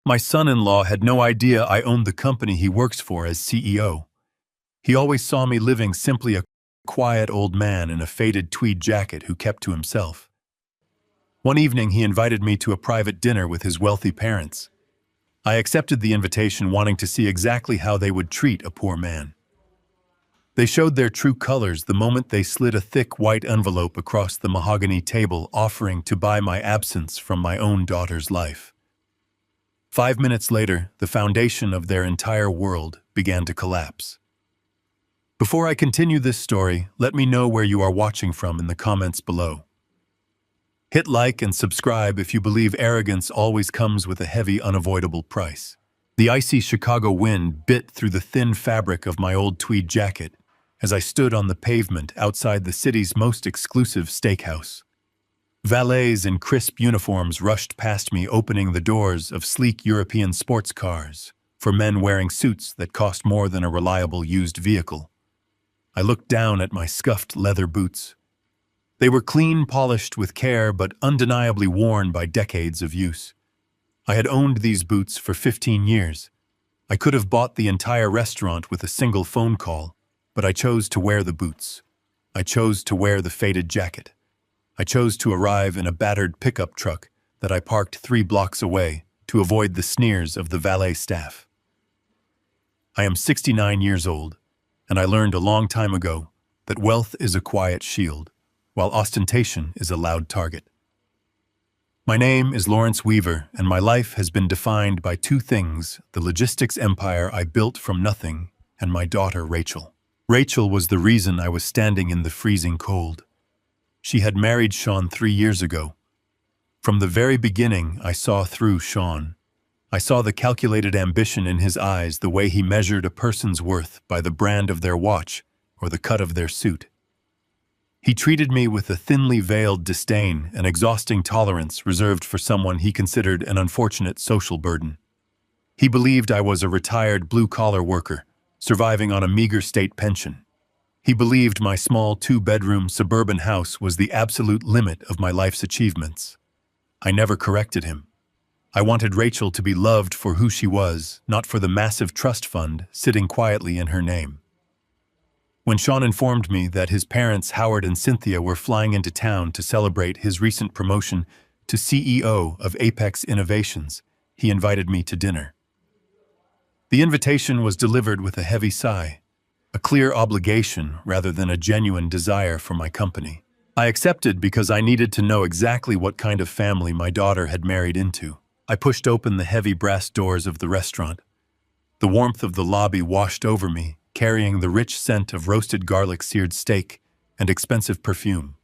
My son-in-law had no idea I owned the company he works for as CEO. He always saw me living simply a quiet old man in a faded tweed jacket who kept to himself. One evening, he invited me to a private dinner with his wealthy parents. I accepted the invitation, wanting to see exactly how they would treat a poor man. They showed their true colors the moment they slid a thick white envelope across the mahogany table, offering to buy my absence from my own daughter's life. 5 minutes later, the foundation of their entire world began to collapse. Before I continue this story, let me know where you are watching from in the comments below. Hit like and subscribe if you believe arrogance always comes with a heavy, unavoidable price. The icy Chicago wind bit through the thin fabric of my old tweed jacket as I stood on the pavement outside the city's most exclusive steakhouse. Valets in crisp uniforms rushed past me, opening the doors of sleek European sports cars for men wearing suits that cost more than a reliable used vehicle. I looked down at my scuffed leather boots. They were clean, polished with care, but undeniably worn by decades of use. I had owned these boots for 15 years. I could have bought the entire restaurant with a single phone call, but I chose to wear the boots. I chose to wear the faded jacket. I chose to arrive in a battered pickup truck that I parked 3 blocks away to avoid the sneers of the valet staff. I am 69 years old, and I learned a long time ago that wealth is a quiet shield, while ostentation is a loud target. My name is Lawrence Weaver, and my life has been defined by 2 things: the logistics empire I built from nothing and my daughter Rachel. Rachel was the reason I was standing in the freezing cold. She had married Sean 3 years ago. From the very beginning, I saw through Sean. I saw the calculated ambition in his eyes, the way he measured a person's worth by the brand of their watch or the cut of their suit. He treated me with a thinly veiled disdain, an exhausting tolerance reserved for someone he considered an unfortunate social burden. He believed I was a retired blue-collar worker, surviving on a meager state pension. He believed my small 2-bedroom suburban house was the absolute limit of my life's achievements. I never corrected him. I wanted Rachel to be loved for who she was, not for the massive trust fund sitting quietly in her name. When Sean informed me that his parents, Howard and Cynthia, were flying into town to celebrate his recent promotion to CEO of Apex Innovations, he invited me to dinner. The invitation was delivered with a heavy sigh, a clear obligation rather than a genuine desire for my company. I accepted because I needed to know exactly what kind of family my daughter had married into. I pushed open the heavy brass doors of the restaurant. The warmth of the lobby washed over me, carrying the rich scent of roasted garlic, seared steak, and expensive perfume.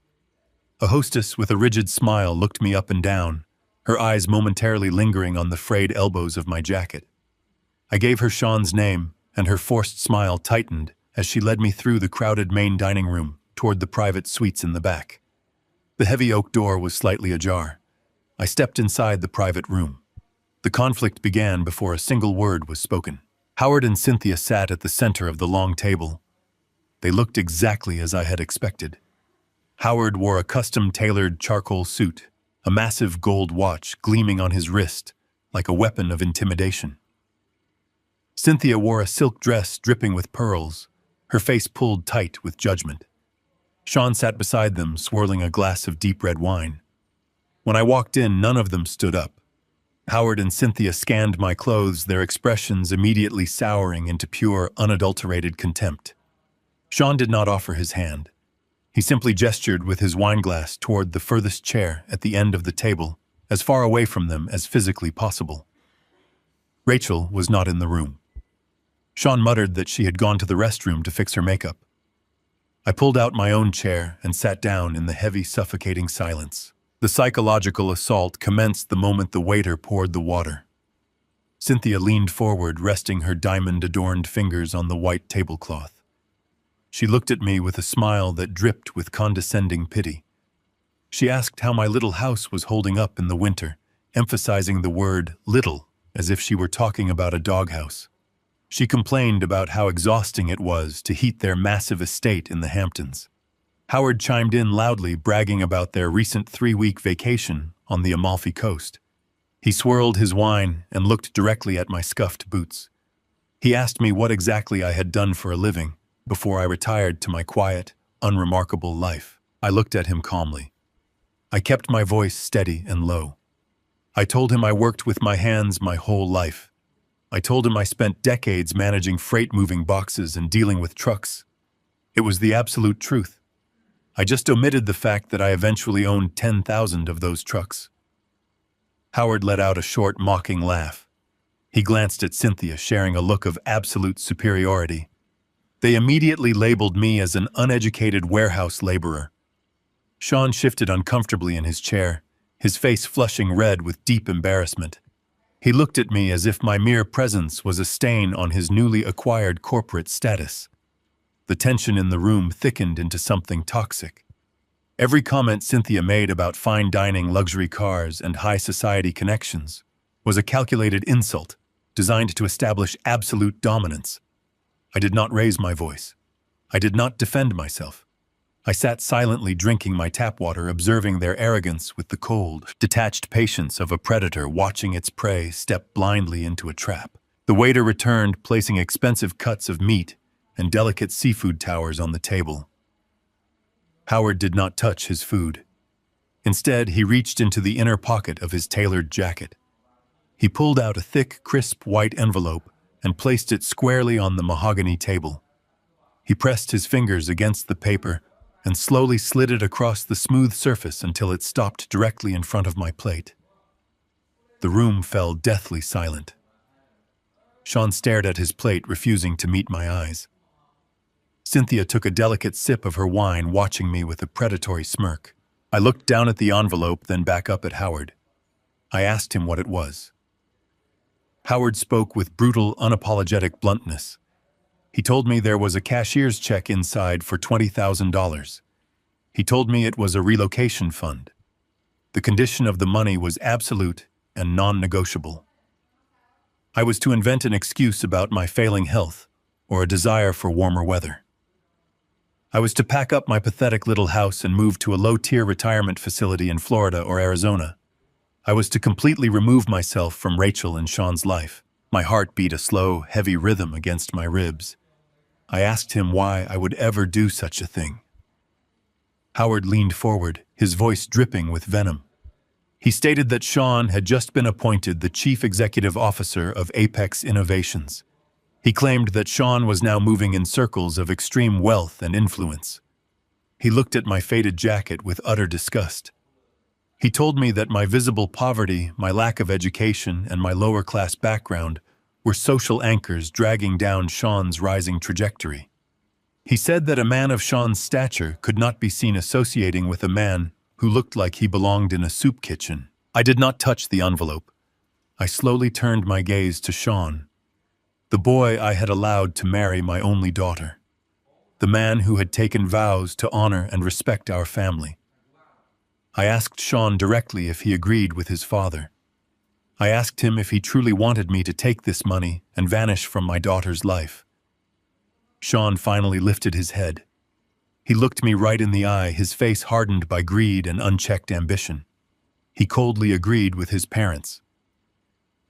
A hostess with a rigid smile looked me up and down, her eyes momentarily lingering on the frayed elbows of my jacket. I gave her Sean's name, and her forced smile tightened as she led me through the crowded main dining room toward the private suites in the back. The heavy oak door was slightly ajar. I stepped inside the private room. The conflict began before a single word was spoken. Howard and Cynthia sat at the center of the long table. They looked exactly as I had expected. Howard wore a custom-tailored charcoal suit, a massive gold watch gleaming on his wrist like a weapon of intimidation. Cynthia wore a silk dress dripping with pearls, her face pulled tight with judgment. Sean sat beside them, swirling a glass of deep red wine. When I walked in, none of them stood up. Howard and Cynthia scanned my clothes, their expressions immediately souring into pure, unadulterated contempt. Sean did not offer his hand. He simply gestured with his wineglass toward the furthest chair at the end of the table, as far away from them as physically possible. Rachel was not in the room. Sean muttered that she had gone to the restroom to fix her makeup. I pulled out my own chair and sat down in the heavy, suffocating silence. The psychological assault commenced the moment the waiter poured the water. Cynthia leaned forward, resting her diamond-adorned fingers on the white tablecloth. She looked at me with a smile that dripped with condescending pity. She asked how my little house was holding up in the winter, emphasizing the word little as if she were talking about a doghouse. She complained about how exhausting it was to heat their massive estate in the Hamptons. Howard chimed in loudly, bragging about their recent 3-week vacation on the Amalfi Coast. He swirled his wine and looked directly at my scuffed boots. He asked me what exactly I had done for a living before I retired to my quiet, unremarkable life. I looked at him calmly. I kept my voice steady and low. I told him I worked with my hands my whole life. I told him I spent decades managing freight-moving boxes and dealing with trucks. It was the absolute truth. I just omitted the fact that I eventually owned 10,000 of those trucks. Howard let out a short, mocking laugh. He glanced at Cynthia, sharing a look of absolute superiority. They immediately labeled me as an uneducated warehouse laborer. Sean shifted uncomfortably in his chair, his face flushing red with deep embarrassment. He looked at me as if my mere presence was a stain on his newly acquired corporate status. The tension in the room thickened into something toxic. Every comment Cynthia made about fine dining, luxury cars, and high society connections was a calculated insult designed to establish absolute dominance. I did not raise my voice. I did not defend myself. I sat silently drinking my tap water, observing their arrogance with the cold, detached patience of a predator watching its prey step blindly into a trap. The waiter returned, placing expensive cuts of meat and delicate seafood towers on the table. Howard did not touch his food. Instead, he reached into the inner pocket of his tailored jacket. He pulled out a thick, crisp white envelope and placed it squarely on the mahogany table. He pressed his fingers against the paper and slowly slid it across the smooth surface until it stopped directly in front of my plate. The room fell deathly silent. Sean stared at his plate, refusing to meet my eyes. Cynthia took a delicate sip of her wine, watching me with a predatory smirk. I looked down at the envelope, then back up at Howard. I asked him what it was. Howard spoke with brutal, unapologetic bluntness. He told me there was a cashier's check inside for $20,000. He told me it was a relocation fund. The condition of the money was absolute and non-negotiable. I was to invent an excuse about my failing health or a desire for warmer weather. I was to pack up my pathetic little house and move to a low-tier retirement facility in Florida or Arizona. I was to completely remove myself from Rachel and Sean's life. My heart beat a slow, heavy rhythm against my ribs. I asked him why I would ever do such a thing. Howard leaned forward, his voice dripping with venom. He stated that Sean had just been appointed the Chief Executive Officer of Apex Innovations. He claimed that Sean was now moving in circles of extreme wealth and influence. He looked at my faded jacket with utter disgust. He told me that my visible poverty, my lack of education, and my lower-class background were social anchors dragging down Sean's rising trajectory. He said that a man of Sean's stature could not be seen associating with a man who looked like he belonged in a soup kitchen. I did not touch the envelope. I slowly turned my gaze to Sean, the boy I had allowed to marry my only daughter, the man who had taken vows to honor and respect our family. I asked Sean directly if he agreed with his father. I asked him if he truly wanted me to take this money and vanish from my daughter's life. Sean finally lifted his head. He looked me right in the eye, his face hardened by greed and unchecked ambition. He coldly agreed with his parents.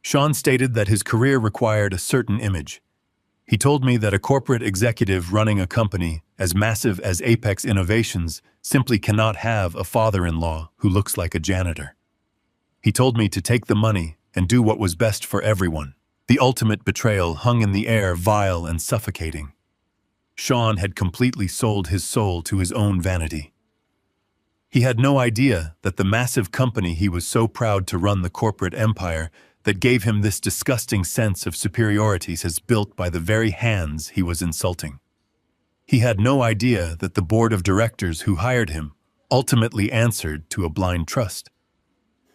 Sean stated that his career required a certain image. He told me that a corporate executive running a company as massive as Apex Innovations simply cannot have a father-in-law who looks like a janitor. He told me to take the money and do what was best for everyone. The ultimate betrayal hung in the air, vile and suffocating. Sean had completely sold his soul to his own vanity. He had no idea that the massive company he was so proud to run, the corporate empire that gave him this disgusting sense of superiority, is built by the very hands he was insulting. He had no idea that the board of directors who hired him ultimately answered to a blind trust.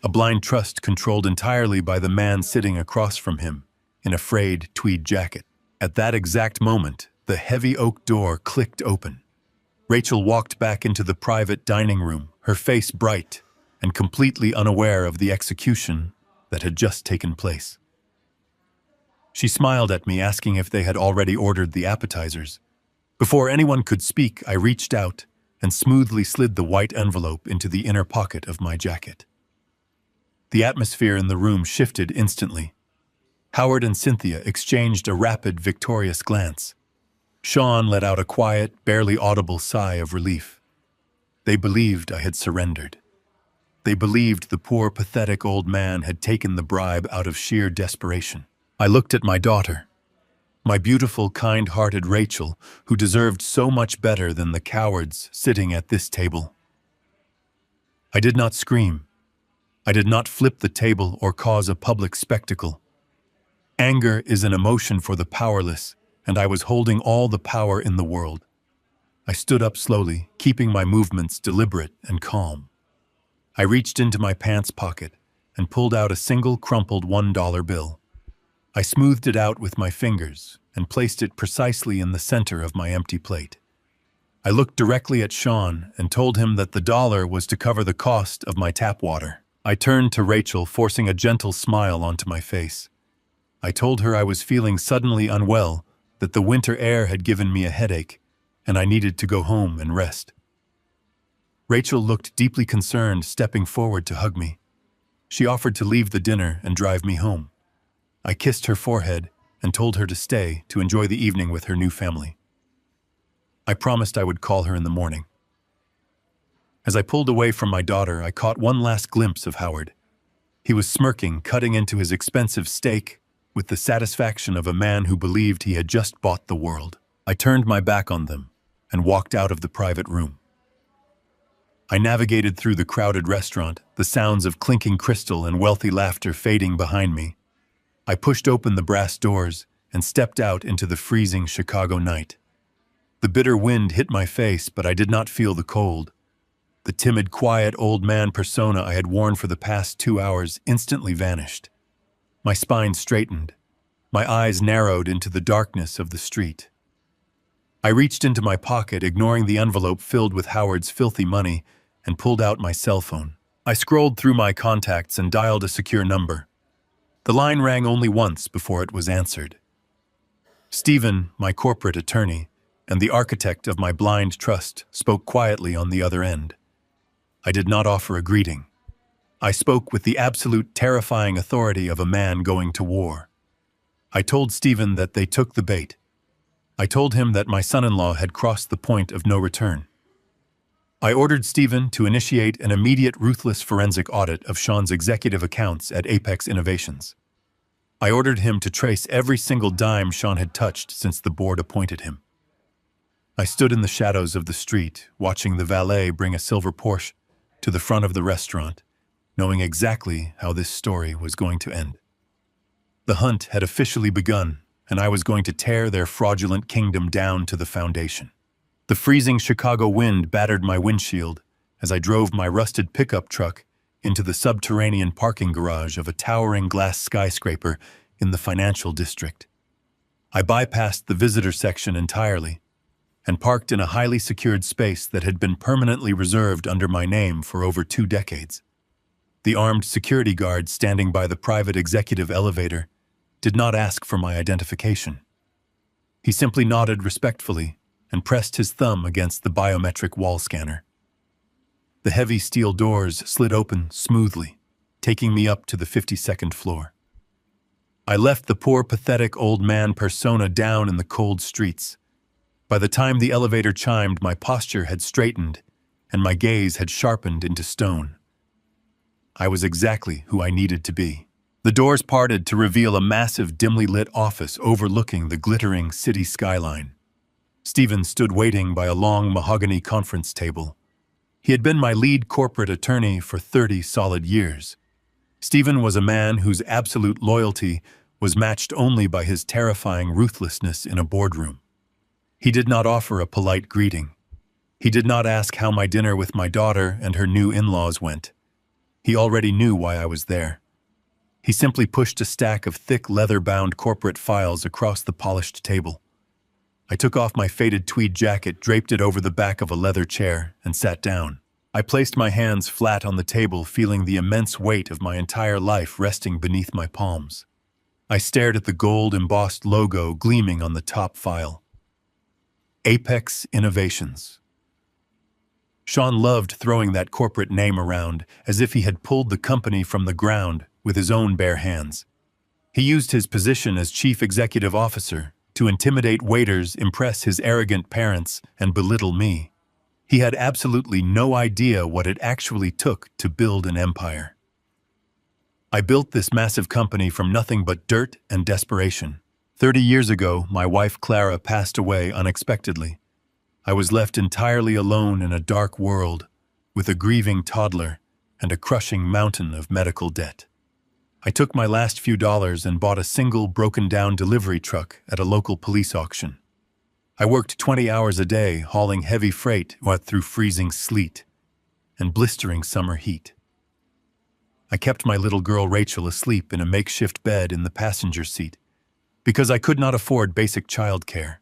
A blind trust controlled entirely by the man sitting across from him in a frayed tweed jacket. At that exact moment, the heavy oak door clicked open. Rachel walked back into the private dining room, her face bright and completely unaware of the execution that had just taken place. She smiled at me, asking if they had already ordered the appetizers. Before anyone could speak, I reached out and smoothly slid the white envelope into the inner pocket of my jacket. The atmosphere in the room shifted instantly. Howard and Cynthia exchanged a rapid, victorious glance. Sean let out a quiet, barely audible sigh of relief. They believed I had surrendered. They believed the poor, pathetic old man had taken the bribe out of sheer desperation. I looked at my daughter, my beautiful, kind-hearted Rachel, who deserved so much better than the cowards sitting at this table. I did not scream. I did not flip the table or cause a public spectacle. Anger is an emotion for the powerless, and I was holding all the power in the world. I stood up slowly, keeping my movements deliberate and calm. I reached into my pants pocket and pulled out a single crumpled $1 bill. I smoothed it out with my fingers and placed it precisely in the center of my empty plate. I looked directly at Sean and told him that the dollar was to cover the cost of my tap water. I turned to Rachel, forcing a gentle smile onto my face. I told her I was feeling suddenly unwell, that the winter air had given me a headache, and I needed to go home and rest. Rachel looked deeply concerned, stepping forward to hug me. She offered to leave the dinner and drive me home. I kissed her forehead and told her to stay to enjoy the evening with her new family. I promised I would call her in the morning. As I pulled away from my daughter, I caught one last glimpse of Howard. He was smirking, cutting into his expensive steak with the satisfaction of a man who believed he had just bought the world. I turned my back on them and walked out of the private room. I navigated through the crowded restaurant, the sounds of clinking crystal and wealthy laughter fading behind me. I pushed open the brass doors and stepped out into the freezing Chicago night. The bitter wind hit my face, but I did not feel the cold. The timid, quiet old man persona I had worn for the past 2 hours instantly vanished. My spine straightened. My eyes narrowed into the darkness of the street. I reached into my pocket, ignoring the envelope filled with Howard's filthy money, and pulled out my cell phone. I scrolled through my contacts and dialed a secure number. The line rang only once before it was answered. Stephen, my corporate attorney, and the architect of my blind trust, spoke quietly on the other end. I did not offer a greeting. I spoke with the absolute terrifying authority of a man going to war. I told Stephen that they took the bait. I told him that my son-in-law had crossed the point of no return. I ordered Stephen to initiate an immediate, ruthless forensic audit of Sean's executive accounts at Apex Innovations. I ordered him to trace every single dime Sean had touched since the board appointed him. I stood in the shadows of the street, watching the valet bring a silver Porsche to the front of the restaurant, knowing exactly how this story was going to end. The hunt had officially begun, and I was going to tear their fraudulent kingdom down to the foundation. The freezing Chicago wind battered my windshield as I drove my rusted pickup truck into the subterranean parking garage of a towering glass skyscraper in the financial district. I bypassed the visitor section entirely and parked in a highly secured space that had been permanently reserved under my name for over 2 decades. The armed security guard standing by the private executive elevator did not ask for my identification. He simply nodded respectfully and pressed his thumb against the biometric wall scanner. The heavy steel doors slid open smoothly, taking me up to the 52nd floor. I left the poor, pathetic old man persona down in the cold streets. By the time the elevator chimed, my posture had straightened and my gaze had sharpened into stone. I was exactly who I needed to be. The doors parted to reveal a massive, dimly lit office overlooking the glittering city skyline. Stephen stood waiting by a long mahogany conference table. He had been my lead corporate attorney for 30 solid years. Stephen was a man whose absolute loyalty was matched only by his terrifying ruthlessness in a boardroom. He did not offer a polite greeting. He did not ask how my dinner with my daughter and her new in-laws went. He already knew why I was there. He simply pushed a stack of thick, leather-bound corporate files across the polished table. I took off my faded tweed jacket, draped it over the back of a leather chair, and sat down. I placed my hands flat on the table, feeling the immense weight of my entire life resting beneath my palms. I stared at the gold-embossed logo gleaming on the top file. Apex Innovations. Sean loved throwing that corporate name around as if he had pulled the company from the ground with his own bare hands. He used his position as chief executive officer to intimidate waiters, impress his arrogant parents, and belittle me. He had absolutely no idea what it actually took to build an empire. I built this massive company from nothing but dirt and desperation. 30 years ago, my wife Clara passed away unexpectedly. I was left entirely alone in a dark world, with a grieving toddler and a crushing mountain of medical debt. I took my last few dollars and bought a single broken-down delivery truck at a local police auction. I worked 20 hours a day hauling heavy freight through freezing sleet and blistering summer heat. I kept my little girl Rachel asleep in a makeshift bed in the passenger seat because I could not afford basic childcare.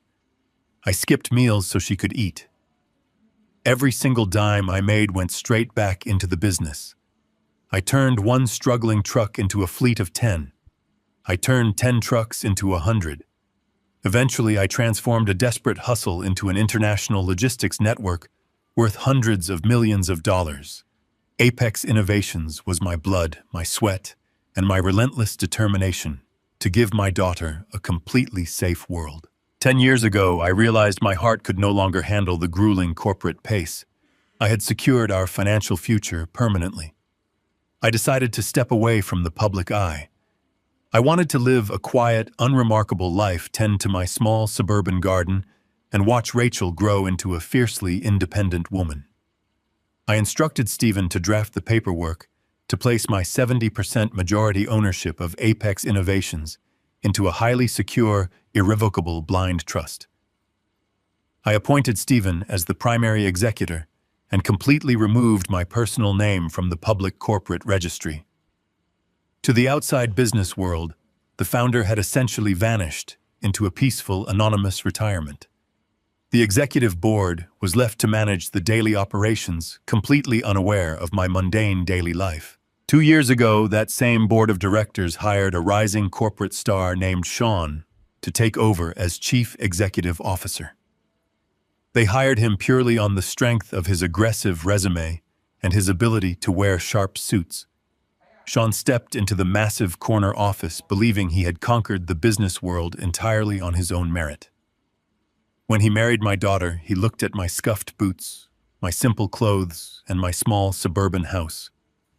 I skipped meals so she could eat. Every single dime I made went straight back into the business. I turned one struggling truck into a fleet of 10. I turned 10 trucks into 100. Eventually, I transformed a desperate hustle into an international logistics network worth hundreds of millions of dollars. Apex Innovations was my blood, my sweat, and my relentless determination to give my daughter a completely safe world. 10 years ago, I realized my heart could no longer handle the grueling corporate pace. I had secured our financial future permanently. I decided to step away from the public eye. I wanted to live a quiet, unremarkable life, tend to my small suburban garden, and watch Rachel grow into a fiercely independent woman. I instructed Stephen to draft the paperwork to place my 70% majority ownership of Apex Innovations into a highly secure, irrevocable blind trust. I appointed Stephen as the primary executor and completely removed my personal name from the public corporate registry. To the outside business world, the founder had essentially vanished into a peaceful, anonymous retirement. The executive board was left to manage the daily operations, completely unaware of my mundane daily life. 2 years ago, that same board of directors hired a rising corporate star named Sean to take over as chief executive officer. They hired him purely on the strength of his aggressive resume and his ability to wear sharp suits. Sean stepped into the massive corner office believing he had conquered the business world entirely on his own merit. When he married my daughter, he looked at my scuffed boots, my simple clothes, and my small suburban house.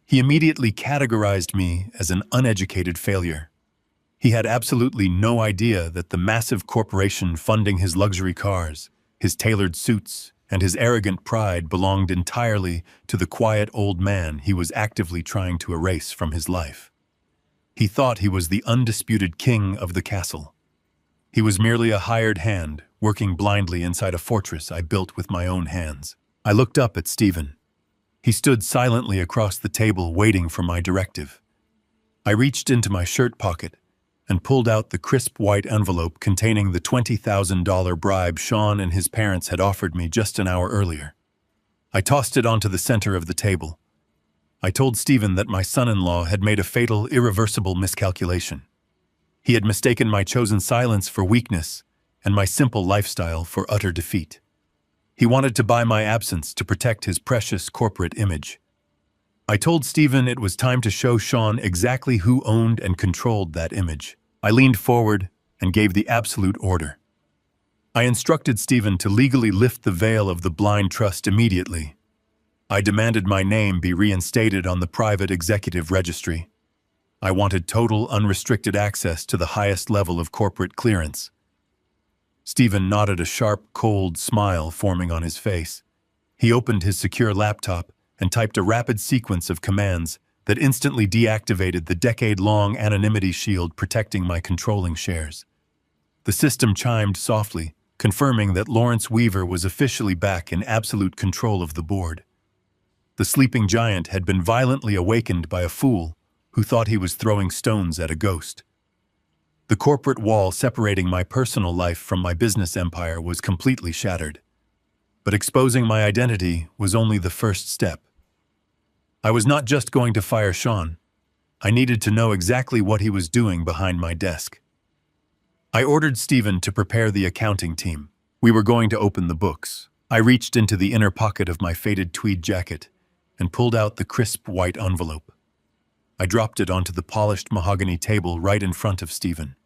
He immediately categorized me as an uneducated failure. He had absolutely no idea that the massive corporation funding his luxury cars, his tailored suits, and his arrogant pride belonged entirely to the quiet old man he was actively trying to erase from his life. He thought he was the undisputed king of the castle. He was merely a hired hand, working blindly inside a fortress I built with my own hands. I looked up at Stephen. He stood silently across the table waiting for my directive. I reached into my shirt pocket and pulled out the crisp white envelope containing the $20,000 bribe Sean and his parents had offered me just an hour earlier. I tossed it onto the center of the table. I told Stephen that my son-in-law had made a fatal, irreversible miscalculation. He had mistaken my chosen silence for weakness and my simple lifestyle for utter defeat. He wanted to buy my absence to protect his precious corporate image. I told Stephen it was time to show Sean exactly who owned and controlled that image. I leaned forward and gave the absolute order. I instructed Stephen to legally lift the veil of the blind trust immediately. I demanded my name be reinstated on the private executive registry. I wanted total, unrestricted access to the highest level of corporate clearance. Stephen nodded, a sharp, cold smile forming on his face. He opened his secure laptop and typed a rapid sequence of commands that instantly deactivated the decade-long anonymity shield protecting my controlling shares. The system chimed softly, confirming that Lawrence Weaver was officially back in absolute control of the board. The sleeping giant had been violently awakened by a fool who thought he was throwing stones at a ghost. The corporate wall separating my personal life from my business empire was completely shattered. But exposing my identity was only the first step. I was not just going to fire Sean. I needed to know exactly what he was doing behind my desk. I ordered Stephen to prepare the accounting team. We were going to open the books. I reached into the inner pocket of my faded tweed jacket and pulled out the crisp white envelope. I dropped it onto the polished mahogany table right in front of Stephen.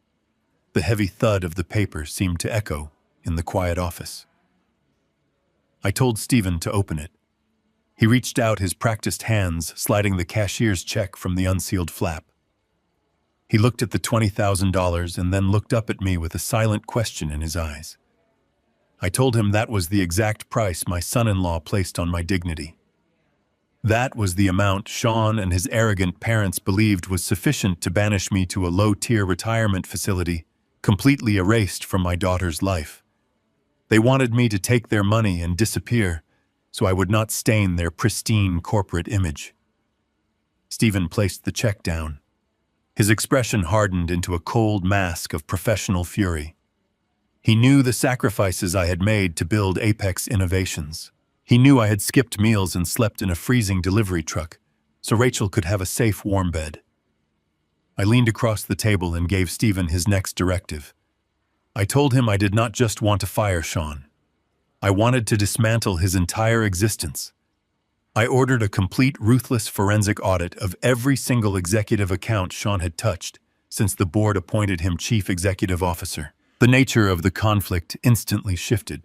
The heavy thud of the paper seemed to echo in the quiet office. I told Stephen to open it. He reached out his practiced hands, sliding the cashier's check from the unsealed flap. He looked at the $20,000 and then looked up at me with a silent question in his eyes. I told him that was the exact price my son-in-law placed on my dignity. That was the amount Sean and his arrogant parents believed was sufficient to banish me to a low-tier retirement facility, completely erased from my daughter's life. They wanted me to take their money and disappear, so I would not stain their pristine corporate image. Stephen placed the check down. His expression hardened into a cold mask of professional fury. He knew the sacrifices I had made to build Apex Innovations. He knew I had skipped meals and slept in a freezing delivery truck, so Rachel could have a safe, warm bed. I leaned across the table and gave Stephen his next directive. I told him I did not just want to fire Sean. I wanted to dismantle his entire existence. I ordered a complete, ruthless forensic audit of every single executive account Sean had touched since the board appointed him chief executive officer. The nature of the conflict instantly shifted.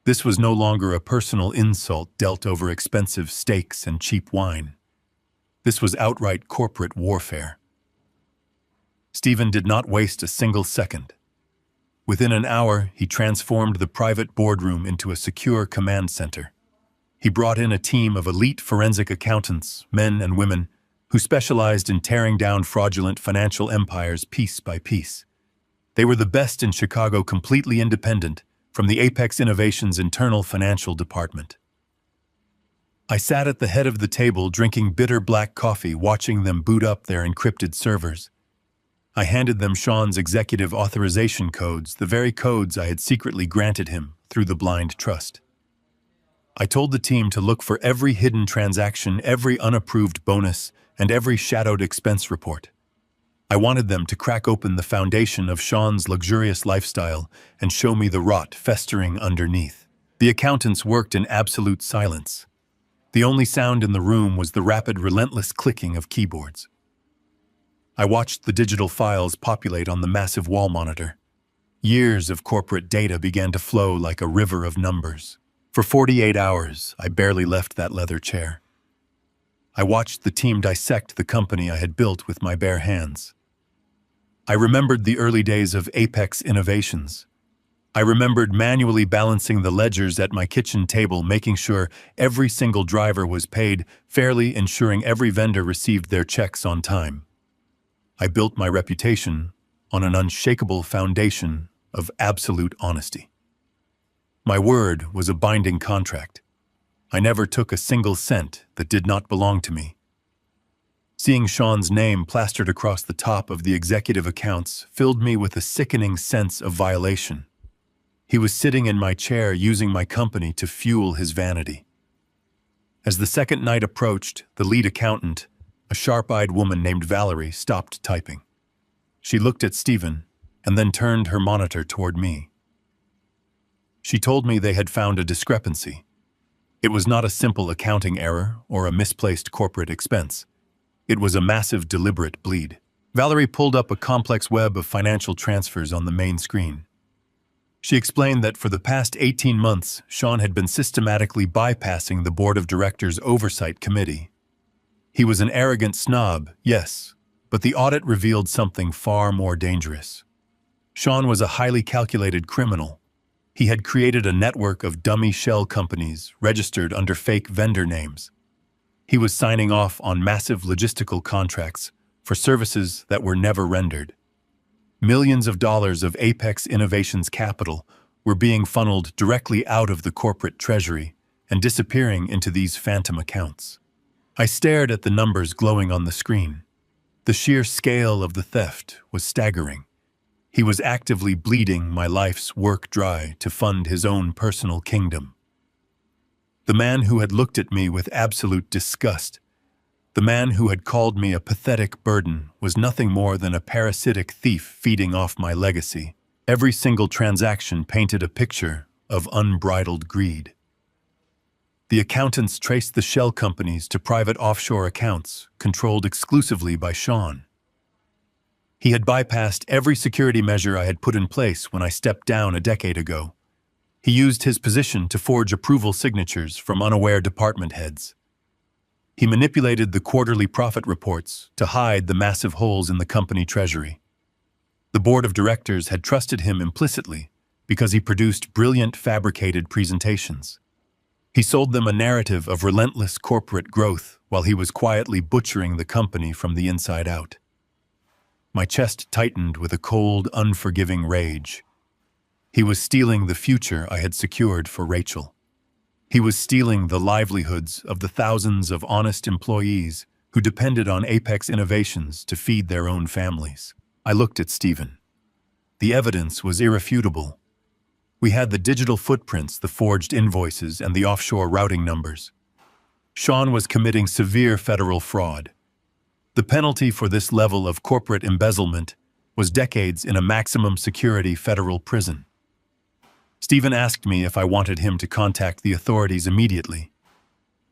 This was no longer a personal insult dealt over expensive steaks and cheap wine. This was outright corporate warfare. Stephen did not waste a single second. Within an hour, he transformed the private boardroom into a secure command center. He brought in a team of elite forensic accountants, men and women, who specialized in tearing down fraudulent financial empires piece by piece. They were the best in Chicago, completely independent from the Apex Innovations' internal financial department. I sat at the head of the table drinking bitter black coffee, watching them boot up their encrypted servers. I handed them Sean's executive authorization codes, the very codes I had secretly granted him through the blind trust. I told the team to look for every hidden transaction, every unapproved bonus, and every shadowed expense report. I wanted them to crack open the foundation of Sean's luxurious lifestyle and show me the rot festering underneath. The accountants worked in absolute silence. The only sound in the room was the rapid, relentless clicking of keyboards. I watched the digital files populate on the massive wall monitor. Years of corporate data began to flow like a river of numbers. For 48 hours, I barely left that leather chair. I watched the team dissect the company I had built with my bare hands. I remembered the early days of Apex Innovations. I remembered manually balancing the ledgers at my kitchen table, making sure every single driver was paid fairly, ensuring every vendor received their checks on time. I built my reputation on an unshakable foundation of absolute honesty. My word was a binding contract. I never took a single cent that did not belong to me. Seeing Sean's name plastered across the top of the executive accounts filled me with a sickening sense of violation. He was sitting in my chair using my company to fuel his vanity. As the second night approached, the lead accountant, a sharp-eyed woman named Valerie, stopped typing. She looked at Stephen and then turned her monitor toward me. She told me they had found a discrepancy. It was not a simple accounting error or a misplaced corporate expense. It was a massive, deliberate bleed. Valerie pulled up a complex web of financial transfers on the main screen. She explained that for the past 18 months, Sean had been systematically bypassing the board of directors' oversight committee. He was an arrogant snob, yes, but the audit revealed something far more dangerous. Sean was a highly calculated criminal. He had created a network of dummy shell companies registered under fake vendor names. He was signing off on massive logistical contracts for services that were never rendered. Millions of dollars of Apex Innovations capital were being funneled directly out of the corporate treasury and disappearing into these phantom accounts. I stared at the numbers glowing on the screen. The sheer scale of the theft was staggering. He was actively bleeding my life's work dry to fund his own personal kingdom. The man who had looked at me with absolute disgust, the man who had called me a pathetic burden, was nothing more than a parasitic thief feeding off my legacy. Every single transaction painted a picture of unbridled greed. The accountants traced the shell companies to private offshore accounts controlled exclusively by Sean. He had bypassed every security measure I had put in place when I stepped down a decade ago. He used his position to forge approval signatures from unaware department heads. He manipulated the quarterly profit reports to hide the massive holes in the company treasury. The board of directors had trusted him implicitly because he produced brilliant fabricated presentations. He sold them a narrative of relentless corporate growth while he was quietly butchering the company from the inside out. My chest tightened with a cold, unforgiving rage. He was stealing the future I had secured for Rachel. He was stealing the livelihoods of the thousands of honest employees who depended on Apex Innovations to feed their own families. I looked at Stephen. The evidence was irrefutable. We had the digital footprints, the forged invoices, and the offshore routing numbers. Sean was committing severe federal fraud. The penalty for this level of corporate embezzlement was decades in a maximum security federal prison. Stephen asked me if I wanted him to contact the authorities immediately.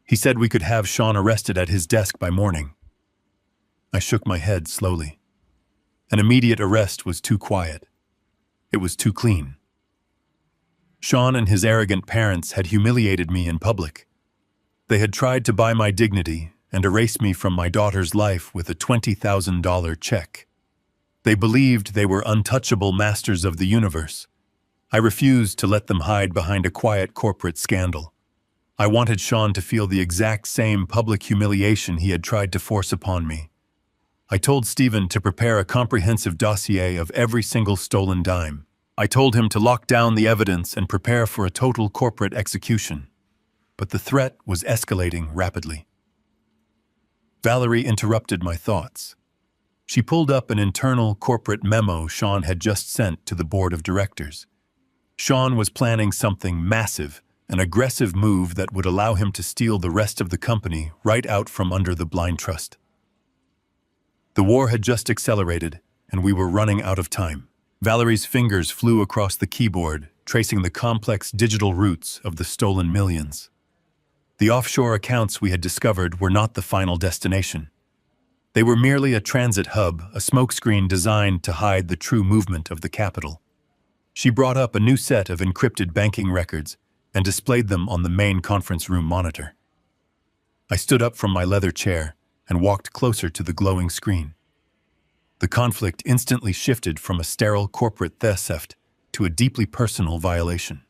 He said we could have Sean arrested at his desk by morning. I shook my head slowly. An immediate arrest was too quiet. It was too clean. Sean and his arrogant parents had humiliated me in public. They had tried to buy my dignity and erase me from my daughter's life with a $20,000 check. They believed they were untouchable masters of the universe. I refused to let them hide behind a quiet corporate scandal. I wanted Sean to feel the exact same public humiliation he had tried to force upon me. I told Stephen to prepare a comprehensive dossier of every single stolen dime. I told him to lock down the evidence and prepare for a total corporate execution. But the threat was escalating rapidly. Valerie interrupted my thoughts. She pulled up an internal corporate memo Sean had just sent to the board of directors. Sean was planning something massive, an aggressive move that would allow him to steal the rest of the company right out from under the blind trust. The war had just accelerated, and we were running out of time. Valerie's fingers flew across the keyboard, tracing the complex digital roots of the stolen millions. The offshore accounts we had discovered were not the final destination. They were merely a transit hub, a smokescreen designed to hide the true movement of the capital. She brought up a new set of encrypted banking records and displayed them on the main conference room monitor. I stood up from my leather chair and walked closer to the glowing screen. The conflict instantly shifted from a sterile corporate theft to a deeply personal violation.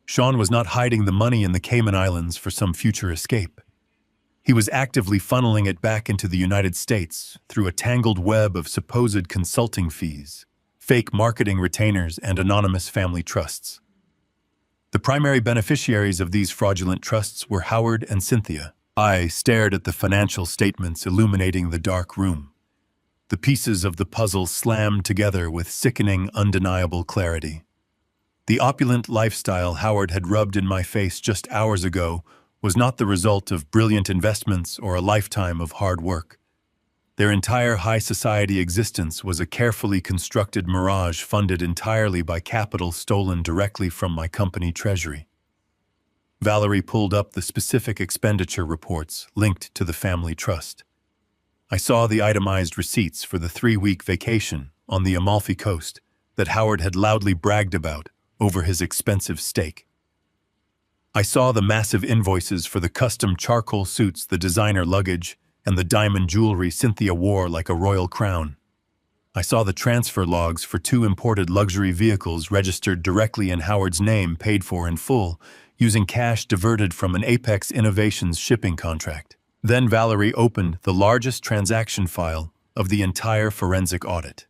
Sean was not hiding the money in the Cayman Islands for some future escape. He was actively funneling it back into the United States through a tangled web of supposed consulting fees, fake marketing retainers, and anonymous family trusts. The primary beneficiaries of these fraudulent trusts were Howard and Cynthia. I stared at the financial statements illuminating the dark room. The pieces of the puzzle slammed together with sickening, undeniable clarity. The opulent lifestyle Howard had rubbed in my face just hours ago was not the result of brilliant investments or a lifetime of hard work. Their entire high society existence was a carefully constructed mirage funded entirely by capital stolen directly from my company treasury. Valerie pulled up the specific expenditure reports linked to the family trust. I saw the itemized receipts for the 3-week vacation on the Amalfi Coast that Howard had loudly bragged about over his expensive steak. I saw the massive invoices for the custom charcoal suits, the designer luggage, and the diamond jewelry Cynthia wore like a royal crown. I saw the transfer logs for 2 imported luxury vehicles registered directly in Howard's name, paid for in full, using cash diverted from an Apex Innovations shipping contract. Then Valerie opened the largest transaction file of the entire forensic audit.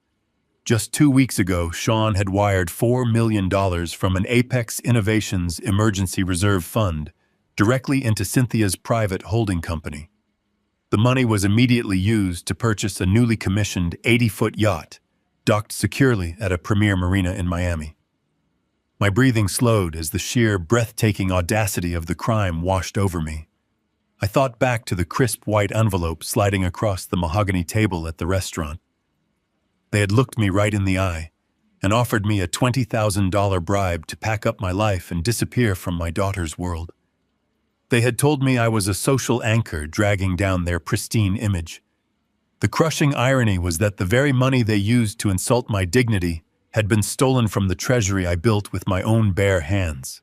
Just 2 weeks ago, Sean had wired $4 million from an Apex Innovations emergency reserve fund directly into Cynthia's private holding company. The money was immediately used to purchase a newly commissioned 80-foot yacht, docked securely at a premier marina in Miami. My breathing slowed as the sheer, breathtaking audacity of the crime washed over me. I thought back to the crisp white envelope sliding across the mahogany table at the restaurant. They had looked me right in the eye, and offered me a $20,000 bribe to pack up my life and disappear from my daughter's world. They had told me I was a social anchor dragging down their pristine image. The crushing irony was that the very money they used to insult my dignity had been stolen from the treasury I built with my own bare hands.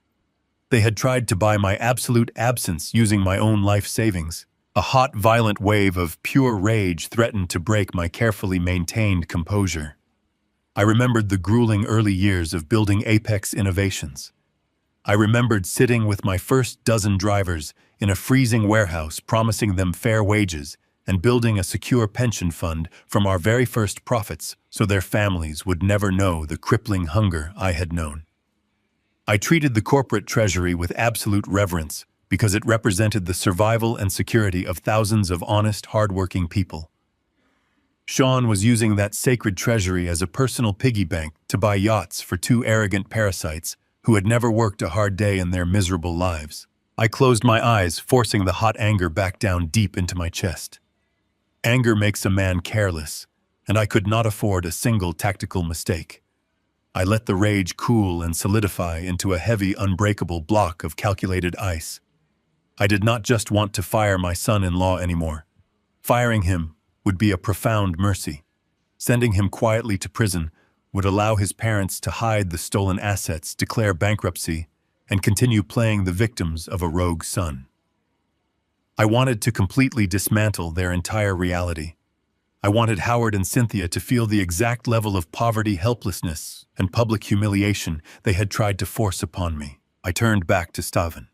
They had tried to buy my absolute absence using my own life savings. A hot, violent wave of pure rage threatened to break my carefully maintained composure. I remembered the grueling early years of building Apex Innovations. I remembered sitting with my first dozen drivers in a freezing warehouse, promising them fair wages and building a secure pension fund from our very first profits so their families would never know the crippling hunger I had known. I treated the corporate treasury with absolute reverence because it represented the survival and security of thousands of honest, hardworking people. Sean was using that sacred treasury as a personal piggy bank to buy yachts for two arrogant parasites who had never worked a hard day in their miserable lives. I closed my eyes, forcing the hot anger back down deep into my chest. Anger makes a man careless, and I could not afford a single tactical mistake. I let the rage cool and solidify into a heavy, unbreakable block of calculated ice. I did not just want to fire my son-in-law anymore. Firing him would be a profound mercy. Sending him quietly to prison would allow his parents to hide the stolen assets, declare bankruptcy, and continue playing the victims of a rogue son. I wanted to completely dismantle their entire reality. I wanted Howard and Cynthia to feel the exact level of poverty, helplessness, and public humiliation they had tried to force upon me. I turned back to Staven.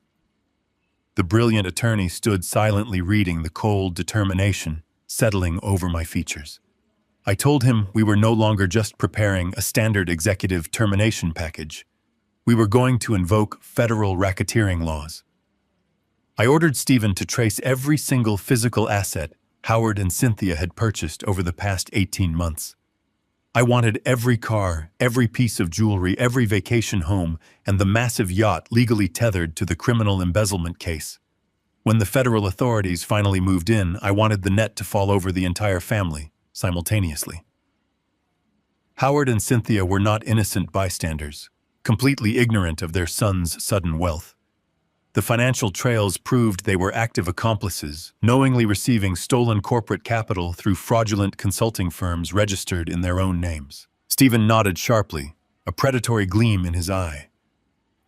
The brilliant attorney stood silently reading the cold determination settling over my features. I told him we were no longer just preparing a standard executive termination package. We were going to invoke federal racketeering laws. I ordered Stephen to trace every single physical asset Howard and Cynthia had purchased over the past 18 months. I wanted every car, every piece of jewelry, every vacation home, and the massive yacht legally tethered to the criminal embezzlement case. When the federal authorities finally moved in, I wanted the net to fall over the entire family simultaneously. Howard and Cynthia were not innocent bystanders, completely ignorant of their son's sudden wealth. The financial trails proved they were active accomplices, knowingly receiving stolen corporate capital through fraudulent consulting firms registered in their own names. Stephen nodded sharply, a predatory gleam in his eye.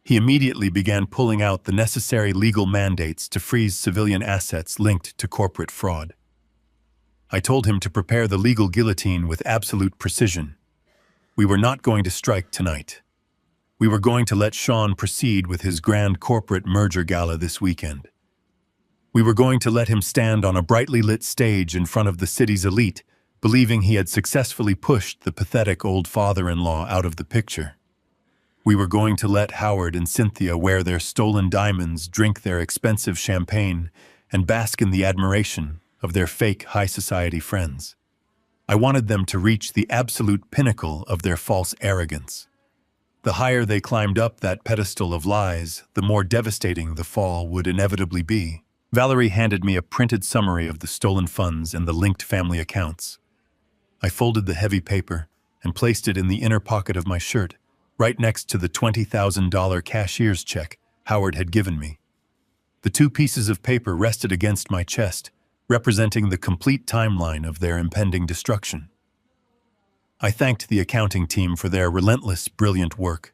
He immediately began pulling out the necessary legal mandates to freeze civilian assets linked to corporate fraud. I told him to prepare the legal guillotine with absolute precision. We were not going to strike tonight. We were going to let Sean proceed with his grand corporate merger gala this weekend. We were going to let him stand on a brightly lit stage in front of the city's elite, believing he had successfully pushed the pathetic old father-in-law out of the picture. We were going to let Howard and Cynthia wear their stolen diamonds, drink their expensive champagne, and bask in the admiration of their fake high society friends. I wanted them to reach the absolute pinnacle of their false arrogance. The higher they climbed up that pedestal of lies, the more devastating the fall would inevitably be. Valerie handed me a printed summary of the stolen funds and the linked family accounts. I folded the heavy paper and placed it in the inner pocket of my shirt, right next to the $20,000 cashier's check Howard had given me. The two pieces of paper rested against my chest, representing the complete timeline of their impending destruction. I thanked the accounting team for their relentless, brilliant work.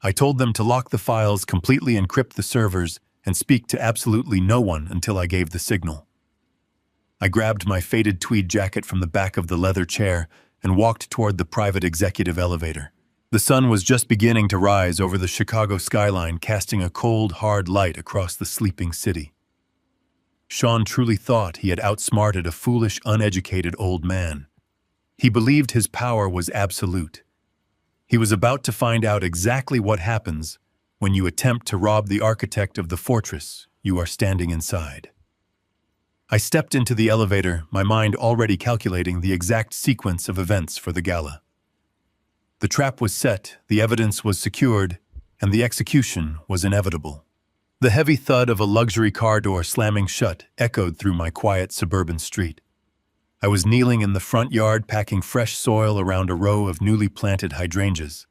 I told them to lock the files, completely encrypt the servers, and speak to absolutely no one until I gave the signal. I grabbed my faded tweed jacket from the back of the leather chair and walked toward the private executive elevator. The sun was just beginning to rise over the Chicago skyline, casting a cold, hard light across the sleeping city. Sean truly thought he had outsmarted a foolish, uneducated old man. He believed his power was absolute. He was about to find out exactly what happens when you attempt to rob the architect of the fortress you are standing inside. I stepped into the elevator, my mind already calculating the exact sequence of events for the gala. The trap was set, the evidence was secured, and the execution was inevitable. The heavy thud of a luxury car door slamming shut echoed through my quiet suburban street. I was kneeling in the front yard packing fresh soil around a row of newly planted hydrangeas.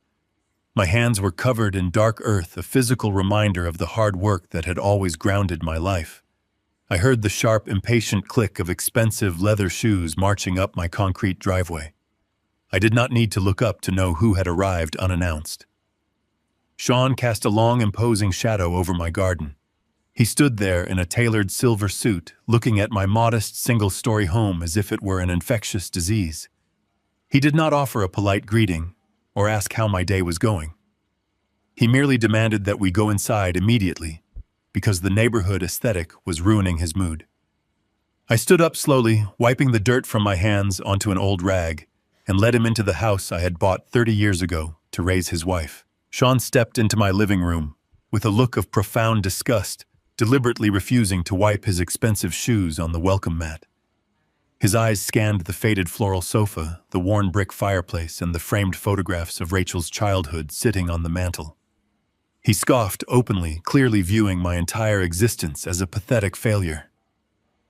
My hands were covered in dark earth, a physical reminder of the hard work that had always grounded my life. I heard the sharp, impatient click of expensive leather shoes marching up my concrete driveway. I did not need to look up to know who had arrived unannounced. Sean cast a long, imposing shadow over my garden. He stood there in a tailored silver suit, looking at my modest single-story home as if it were an infectious disease. He did not offer a polite greeting or ask how my day was going. He merely demanded that we go inside immediately, because the neighborhood aesthetic was ruining his mood. I stood up slowly, wiping the dirt from my hands onto an old rag, and led him into the house I had bought 30 years ago to raise his wife. Sean stepped into my living room with a look of profound disgust, deliberately refusing to wipe his expensive shoes on the welcome mat. His eyes scanned the faded floral sofa, the worn brick fireplace, and the framed photographs of Rachel's childhood sitting on the mantel. He scoffed openly, clearly viewing my entire existence as a pathetic failure.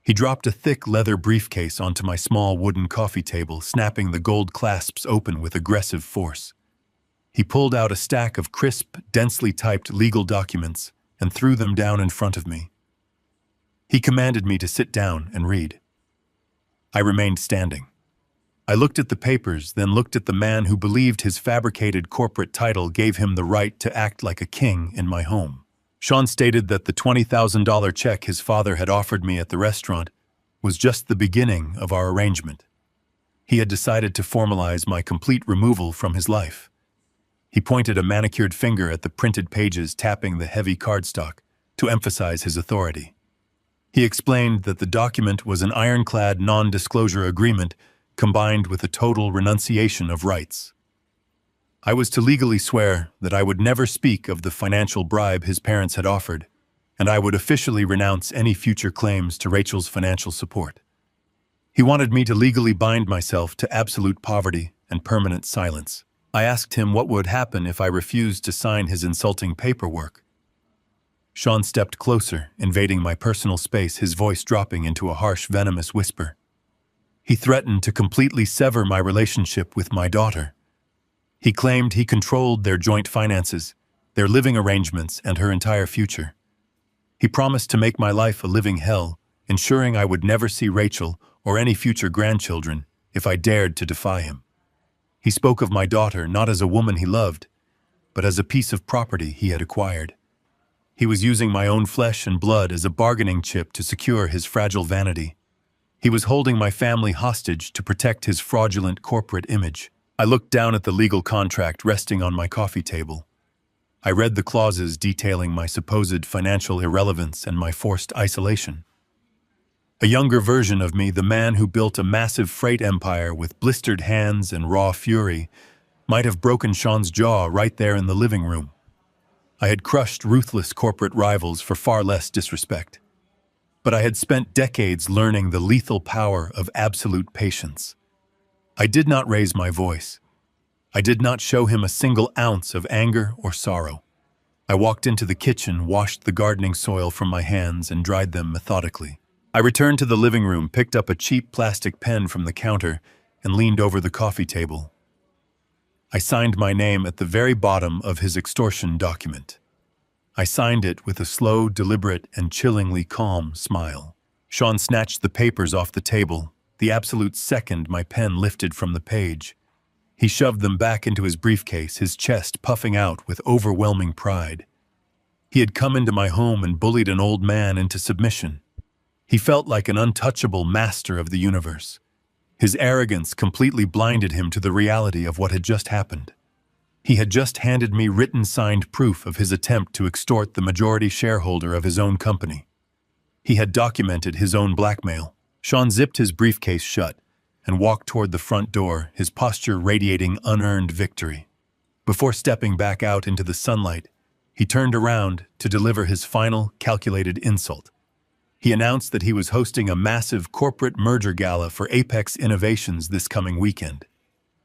He dropped a thick leather briefcase onto my small wooden coffee table, snapping the gold clasps open with aggressive force. He pulled out a stack of crisp, densely typed legal documents and threw them down in front of me. He commanded me to sit down and read. I remained standing. I looked at the papers, then looked at the man who believed his fabricated corporate title gave him the right to act like a king in my home. Sean stated that the $20,000 check his father had offered me at the restaurant was just the beginning of our arrangement. He had decided to formalize my complete removal from his life. He pointed a manicured finger at the printed pages tapping the heavy cardstock to emphasize his authority. He explained that the document was an ironclad non-disclosure agreement combined with a total renunciation of rights. I was to legally swear that I would never speak of the financial bribe his parents had offered, and I would officially renounce any future claims to Rachel's financial support. He wanted me to legally bind myself to absolute poverty and permanent silence. I asked him what would happen if I refused to sign his insulting paperwork. Sean stepped closer, invading my personal space, his voice dropping into a harsh, venomous whisper. He threatened to completely sever my relationship with my daughter. He claimed he controlled their joint finances, their living arrangements, and her entire future. He promised to make my life a living hell, ensuring I would never see Rachel or any future grandchildren if I dared to defy him. He spoke of my daughter not as a woman he loved, but as a piece of property he had acquired. He was using my own flesh and blood as a bargaining chip to secure his fragile vanity. He was holding my family hostage to protect his fraudulent corporate image. I looked down at the legal contract resting on my coffee table. I read the clauses detailing my supposed financial irrelevance and my forced isolation. A younger version of me, the man who built a massive freight empire with blistered hands and raw fury, might have broken Sean's jaw right there in the living room. I had crushed ruthless corporate rivals for far less disrespect. But I had spent decades learning the lethal power of absolute patience. I did not raise my voice. I did not show him a single ounce of anger or sorrow. I walked into the kitchen, washed the gardening soil from my hands, and dried them methodically. I returned to the living room, picked up a cheap plastic pen from the counter, and leaned over the coffee table. I signed my name at the very bottom of his extortion document. I signed it with a slow, deliberate, and chillingly calm smile. Sean snatched the papers off the table, the absolute second my pen lifted from the page. He shoved them back into his briefcase, his chest puffing out with overwhelming pride. He had come into my home and bullied an old man into submission. He felt like an untouchable master of the universe. His arrogance completely blinded him to the reality of what had just happened. He had just handed me written signed proof of his attempt to extort the majority shareholder of his own company. He had documented his own blackmail. Sean zipped his briefcase shut and walked toward the front door, his posture radiating unearned victory. Before stepping back out into the sunlight, he turned around to deliver his final, calculated insult. He announced that he was hosting a massive corporate merger gala for Apex Innovations this coming weekend.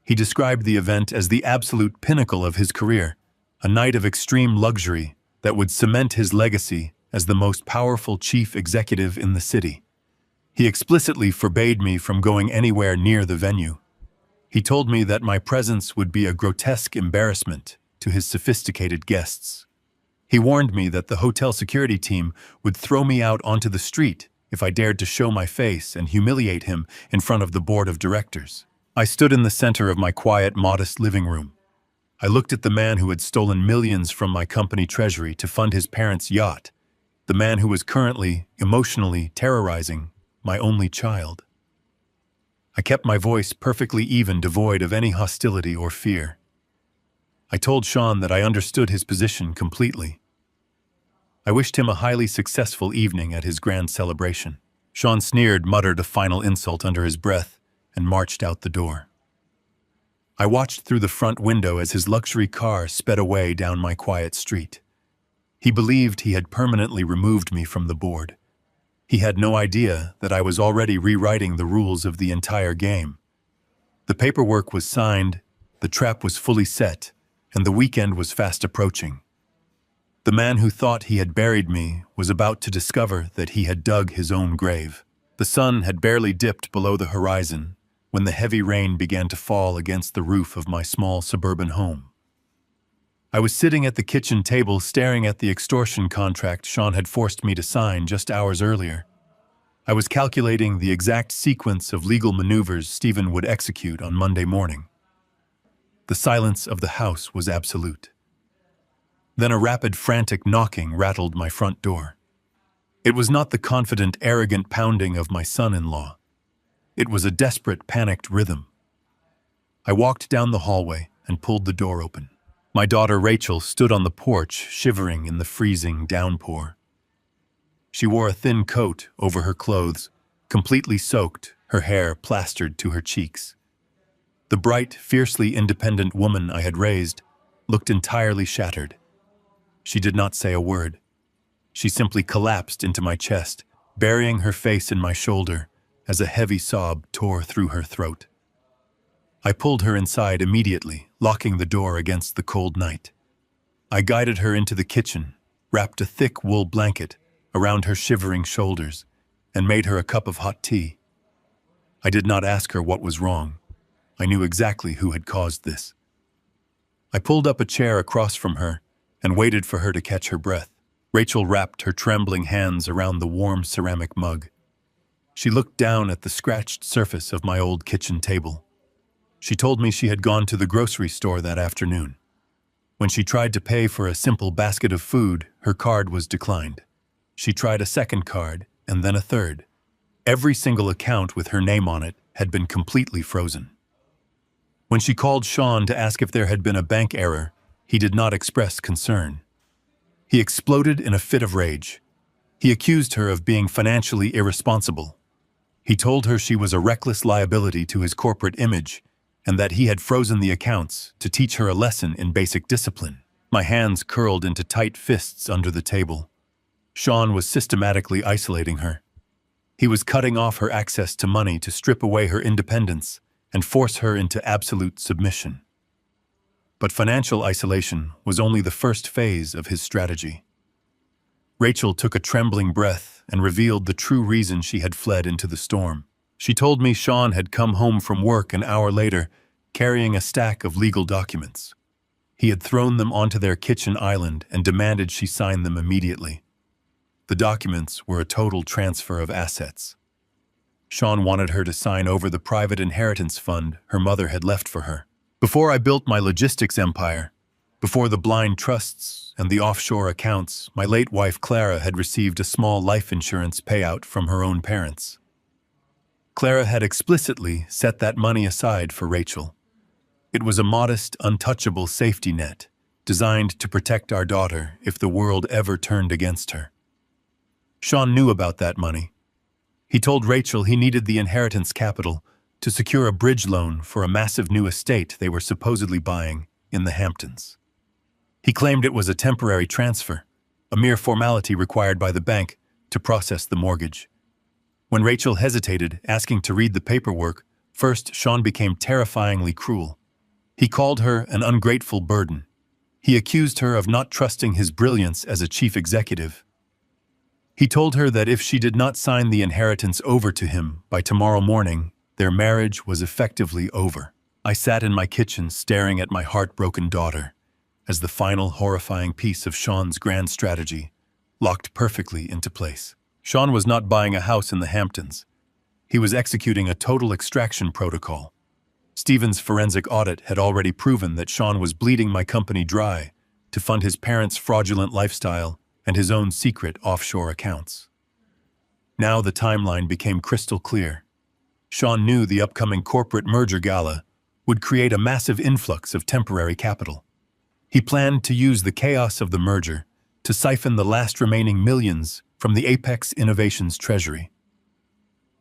He described the event as the absolute pinnacle of his career, a night of extreme luxury that would cement his legacy as the most powerful chief executive in the city. He explicitly forbade me from going anywhere near the venue. He told me that my presence would be a grotesque embarrassment to his sophisticated guests. He warned me that the hotel security team would throw me out onto the street if I dared to show my face and humiliate him in front of the board of directors. I stood in the center of my quiet, modest living room. I looked at the man who had stolen millions from my company treasury to fund his parents' yacht, the man who was currently, emotionally terrorizing my only child. I kept my voice perfectly even, devoid of any hostility or fear. I told Sean that I understood his position completely. I wished him a highly successful evening at his grand celebration. Sean sneered, muttered a final insult under his breath, and marched out the door. I watched through the front window as his luxury car sped away down my quiet street. He believed he had permanently removed me from the board. He had no idea that I was already rewriting the rules of the entire game. The paperwork was signed, the trap was fully set, and the weekend was fast approaching. The man who thought he had buried me was about to discover that he had dug his own grave. The sun had barely dipped below the horizon when the heavy rain began to fall against the roof of my small suburban home. I was sitting at the kitchen table staring at the extortion contract Sean had forced me to sign just hours earlier. I was calculating the exact sequence of legal maneuvers Stephen would execute on Monday morning. The silence of the house was absolute. Then a rapid, frantic knocking rattled my front door. It was not the confident, arrogant pounding of my son-in-law. It was a desperate, panicked rhythm. I walked down the hallway and pulled the door open. My daughter Rachel stood on the porch, shivering in the freezing downpour. She wore a thin coat over her clothes, completely soaked, her hair plastered to her cheeks. The bright, fiercely independent woman I had raised looked entirely shattered. She did not say a word. She simply collapsed into my chest, burying her face in my shoulder as a heavy sob tore through her throat. I pulled her inside immediately, locking the door against the cold night. I guided her into the kitchen, wrapped a thick wool blanket around her shivering shoulders, and made her a cup of hot tea. I did not ask her what was wrong. I knew exactly who had caused this. I pulled up a chair across from her and waited for her to catch her breath. Rachel wrapped her trembling hands around the warm ceramic mug. She looked down at the scratched surface of my old kitchen table. She told me she had gone to the grocery store that afternoon. When she tried to pay for a simple basket of food, her card was declined. She tried a second card, and then a third. Every single account with her name on it had been completely frozen. When she called Sean to ask if there had been a bank error, he did not express concern. He exploded in a fit of rage. He accused her of being financially irresponsible. He told her she was a reckless liability to his corporate image and that he had frozen the accounts to teach her a lesson in basic discipline. My hands curled into tight fists under the table. Sean was systematically isolating her. He was cutting off her access to money to strip away her independence and force her into absolute submission. But financial isolation was only the first phase of his strategy. Rachel took a trembling breath and revealed the true reason she had fled into the storm. She told me Sean had come home from work an hour later, carrying a stack of legal documents. He had thrown them onto their kitchen island and demanded she sign them immediately. The documents were a total transfer of assets. Sean wanted her to sign over the private inheritance fund her mother had left for her. Before I built my logistics empire, before the blind trusts and the offshore accounts, my late wife Clara had received a small life insurance payout from her own parents. Clara had explicitly set that money aside for Rachel. It was a modest, untouchable safety net, designed to protect our daughter if the world ever turned against her. Sean knew about that money. He told Rachel he needed the inheritance capital to secure a bridge loan for a massive new estate they were supposedly buying in the Hamptons. He claimed it was a temporary transfer, a mere formality required by the bank to process the mortgage. When Rachel hesitated, asking to read the paperwork, first Sean became terrifyingly cruel. He called her an ungrateful burden. He accused her of not trusting his brilliance as a chief executive. He told her that if she did not sign the inheritance over to him by tomorrow morning, their marriage was effectively over. I sat in my kitchen staring at my heartbroken daughter as the final horrifying piece of Sean's grand strategy locked perfectly into place. Sean was not buying a house in the Hamptons. He was executing a total extraction protocol. Stephen's forensic audit had already proven that Sean was bleeding my company dry to fund his parents' fraudulent lifestyle and his own secret offshore accounts. Now the timeline became crystal clear. Sean knew the upcoming corporate merger gala would create a massive influx of temporary capital. He planned to use the chaos of the merger to siphon the last remaining millions from the Apex Innovations treasury.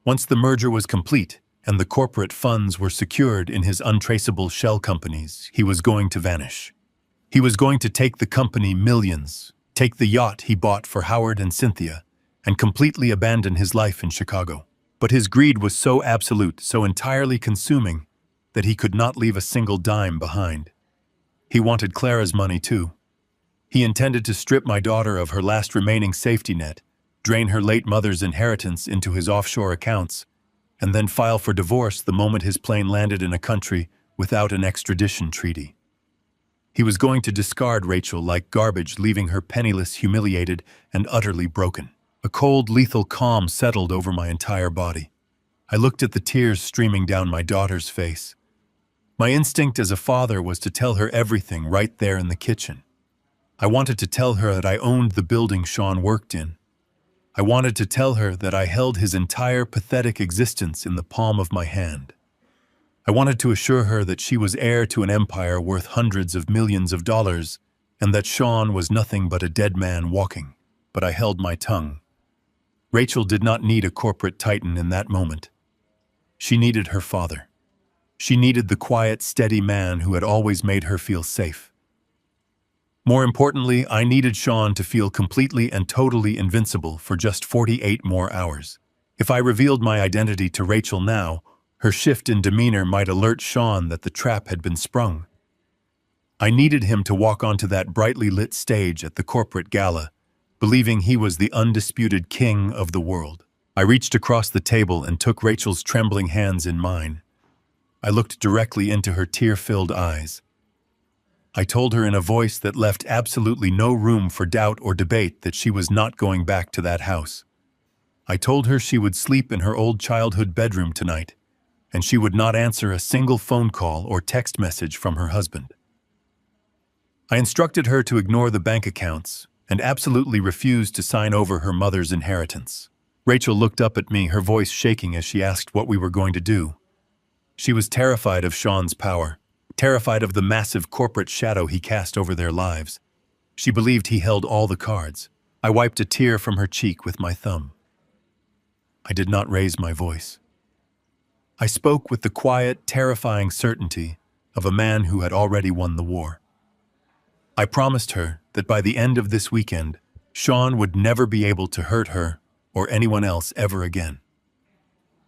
Once the merger was complete and the corporate funds were secured in his untraceable shell companies, he was going to vanish. He was going to take the company millions, take the yacht he bought for Howard and Cynthia, and completely abandon his life in Chicago. But his greed was so absolute, so entirely consuming, that he could not leave a single dime behind. He wanted Clara's money too. He intended to strip my daughter of her last remaining safety net, drain her late mother's inheritance into his offshore accounts, and then file for divorce the moment his plane landed in a country without an extradition treaty. He was going to discard Rachel like garbage, leaving her penniless, humiliated, and utterly broken. A cold, lethal calm settled over my entire body. I looked at the tears streaming down my daughter's face. My instinct as a father was to tell her everything right there in the kitchen. I wanted to tell her that I owned the building Sean worked in. I wanted to tell her that I held his entire pathetic existence in the palm of my hand. I wanted to assure her that she was heir to an empire worth hundreds of millions of dollars, and that Sean was nothing but a dead man walking. But I held my tongue. Rachel did not need a corporate titan in that moment. She needed her father. She needed the quiet, steady man who had always made her feel safe. More importantly, I needed Sean to feel completely and totally invincible for just 48 more hours. If I revealed my identity to Rachel now, her shift in demeanor might alert Sean that the trap had been sprung. I needed him to walk onto that brightly lit stage at the corporate gala, believing he was the undisputed king of the world. I reached across the table and took Rachel's trembling hands in mine. I looked directly into her tear-filled eyes. I told her in a voice that left absolutely no room for doubt or debate that she was not going back to that house. I told her she would sleep in her old childhood bedroom tonight, and she would not answer a single phone call or text message from her husband. I instructed her to ignore the bank accounts and absolutely refuse to sign over her mother's inheritance. Rachel looked up at me, her voice shaking as she asked what we were going to do. She was terrified of Sean's power, terrified of the massive corporate shadow he cast over their lives. She believed he held all the cards. I wiped a tear from her cheek with my thumb. I did not raise my voice. I spoke with the quiet, terrifying certainty of a man who had already won the war. I promised her that by the end of this weekend, Sean would never be able to hurt her or anyone else ever again.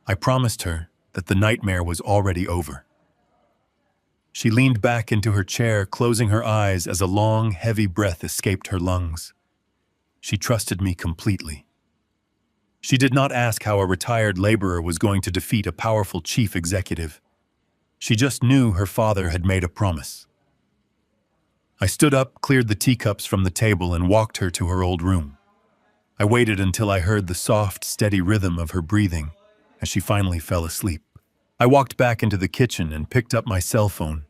I promised her that the nightmare was already over. She leaned back into her chair, closing her eyes as a long, heavy breath escaped her lungs. She trusted me completely. She did not ask how a retired laborer was going to defeat a powerful chief executive. She just knew her father had made a promise. I stood up, cleared the teacups from the table, and walked her to her old room. I waited until I heard the soft, steady rhythm of her breathing as she finally fell asleep. I walked back into the kitchen and picked up my cell phone.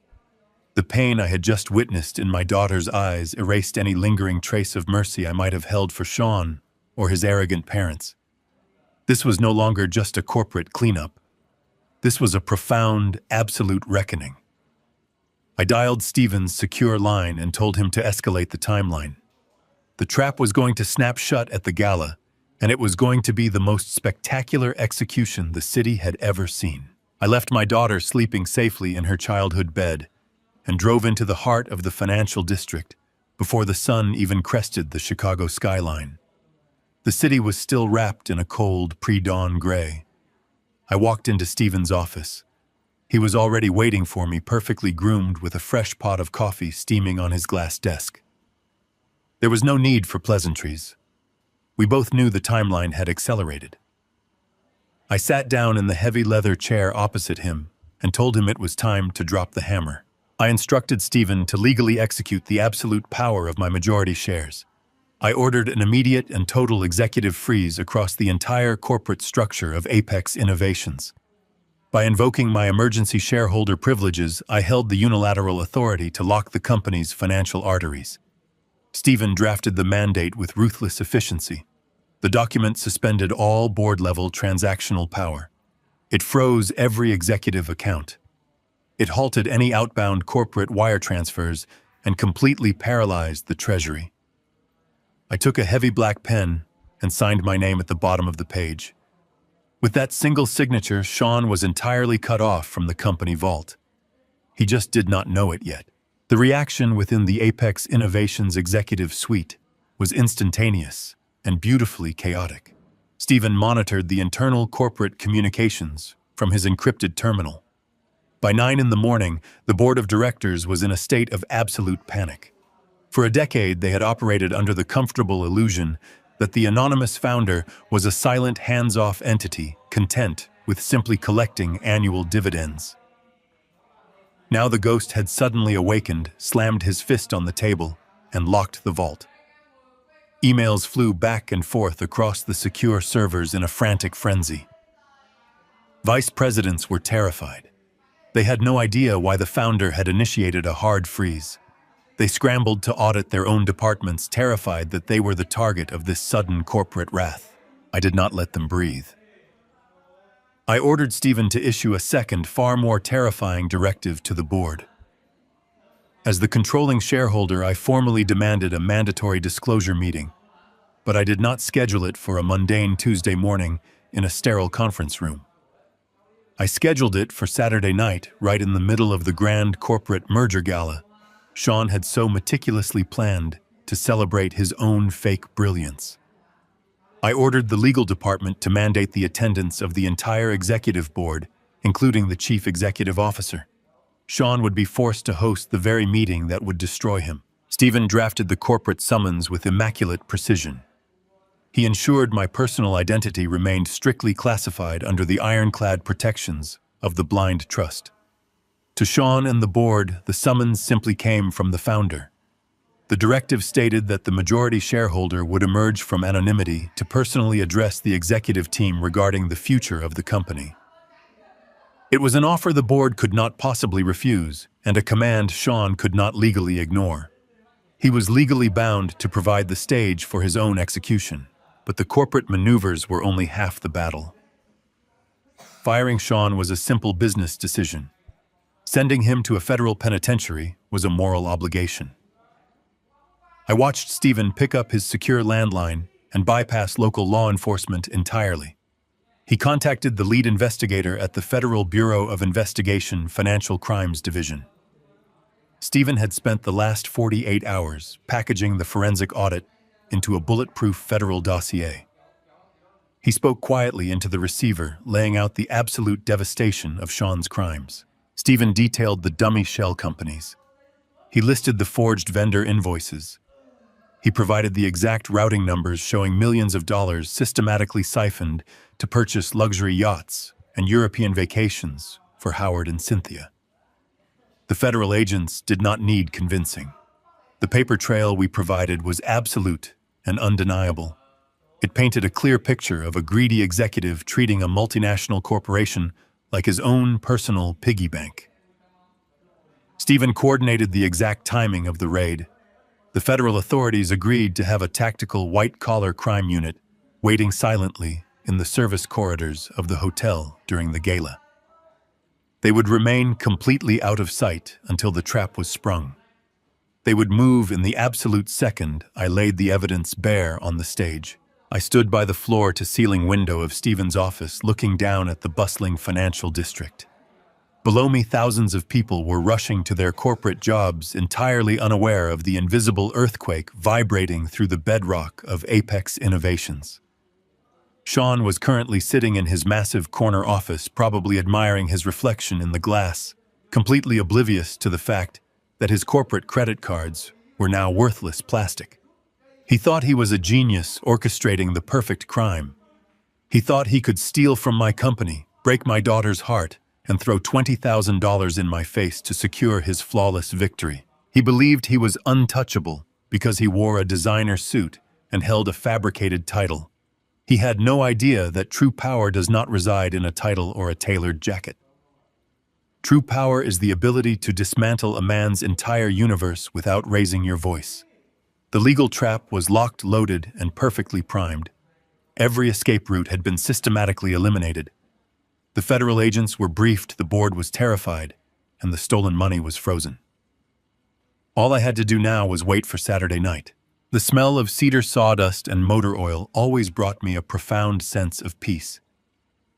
The pain I had just witnessed in my daughter's eyes erased any lingering trace of mercy I might have held for Sean or his arrogant parents. This was no longer just a corporate cleanup. This was a profound, absolute reckoning. I dialed Stephen's secure line and told him to escalate the timeline. The trap was going to snap shut at the gala, and it was going to be the most spectacular execution the city had ever seen. I left my daughter sleeping safely in her childhood bed and drove into the heart of the financial district before the sun even crested the Chicago skyline. The city was still wrapped in a cold, pre-dawn gray. I walked into Stephen's office. He was already waiting for me, perfectly groomed with a fresh pot of coffee steaming on his glass desk. There was no need for pleasantries. We both knew the timeline had accelerated. I sat down in the heavy leather chair opposite him and told him it was time to drop the hammer. I instructed Stephen to legally execute the absolute power of my majority shares. I ordered an immediate and total executive freeze across the entire corporate structure of Apex Innovations. By invoking my emergency shareholder privileges, I held the unilateral authority to lock the company's financial arteries. Stephen drafted the mandate with ruthless efficiency. The document suspended all board-level transactional power. It froze every executive account. It halted any outbound corporate wire transfers and completely paralyzed the treasury. I took a heavy black pen and signed my name at the bottom of the page. With that single signature, Sean was entirely cut off from the company vault. He just did not know it yet. The reaction within the Apex Innovations executive suite was instantaneous and beautifully chaotic. Stephen monitored the internal corporate communications from his encrypted terminal. By 9 a.m, the board of directors was in a state of absolute panic. For a decade, they had operated under the comfortable illusion that the anonymous founder was a silent, hands-off entity, content with simply collecting annual dividends. Now the ghost had suddenly awakened, slammed his fist on the table, and locked the vault. Emails flew back and forth across the secure servers in a frantic frenzy. Vice presidents were terrified. They had no idea why the founder had initiated a hard freeze. They scrambled to audit their own departments, terrified that they were the target of this sudden corporate wrath. I did not let them breathe. I ordered Stephen to issue a second, far more terrifying directive to the board. As the controlling shareholder, I formally demanded a mandatory disclosure meeting, but I did not schedule it for a mundane Tuesday morning in a sterile conference room. I scheduled it for Saturday night, right in the middle of the grand corporate merger gala Sean had so meticulously planned to celebrate his own fake brilliance. I ordered the legal department to mandate the attendance of the entire executive board, including the chief executive officer. Sean would be forced to host the very meeting that would destroy him. Stephen drafted the corporate summons with immaculate precision. He ensured my personal identity remained strictly classified under the ironclad protections of the blind trust. To Sean and the board, the summons simply came from the founder. The directive stated that the majority shareholder would emerge from anonymity to personally address the executive team regarding the future of the company. It was an offer the board could not possibly refuse, and a command Sean could not legally ignore. He was legally bound to provide the stage for his own execution, but the corporate maneuvers were only half the battle. Firing Sean was a simple business decision. Sending him to a federal penitentiary was a moral obligation. I watched Stephen pick up his secure landline and bypass local law enforcement entirely. He contacted the lead investigator at the Federal Bureau of Investigation Financial Crimes Division. Stephen had spent the last 48 hours packaging the forensic audit into a bulletproof federal dossier. He spoke quietly into the receiver, laying out the absolute devastation of Sean's crimes. Stephen detailed the dummy shell companies. He listed the forged vendor invoices. He provided the exact routing numbers showing millions of dollars systematically siphoned to purchase luxury yachts and European vacations for Howard and Cynthia. The federal agents did not need convincing. The paper trail we provided was absolute and undeniable. It painted a clear picture of a greedy executive treating a multinational corporation like his own personal piggy bank. Stephen coordinated the exact timing of the raid. The federal authorities agreed to have a tactical white-collar crime unit waiting silently in the service corridors of the hotel during the gala. They would remain completely out of sight until the trap was sprung. They would move in the absolute second I laid the evidence bare on the stage. I stood by the floor-to-ceiling window of Stephen's office, looking down at the bustling financial district. Below me, thousands of people were rushing to their corporate jobs, entirely unaware of the invisible earthquake vibrating through the bedrock of Apex Innovations. Sean was currently sitting in his massive corner office, probably admiring his reflection in the glass, completely oblivious to the fact that his corporate credit cards were now worthless plastic. He thought he was a genius orchestrating the perfect crime. He thought he could steal from my company, break my daughter's heart, and throw $20,000 in my face to secure his flawless victory. He believed he was untouchable because he wore a designer suit and held a fabricated title. He had no idea that true power does not reside in a title or a tailored jacket. True power is the ability to dismantle a man's entire universe without raising your voice. The legal trap was locked, loaded, and perfectly primed. Every escape route had been systematically eliminated. The federal agents were briefed, the board was terrified, and the stolen money was frozen. All I had to do now was wait for Saturday night. The smell of cedar sawdust and motor oil always brought me a profound sense of peace.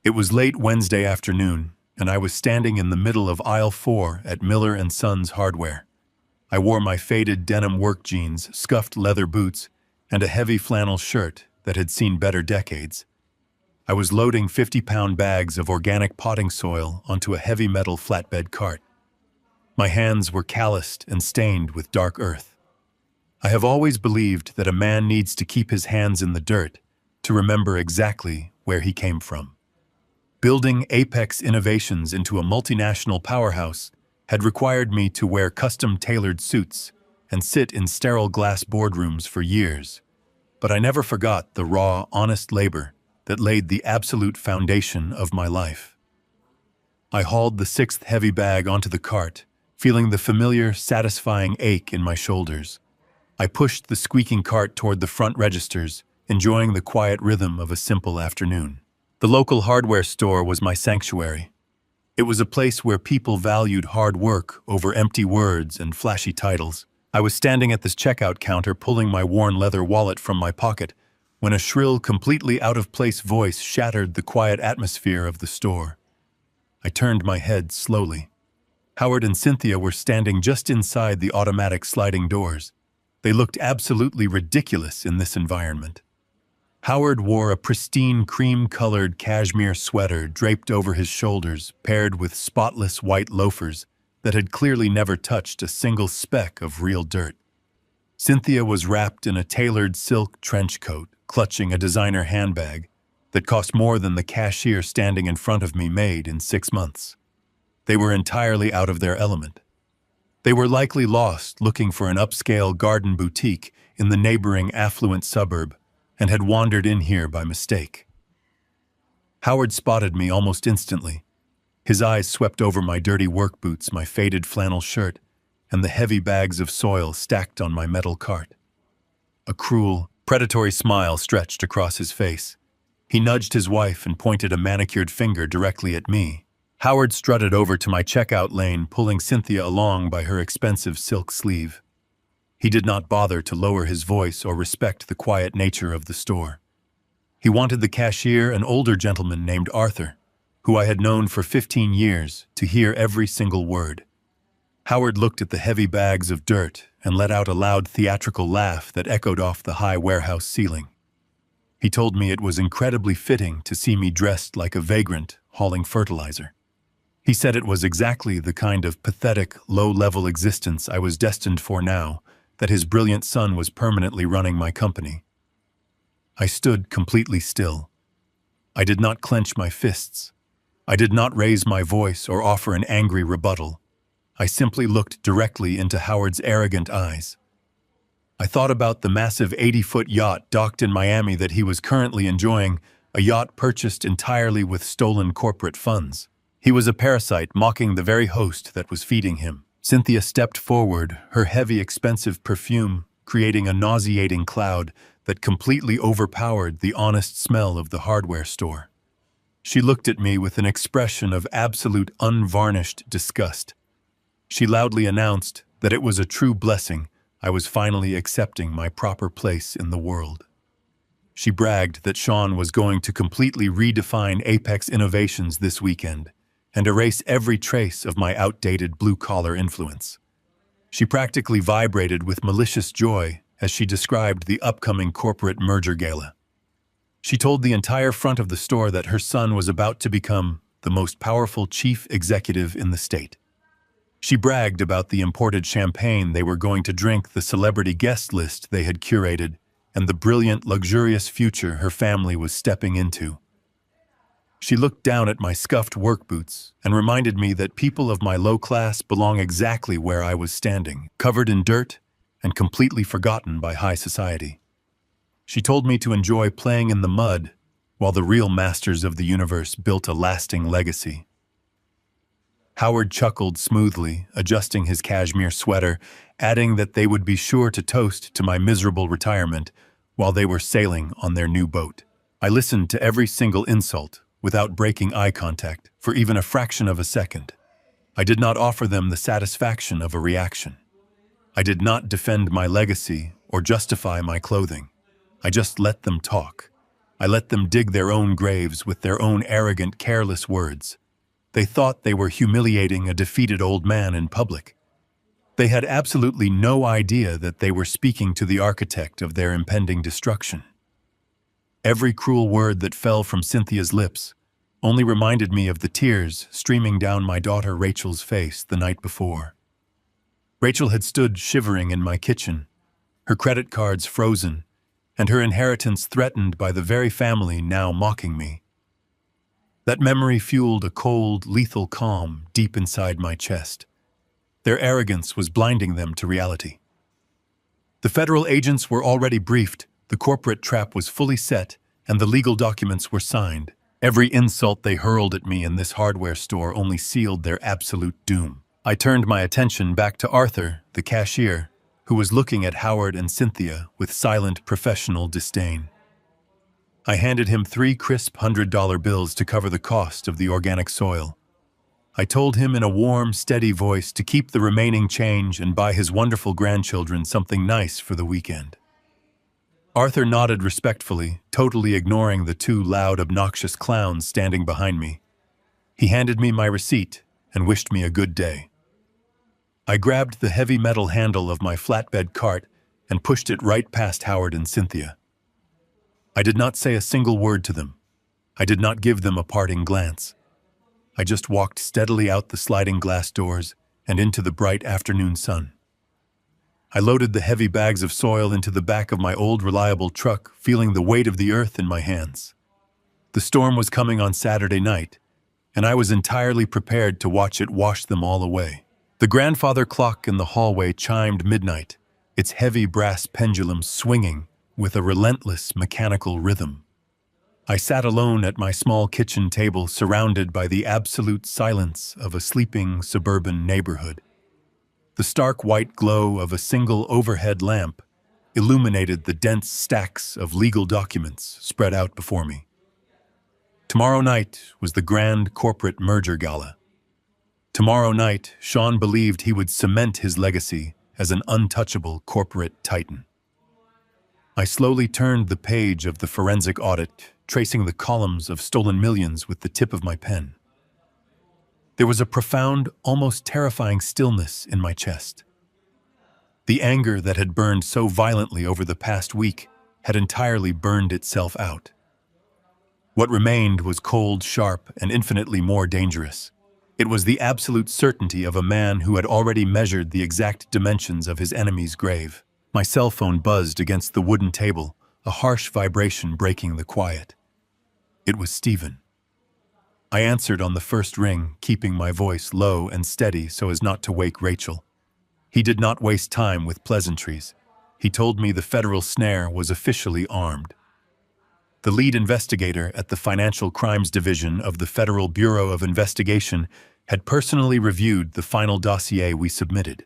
It was late Wednesday afternoon, and I was standing in the middle of aisle 4 at Miller & Sons Hardware. I wore my faded denim work jeans, scuffed leather boots, and a heavy flannel shirt that had seen better decades. I was loading 50-pound bags of organic potting soil onto a heavy metal flatbed cart. My hands were calloused and stained with dark earth. I have always believed that a man needs to keep his hands in the dirt to remember exactly where he came from. Building Apex Innovations into a multinational powerhouse had required me to wear custom-tailored suits and sit in sterile glass boardrooms for years, but I never forgot the raw, honest labor that laid the absolute foundation of my life. I hauled the 6th heavy bag onto the cart, feeling the familiar, satisfying ache in my shoulders. I pushed the squeaking cart toward the front registers, enjoying the quiet rhythm of a simple afternoon. The local hardware store was my sanctuary. It was a place where people valued hard work over empty words and flashy titles. I was standing at this checkout counter pulling my worn leather wallet from my pocket when a shrill, completely out-of-place voice shattered the quiet atmosphere of the store. I turned my head slowly. Howard and Cynthia were standing just inside the automatic sliding doors. They looked absolutely ridiculous in this environment. Howard wore a pristine cream-colored cashmere sweater draped over his shoulders, paired with spotless white loafers that had clearly never touched a single speck of real dirt. Cynthia was wrapped in a tailored silk trench coat, clutching a designer handbag that cost more than the cashier standing in front of me made in 6 months. They were entirely out of their element. They were likely lost looking for an upscale garden boutique in the neighboring affluent suburb and had wandered in here by mistake. Howard spotted me almost instantly. His eyes swept over my dirty work boots, my faded flannel shirt, and the heavy bags of soil stacked on my metal cart. A cruel, predatory smile stretched across his face. He nudged his wife and pointed a manicured finger directly at me. Howard strutted over to my checkout lane, pulling Cynthia along by her expensive silk sleeve. He did not bother to lower his voice or respect the quiet nature of the store. He wanted the cashier, an older gentleman named Arthur, who I had known for 15 years, to hear every single word. Howard looked at the heavy bags of dirt and let out a loud theatrical laugh that echoed off the high warehouse ceiling. He told me it was incredibly fitting to see me dressed like a vagrant hauling fertilizer. He said it was exactly the kind of pathetic, low-level existence I was destined for now that his brilliant son was permanently running my company. I stood completely still. I did not clench my fists. I did not raise my voice or offer an angry rebuttal. I simply looked directly into Howard's arrogant eyes. I thought about the massive 80-foot yacht docked in Miami that he was currently enjoying, a yacht purchased entirely with stolen corporate funds. He was a parasite mocking the very host that was feeding him. Cynthia stepped forward, her heavy, expensive perfume creating a nauseating cloud that completely overpowered the honest smell of the hardware store. She looked at me with an expression of absolute unvarnished disgust. She loudly announced that it was a true blessing I was finally accepting my proper place in the world. She bragged that Sean was going to completely redefine Apex Innovations this weekend and erase every trace of my outdated blue-collar influence. She practically vibrated with malicious joy as she described the upcoming corporate merger gala. She told the entire front of the store that her son was about to become the most powerful chief executive in the state. She bragged about the imported champagne they were going to drink, the celebrity guest list they had curated, and the brilliant, luxurious future her family was stepping into. She looked down at my scuffed work boots and reminded me that people of my low class belong exactly where I was standing, covered in dirt and completely forgotten by high society. She told me to enjoy playing in the mud while the real masters of the universe built a lasting legacy. Howard chuckled smoothly, adjusting his cashmere sweater, adding that they would be sure to toast to my miserable retirement while they were sailing on their new boat. I listened to every single insult without breaking eye contact for even a fraction of a second. I did not offer them the satisfaction of a reaction. I did not defend my legacy or justify my clothing. I just let them talk. I let them dig their own graves with their own arrogant, careless words. They thought they were humiliating a defeated old man in public. They had absolutely no idea that they were speaking to the architect of their impending destruction. Every cruel word that fell from Cynthia's lips only reminded me of the tears streaming down my daughter Rachel's face the night before. Rachel had stood shivering in my kitchen, her credit cards frozen, and her inheritance threatened by the very family now mocking me. That memory fueled a cold, lethal calm deep inside my chest. Their arrogance was blinding them to reality. The federal agents were already briefed, the corporate trap was fully set, and the legal documents were signed. Every insult they hurled at me in this hardware store only sealed their absolute doom. I turned my attention back to Arthur, the cashier, who was looking at Howard and Cynthia with silent professional disdain. I handed him 3 crisp $100 bills to cover the cost of the organic soil. I told him in a warm, steady voice to keep the remaining change and buy his wonderful grandchildren something nice for the weekend. Arthur nodded respectfully, totally ignoring the 2 loud, obnoxious clowns standing behind me. He handed me my receipt and wished me a good day. I grabbed the heavy metal handle of my flatbed cart and pushed it right past Howard and Cynthia. I did not say a single word to them. I did not give them a parting glance. I just walked steadily out the sliding glass doors and into the bright afternoon sun. I loaded the heavy bags of soil into the back of my old reliable truck, feeling the weight of the earth in my hands. The storm was coming on Saturday night, and I was entirely prepared to watch it wash them all away. The grandfather clock in the hallway chimed midnight, its heavy brass pendulum swinging with a relentless mechanical rhythm. I sat alone at my small kitchen table, surrounded by the absolute silence of a sleeping suburban neighborhood. The stark white glow of a single overhead lamp illuminated the dense stacks of legal documents spread out before me. Tomorrow night was the grand corporate merger gala. Tomorrow night, Sean believed he would cement his legacy as an untouchable corporate titan. I slowly turned the page of the forensic audit, tracing the columns of stolen millions with the tip of my pen. There was a profound, almost terrifying stillness in my chest. The anger that had burned so violently over the past week had entirely burned itself out. What remained was cold, sharp, and infinitely more dangerous. It was the absolute certainty of a man who had already measured the exact dimensions of his enemy's grave. My cell phone buzzed against the wooden table, a harsh vibration breaking the quiet. It was Stephen. I answered on the first ring, keeping my voice low and steady so as not to wake Rachel. He did not waste time with pleasantries. He told me the federal snare was officially armed. The lead investigator at the Financial Crimes Division of the Federal Bureau of Investigation had personally reviewed the final dossier we submitted.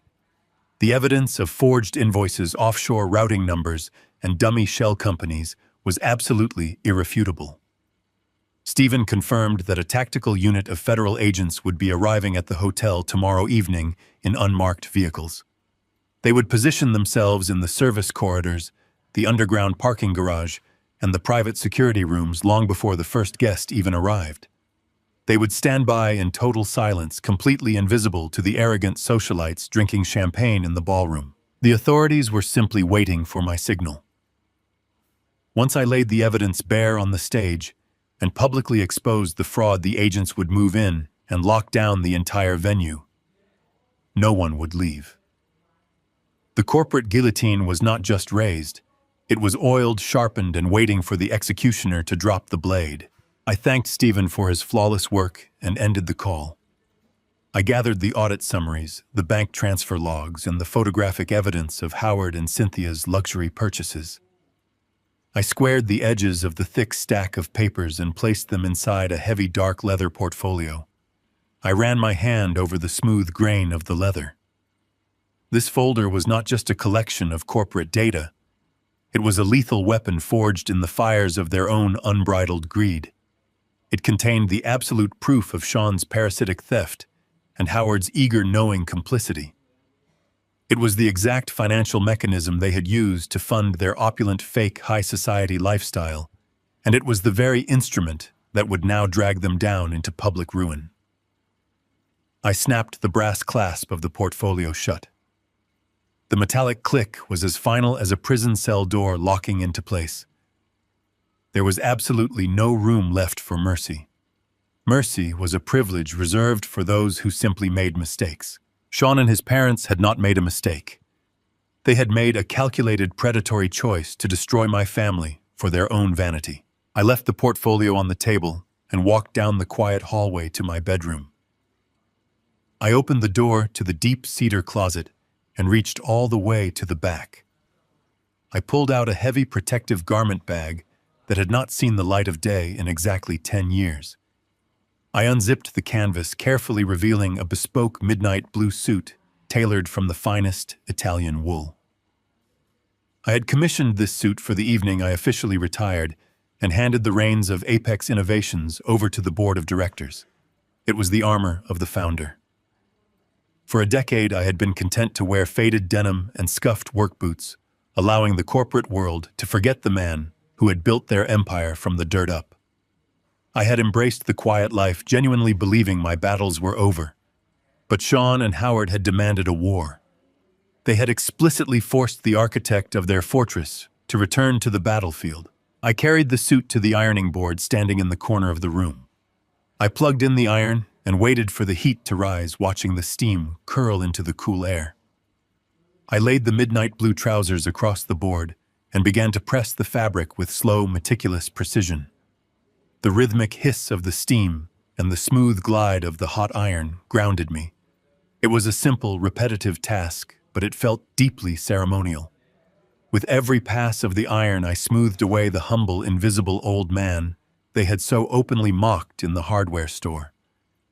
The evidence of forged invoices, offshore routing numbers, and dummy shell companies was absolutely irrefutable. Stephen confirmed that a tactical unit of federal agents would be arriving at the hotel tomorrow evening in unmarked vehicles. They would position themselves in the service corridors, the underground parking garage, and the private security rooms long before the first guest even arrived. They would stand by in total silence, completely invisible to the arrogant socialites drinking champagne in the ballroom. The authorities were simply waiting for my signal. Once I laid the evidence bare on the stage and publicly exposed the fraud, the agents would move in and lock down the entire venue. No one would leave. The corporate guillotine was not just raised, It was oiled, sharpened, and waiting for the executioner to drop the blade. I thanked Stephen for his flawless work and ended the call. I gathered the audit summaries, the bank transfer logs, and the photographic evidence of Howard and Cynthia's luxury purchases. I squared the edges of the thick stack of papers and placed them inside a heavy dark leather portfolio. I ran my hand over the smooth grain of the leather. This folder was not just a collection of corporate data. It was a lethal weapon forged in the fires of their own unbridled greed. It contained the absolute proof of Sean's parasitic theft and Howard's eager knowing complicity. It was the exact financial mechanism they had used to fund their opulent fake high society lifestyle, and it was the very instrument that would now drag them down into public ruin. I snapped the brass clasp of the portfolio shut. The metallic click was as final as a prison cell door locking into place. There was absolutely no room left for mercy. Mercy was a privilege reserved for those who simply made mistakes. Sean and his parents had not made a mistake. They had made a calculated predatory choice to destroy my family for their own vanity. I left the portfolio on the table and walked down the quiet hallway to my bedroom. I opened the door to the deep cedar closet and reached all the way to the back. I pulled out a heavy protective garment bag that had not seen the light of day in exactly 10 years. I unzipped the canvas, carefully revealing a bespoke midnight blue suit tailored from the finest Italian wool. I had commissioned this suit for the evening I officially retired and handed the reins of Apex Innovations over to the board of directors. It was the armor of the founder. For a decade, I had been content to wear faded denim and scuffed work boots, allowing the corporate world to forget the man who had built their empire from the dirt up. I had embraced the quiet life, genuinely believing my battles were over. But Sean and Howard had demanded a war. They had explicitly forced the architect of their fortress to return to the battlefield. I carried the suit to the ironing board standing in the corner of the room. I plugged in the iron and waited for the heat to rise, watching the steam curl into the cool air. I laid the midnight blue trousers across the board and began to press the fabric with slow, meticulous precision. The rhythmic hiss of the steam and the smooth glide of the hot iron grounded me. It was a simple, repetitive task, but it felt deeply ceremonial. With every pass of the iron, I smoothed away the humble, invisible old man they had so openly mocked in the hardware store.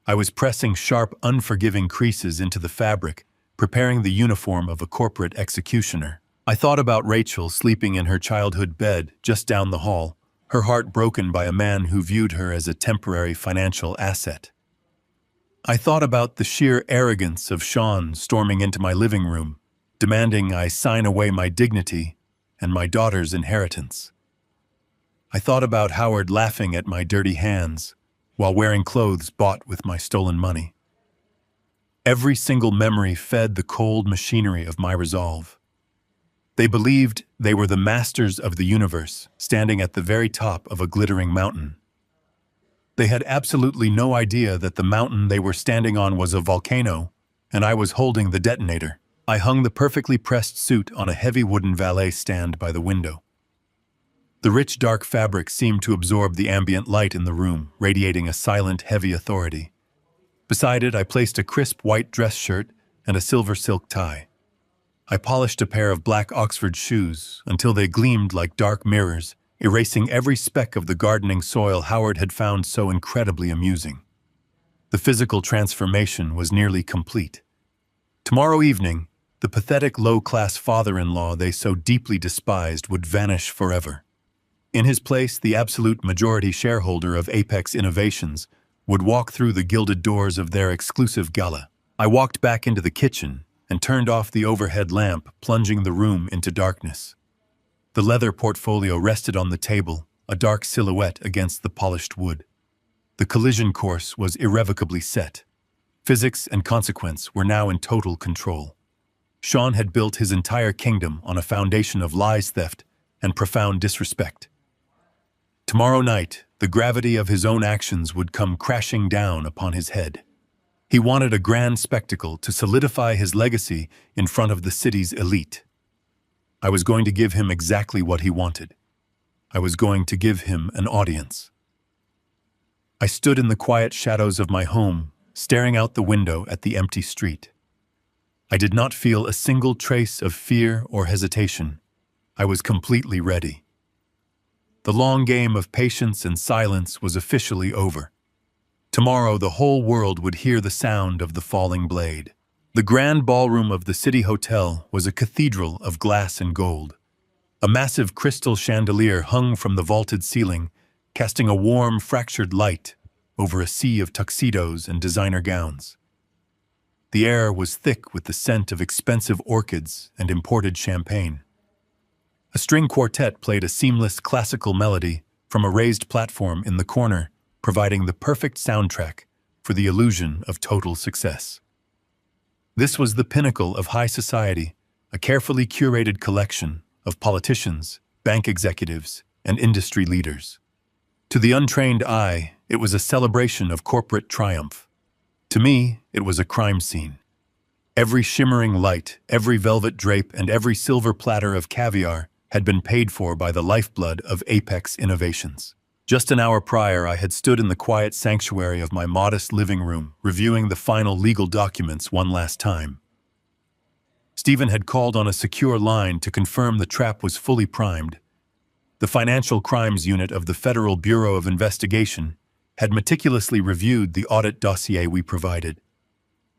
I was pressing sharp, unforgiving creases into the fabric, preparing the uniform of a corporate executioner. I thought about Rachel sleeping in her childhood bed just down the hall, her heart broken by a man who viewed her as a temporary financial asset. I thought about the sheer arrogance of Sean storming into my living room, demanding I sign away my dignity and my daughter's inheritance. I thought about Howard laughing at my dirty hands while wearing clothes bought with my stolen money. Every single memory fed the cold machinery of my resolve. They believed they were the masters of the universe, standing at the very top of a glittering mountain. They had absolutely no idea that the mountain they were standing on was a volcano, and I was holding the detonator. I hung the perfectly pressed suit on a heavy wooden valet stand by the window. The rich, dark fabric seemed to absorb the ambient light in the room, radiating a silent, heavy authority. Beside it, I placed a crisp white dress shirt and a silver silk tie. I polished a pair of black Oxford shoes until they gleamed like dark mirrors, erasing every speck of the gardening soil Howard had found so incredibly amusing. The physical transformation was nearly complete. Tomorrow evening, the pathetic low-class father-in-law they so deeply despised would vanish forever. In his place, the absolute majority shareholder of Apex Innovations would walk through the gilded doors of their exclusive gala. I walked back into the kitchen and turned off the overhead lamp, plunging the room into darkness. The leather portfolio rested on the table, a dark silhouette against the polished wood. The collision course was irrevocably set. Physics and consequence were now in total control. Sean had built his entire kingdom on a foundation of lies, theft, and profound disrespect. Tomorrow night, the gravity of his own actions would come crashing down upon his head. He wanted a grand spectacle to solidify his legacy in front of the city's elite. I was going to give him exactly what he wanted. I was going to give him an audience. I stood in the quiet shadows of my home, staring out the window at the empty street. I did not feel a single trace of fear or hesitation. I was completely ready. The long game of patience and silence was officially over. Tomorrow the whole world would hear the sound of the falling blade. The grand ballroom of the city hotel was a cathedral of glass and gold. A massive crystal chandelier hung from the vaulted ceiling, casting a warm, fractured light over a sea of tuxedos and designer gowns. The air was thick with the scent of expensive orchids and imported champagne. A string quartet played a seamless classical melody from a raised platform in the corner, providing the perfect soundtrack for the illusion of total success. This was the pinnacle of high society, a carefully curated collection of politicians, bank executives, and industry leaders. To the untrained eye, it was a celebration of corporate triumph. To me, it was a crime scene. Every shimmering light, every velvet drape, and every silver platter of caviar had been paid for by the lifeblood of Apex Innovations. Just an hour prior, I had stood in the quiet sanctuary of my modest living room, reviewing the final legal documents one last time. Stephen had called on a secure line to confirm the trap was fully primed. The Financial Crimes Unit of the Federal Bureau of Investigation had meticulously reviewed the audit dossier we provided.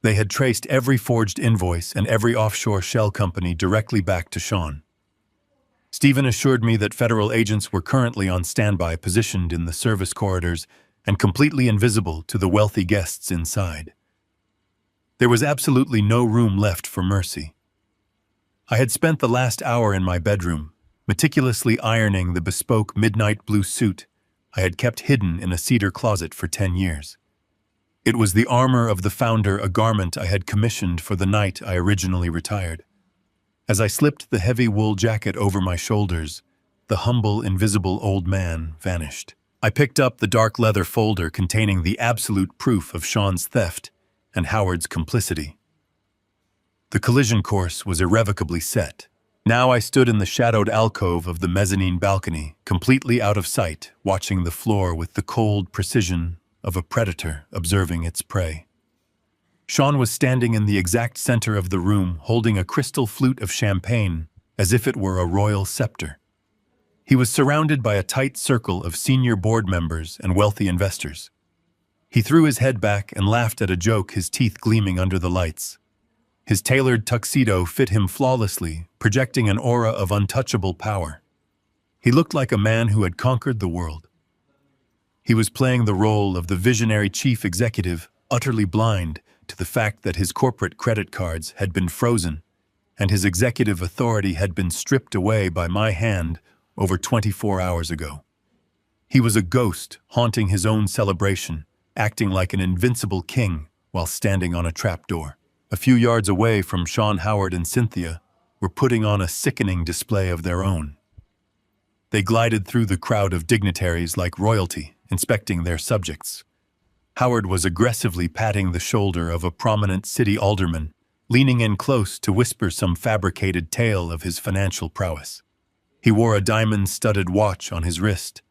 They had traced every forged invoice and every offshore shell company directly back to Sean. Stephen assured me that federal agents were currently on standby, positioned in the service corridors and completely invisible to the wealthy guests inside. There was absolutely no room left for mercy. I had spent the last hour in my bedroom, meticulously ironing the bespoke midnight blue suit I had kept hidden in a cedar closet for 10 years. It was the armor of the founder, a garment I had commissioned for the night I originally retired. As I slipped the heavy wool jacket over my shoulders, the humble, invisible old man vanished. I picked up the dark leather folder containing the absolute proof of Sean's theft and Howard's complicity. The collision course was irrevocably set. Now I stood in the shadowed alcove of the mezzanine balcony, completely out of sight, watching the floor with the cold precision of a predator observing its prey. Sean was standing in the exact center of the room, holding a crystal flute of champagne as if it were a royal scepter. He was surrounded by a tight circle of senior board members and wealthy investors. He threw his head back and laughed at a joke, his teeth gleaming under the lights. His tailored tuxedo fit him flawlessly, projecting an aura of untouchable power. He looked like a man who had conquered the world. He was playing the role of the visionary chief executive, utterly blind to the fact that his corporate credit cards had been frozen and his executive authority had been stripped away by my hand over 24 hours ago. He was a ghost haunting his own celebration, acting like an invincible king while standing on a trapdoor. A few yards away from Sean, Howard and Cynthia were putting on a sickening display of their own. They glided through the crowd of dignitaries like royalty, inspecting their subjects. Howard was aggressively patting the shoulder of a prominent city alderman, leaning in close to whisper some fabricated tale of his financial prowess. He wore a diamond-studded watch on his wrist,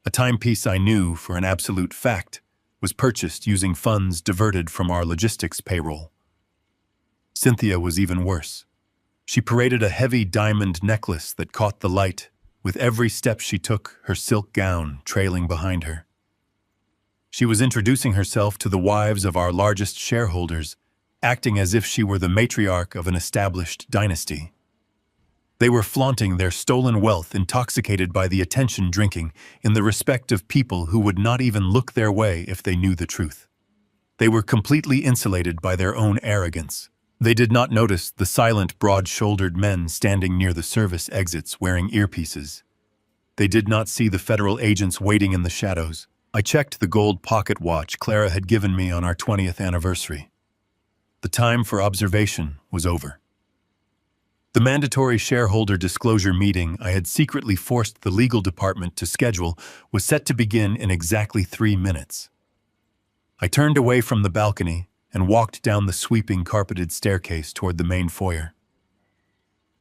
a timepiece I knew for an absolute fact was purchased using funds diverted from our logistics payroll. Cynthia was even worse. She paraded a heavy diamond necklace that caught the light. With every step she took, her silk gown trailing behind her. She was introducing herself to the wives of our largest shareholders, acting as if she were the matriarch of an established dynasty. They were flaunting their stolen wealth, intoxicated by the attention drinking, in the respect of people who would not even look their way if they knew the truth. They were completely insulated by their own arrogance. They did not notice the silent, broad-shouldered men standing near the service exits wearing earpieces. They did not see the federal agents waiting in the shadows. I checked the gold pocket watch Clara had given me on our 20th anniversary. The time for observation was over. The mandatory shareholder disclosure meeting I had secretly forced the legal department to schedule was set to begin in exactly 3 minutes. I turned away from the balcony and walked down the sweeping carpeted staircase toward the main foyer.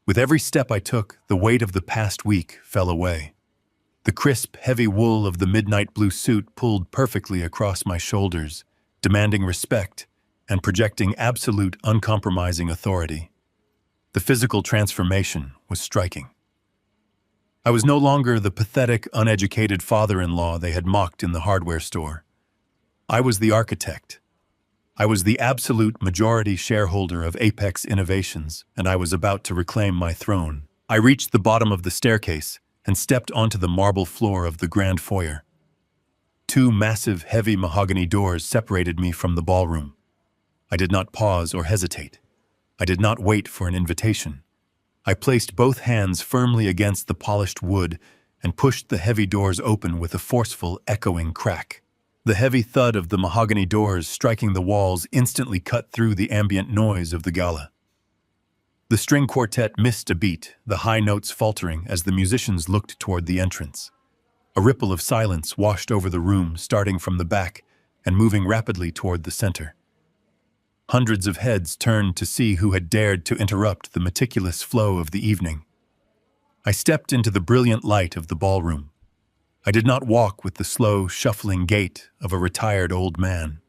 With With every step I took, the weight of the past week fell away. The crisp, heavy wool of the midnight blue suit pulled perfectly across my shoulders, demanding respect and projecting absolute, uncompromising authority. The physical transformation was striking. I was no longer the pathetic, uneducated father-in-law they had mocked in the hardware store. I was the architect. I was the absolute majority shareholder of Apex Innovations, and I was about to reclaim my throne. I reached the bottom of the staircase and stepped onto the marble floor of the grand foyer. Two massive, heavy mahogany doors separated me from the ballroom. I did not pause or hesitate. I did not wait for an invitation. I placed both hands firmly against the polished wood and pushed the heavy doors open with a forceful, echoing crack. The heavy thud of the mahogany doors striking the walls instantly cut through the ambient noise of the gala. The string quartet missed a beat, the high notes faltering as the musicians looked toward the entrance. A ripple of silence washed over the room, starting from the back and moving rapidly toward the center. Hundreds of heads turned to see who had dared to interrupt the meticulous flow of the evening. I stepped into the brilliant light of the ballroom. I did not walk with the slow, shuffling gait of a retired old man.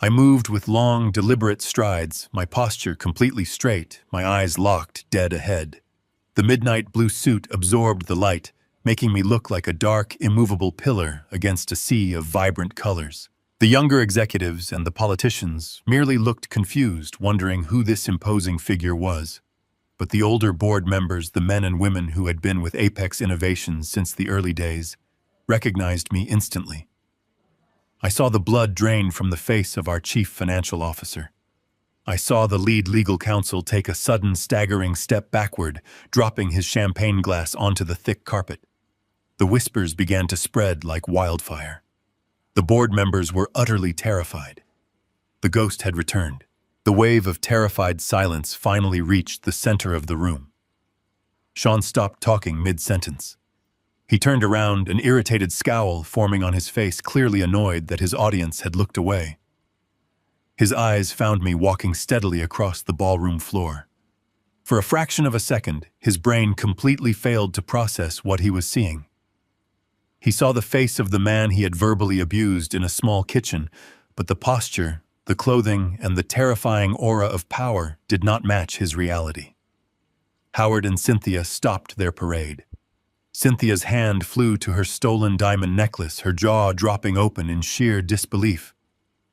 I moved with long, deliberate strides, my posture completely straight, my eyes locked dead ahead. The midnight blue suit absorbed the light, making me look like a dark, immovable pillar against a sea of vibrant colors. The younger executives and the politicians merely looked confused, wondering who this imposing figure was. But the older board members, the men and women who had been with Apex Innovations since the early days, recognized me instantly. I saw the blood drain from the face of our chief financial officer. I saw the lead legal counsel take a sudden, staggering step backward, dropping his champagne glass onto the thick carpet. The whispers began to spread like wildfire. The board members were utterly terrified. The ghost had returned. The wave of terrified silence finally reached the center of the room. Sean stopped talking mid-sentence. He turned around, an irritated scowl forming on his face, clearly annoyed that his audience had looked away. His eyes found me walking steadily across the ballroom floor. For a fraction of a second, his brain completely failed to process what he was seeing. He saw the face of the man he had verbally abused in a small kitchen, but the posture, the clothing, and the terrifying aura of power did not match his reality. Howard and Cynthia stopped their parade. Cynthia's hand flew to her stolen diamond necklace, her jaw dropping open in sheer disbelief.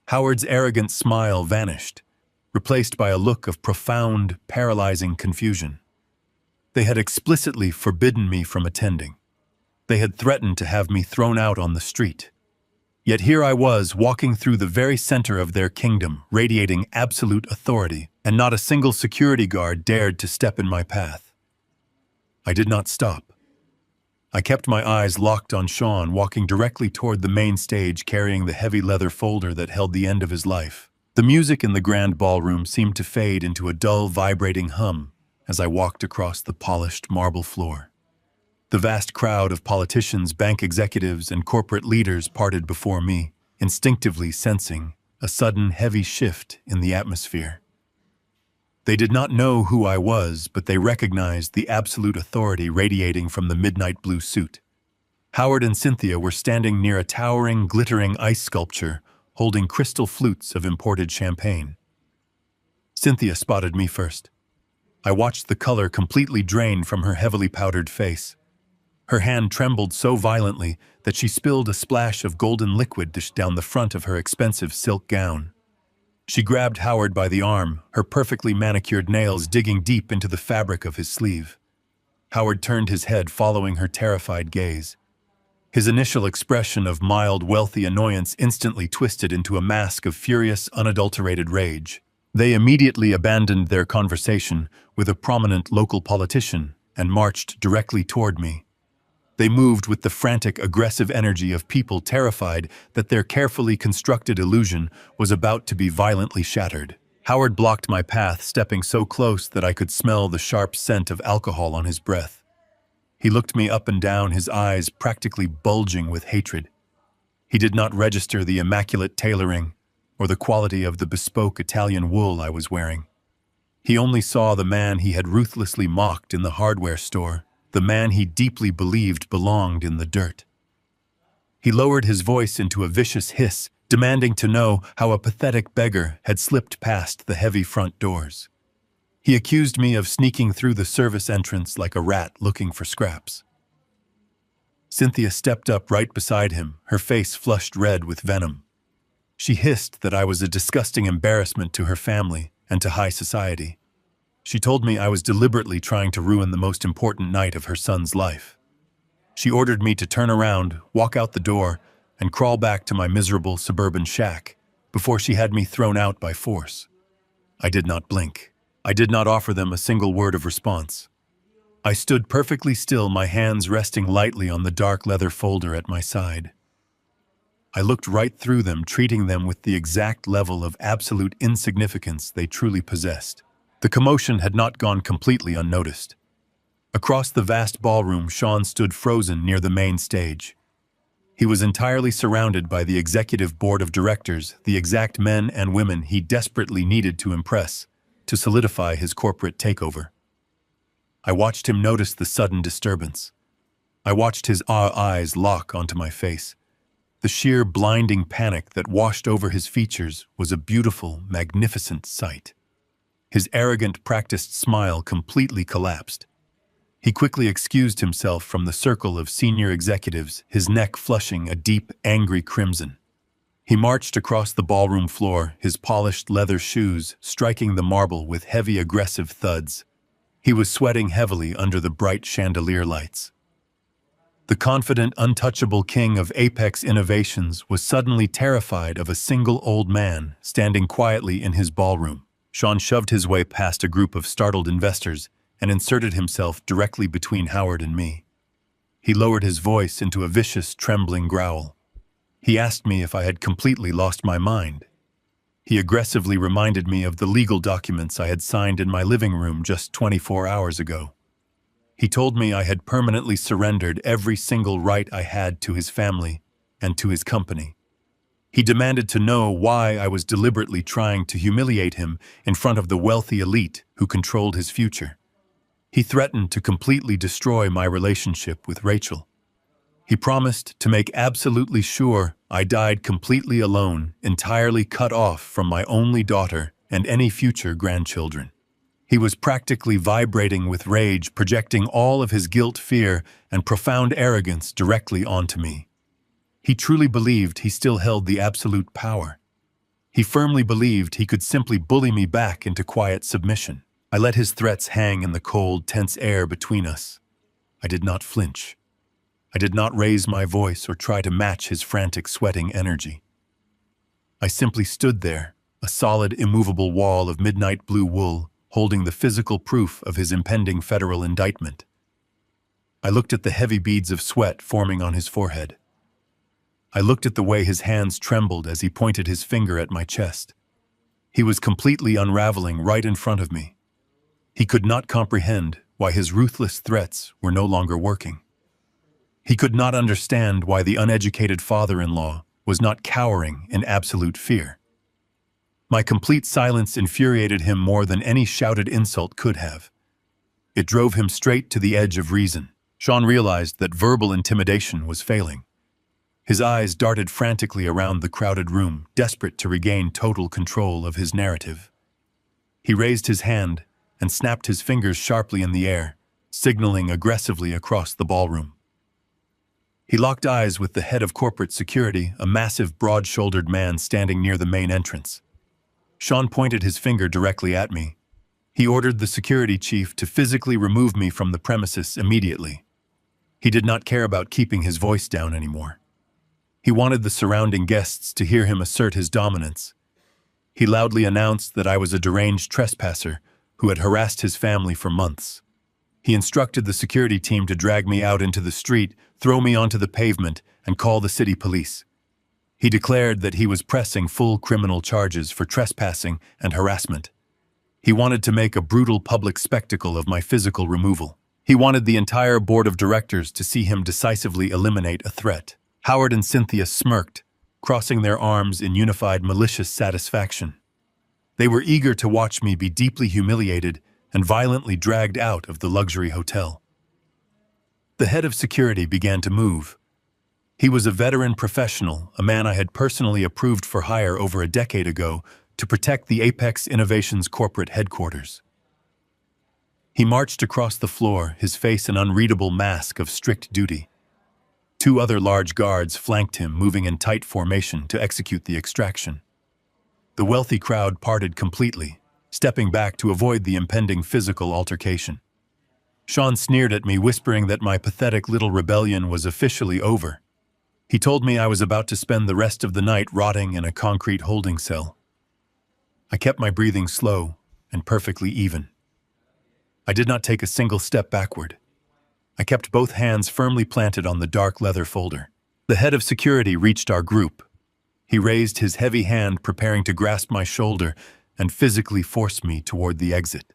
Howard's arrogant smile vanished, replaced by a look of profound, paralyzing confusion. They had explicitly forbidden me from attending. They had threatened to have me thrown out on the street. Yet here I was, walking through the very center of their kingdom, radiating absolute authority, and not a single security guard dared to step in my path. I did not stop. I kept my eyes locked on Sean, walking directly toward the main stage, carrying the heavy leather folder that held the end of his life. The music in the grand ballroom seemed to fade into a dull, vibrating hum as I walked across the polished marble floor. The vast crowd of politicians, bank executives, and corporate leaders parted before me, instinctively sensing a sudden heavy shift in the atmosphere. They did not know who I was, but they recognized the absolute authority radiating from the midnight blue suit. Howard and Cynthia were standing near a towering, glittering ice sculpture, holding crystal flutes of imported champagne. Cynthia spotted me first. I watched the color completely drain from her heavily powdered face. Her hand trembled so violently that she spilled a splash of golden liquid down the front of her expensive silk gown. She grabbed Howard by the arm, her perfectly manicured nails digging deep into the fabric of his sleeve. Howard turned his head, following her terrified gaze. His initial expression of mild, wealthy annoyance instantly twisted into a mask of furious, unadulterated rage. They immediately abandoned their conversation with a prominent local politician and marched directly toward me. They moved with the frantic, aggressive energy of people terrified that their carefully constructed illusion was about to be violently shattered. Howard blocked my path, stepping so close that I could smell the sharp scent of alcohol on his breath. He looked me up and down, his eyes practically bulging with hatred. He did not register the immaculate tailoring or the quality of the bespoke Italian wool I was wearing. He only saw the man he had ruthlessly mocked in the hardware store, the man he deeply believed belonged in the dirt. He lowered his voice into a vicious hiss, demanding to know how a pathetic beggar had slipped past the heavy front doors. He accused me of sneaking through the service entrance like a rat looking for scraps. Cynthia stepped up right beside him, her face flushed red with venom. She hissed that I was a disgusting embarrassment to her family and to high society. She told me I was deliberately trying to ruin the most important night of her son's life. She ordered me to turn around, walk out the door, and crawl back to my miserable suburban shack before she had me thrown out by force. I did not blink. I did not offer them a single word of response. I stood perfectly still, my hands resting lightly on the dark leather folder at my side. I looked right through them, treating them with the exact level of absolute insignificance they truly possessed. The commotion had not gone completely unnoticed. Across the vast ballroom, Sean stood frozen near the main stage. He was entirely surrounded by the executive board of directors, the exact men and women he desperately needed to impress, to solidify his corporate takeover. I watched him notice the sudden disturbance. I watched his eyes lock onto my face. The sheer blinding panic that washed over his features was a beautiful, magnificent sight. His arrogant, practiced smile completely collapsed. He quickly excused himself from the circle of senior executives, his neck flushing a deep, angry crimson. He marched across the ballroom floor, his polished leather shoes striking the marble with heavy, aggressive thuds. He was sweating heavily under the bright chandelier lights. The confident, untouchable king of Apex Innovations was suddenly terrified of a single old man standing quietly in his ballroom. Sean shoved his way past a group of startled investors and inserted himself directly between Howard and me. He lowered his voice into a vicious, trembling growl. He asked me if I had completely lost my mind. He aggressively reminded me of the legal documents I had signed in my living room just 24 hours ago. He told me I had permanently surrendered every single right I had to his family and to his company. He demanded to know why I was deliberately trying to humiliate him in front of the wealthy elite who controlled his future. He threatened to completely destroy my relationship with Rachel. He promised to make absolutely sure I died completely alone, entirely cut off from my only daughter and any future grandchildren. He was practically vibrating with rage, projecting all of his guilt, fear, and profound arrogance directly onto me. He truly believed he still held the absolute power. He firmly believed he could simply bully me back into quiet submission. I let his threats hang in the cold, tense air between us. I did not flinch. I did not raise my voice or try to match his frantic, sweating energy. I simply stood there, a solid, immovable wall of midnight blue wool, holding the physical proof of his impending federal indictment. I looked at the heavy beads of sweat forming on his forehead. I looked at the way his hands trembled as he pointed his finger at my chest. He was completely unraveling right in front of me. He could not comprehend why his ruthless threats were no longer working. He could not understand why the uneducated father-in-law was not cowering in absolute fear. My complete silence infuriated him more than any shouted insult could have. It drove him straight to the edge of reason. Sean realized that verbal intimidation was failing. His eyes darted frantically around the crowded room, desperate to regain total control of his narrative. He raised his hand and snapped his fingers sharply in the air, signaling aggressively across the ballroom. He locked eyes with the head of corporate security, a massive, broad-shouldered man standing near the main entrance. Sean pointed his finger directly at me. He ordered the security chief to physically remove me from the premises immediately. He did not care about keeping his voice down anymore. He wanted the surrounding guests to hear him assert his dominance. He loudly announced that I was a deranged trespasser who had harassed his family for months. He instructed the security team to drag me out into the street, throw me onto the pavement, and call the city police. He declared that he was pressing full criminal charges for trespassing and harassment. He wanted to make a brutal public spectacle of my physical removal. He wanted the entire board of directors to see him decisively eliminate a threat. Howard and Cynthia smirked, crossing their arms in unified malicious satisfaction. They were eager to watch me be deeply humiliated and violently dragged out of the luxury hotel. The head of security began to move. He was a veteran professional, a man I had personally approved for hire over a decade ago to protect the Apex Innovations corporate headquarters. He marched across the floor, his face an unreadable mask of strict duty. Two other large guards flanked him, moving in tight formation to execute the extraction. The wealthy crowd parted completely, stepping back to avoid the impending physical altercation. Sean sneered at me, whispering that my pathetic little rebellion was officially over. He told me I was about to spend the rest of the night rotting in a concrete holding cell. I kept my breathing slow and perfectly even. I did not take a single step backward. I kept both hands firmly planted on the dark leather folder. The head of security reached our group. He raised his heavy hand, preparing to grasp my shoulder and physically force me toward the exit.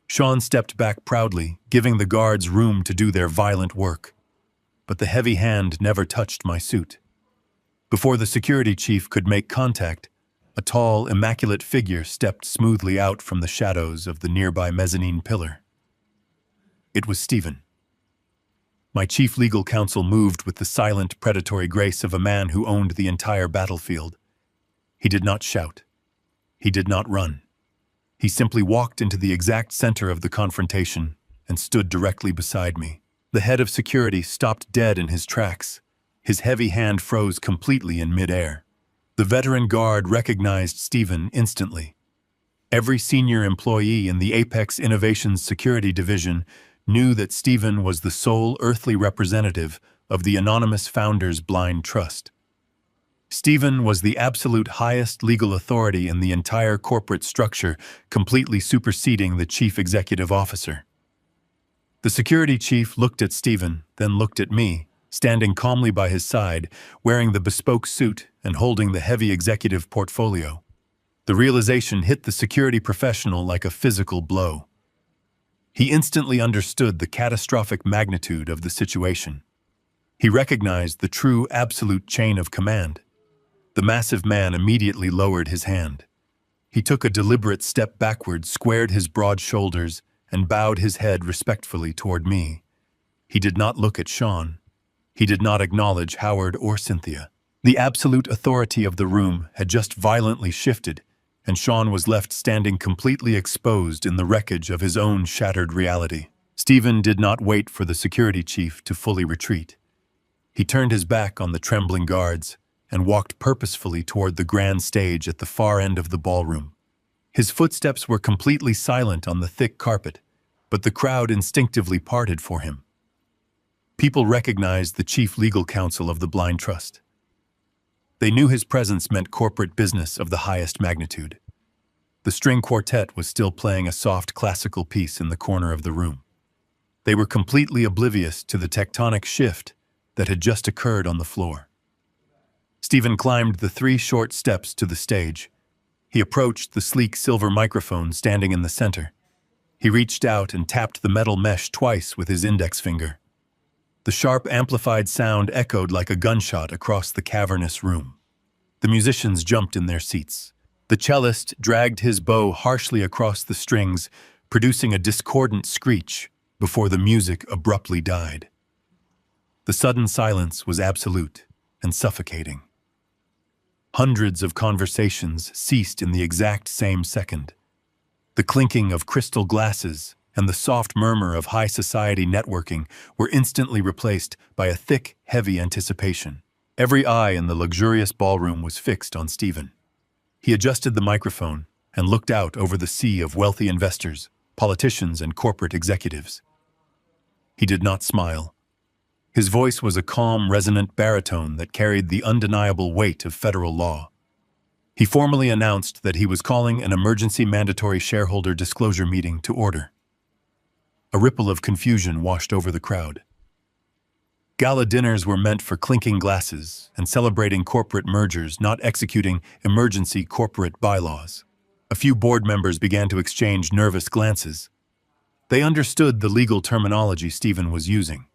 Sean stepped back proudly, giving the guards room to do their violent work. But the heavy hand never touched my suit. Before the security chief could make contact, a tall, immaculate figure stepped smoothly out from the shadows of the nearby mezzanine pillar. It was Stephen. My chief legal counsel moved with the silent, predatory grace of a man who owned the entire battlefield. He did not shout. He did not run. He simply walked into the exact center of the confrontation and stood directly beside me. The head of security stopped dead in his tracks. His heavy hand froze completely in midair. The veteran guard recognized Stephen instantly. Every senior employee in the Apex Innovations Security Division knew that Stephen was the sole earthly representative of the anonymous founder's blind trust. Stephen was the absolute highest legal authority in the entire corporate structure, completely superseding the chief executive officer. The security chief looked at Stephen, then looked at me, standing calmly by his side, wearing the bespoke suit and holding the heavy executive portfolio. The realization hit the security professional like a physical blow. He instantly understood the catastrophic magnitude of the situation. He recognized the true absolute chain of command. The massive man immediately lowered his hand. He took a deliberate step backward, squared his broad shoulders, and bowed his head respectfully toward me. He did not look at Sean. He did not acknowledge Howard or Cynthia. The absolute authority of the room had just violently shifted, and Sean was left standing completely exposed in the wreckage of his own shattered reality. Stephen did not wait for the security chief to fully retreat. He turned his back on the trembling guards and walked purposefully toward the grand stage at the far end of the ballroom. His footsteps were completely silent on the thick carpet, but the crowd instinctively parted for him. People recognized the chief legal counsel of the Blind Trust. They knew his presence meant corporate business of the highest magnitude. The string quartet was still playing a soft classical piece in the corner of the room. They were completely oblivious to the tectonic shift that had just occurred on the floor. Stephen climbed the 3 short steps to the stage. He approached the sleek silver microphone standing in the center. He reached out and tapped the metal mesh twice with his index finger. The sharp, amplified sound echoed like a gunshot across the cavernous room. The musicians jumped in their seats. The cellist dragged his bow harshly across the strings, producing a discordant screech before the music abruptly died. The sudden silence was absolute and suffocating. Hundreds of conversations ceased in the exact same second. The clinking of crystal glasses and the soft murmur of high society networking were instantly replaced by a thick, heavy anticipation. Every eye in the luxurious ballroom was fixed on Stephen. He adjusted the microphone and looked out over the sea of wealthy investors, politicians, and corporate executives. He did not smile. His voice was a calm, resonant baritone that carried the undeniable weight of federal law. He formally announced that he was calling an emergency mandatory shareholder disclosure meeting to order. A ripple of confusion washed over the crowd. Gala dinners were meant for clinking glasses and celebrating corporate mergers, not executing emergency corporate bylaws. A few board members began to exchange nervous glances. They understood the legal terminology Stephen was using.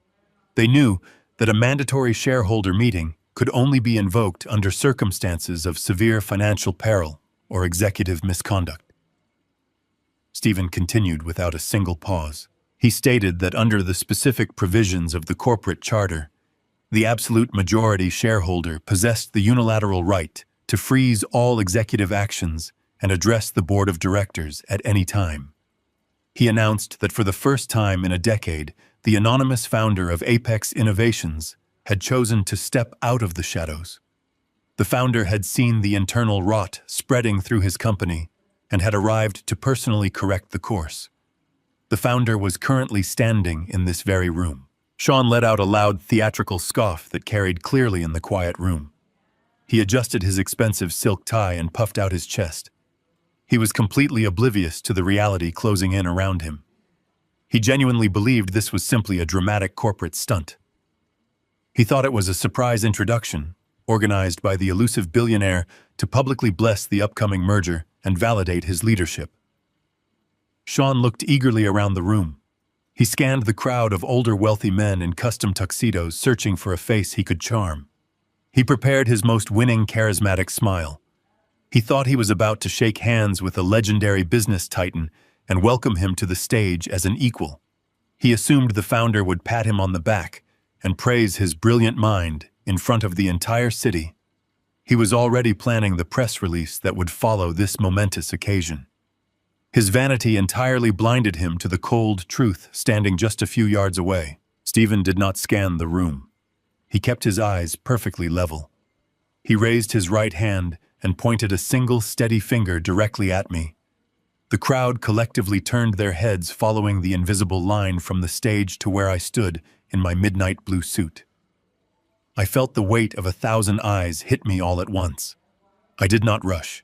They knew that a mandatory shareholder meeting could only be invoked under circumstances of severe financial peril or executive misconduct. Stephen continued without a single pause. He stated that under the specific provisions of the corporate charter, the absolute majority shareholder possessed the unilateral right to freeze all executive actions and address the board of directors at any time. He announced that for the first time in a decade, the anonymous founder of Apex Innovations had chosen to step out of the shadows. The founder had seen the internal rot spreading through his company and had arrived to personally correct the course. The founder was currently standing in this very room. Sean let out a loud theatrical scoff that carried clearly in the quiet room. He adjusted his expensive silk tie and puffed out his chest. He was completely oblivious to the reality closing in around him. He genuinely believed this was simply a dramatic corporate stunt. He thought it was a surprise introduction, organized by the elusive billionaire to publicly bless the upcoming merger and validate his leadership. Sean looked eagerly around the room. He scanned the crowd of older wealthy men in custom tuxedos searching for a face he could charm. He prepared his most winning charismatic smile. He thought he was about to shake hands with a legendary business titan and welcome him to the stage as an equal. He assumed the founder would pat him on the back and praise his brilliant mind in front of the entire city. He was already planning the press release that would follow this momentous occasion. His vanity entirely blinded him to the cold truth standing just a few yards away. Stephen did not scan the room. He kept his eyes perfectly level. He raised his right hand and pointed a single steady finger directly at me. The crowd collectively turned their heads following the invisible line from the stage to where I stood in my midnight blue suit. I felt the weight of 1,000 eyes hit me all at once. I did not rush.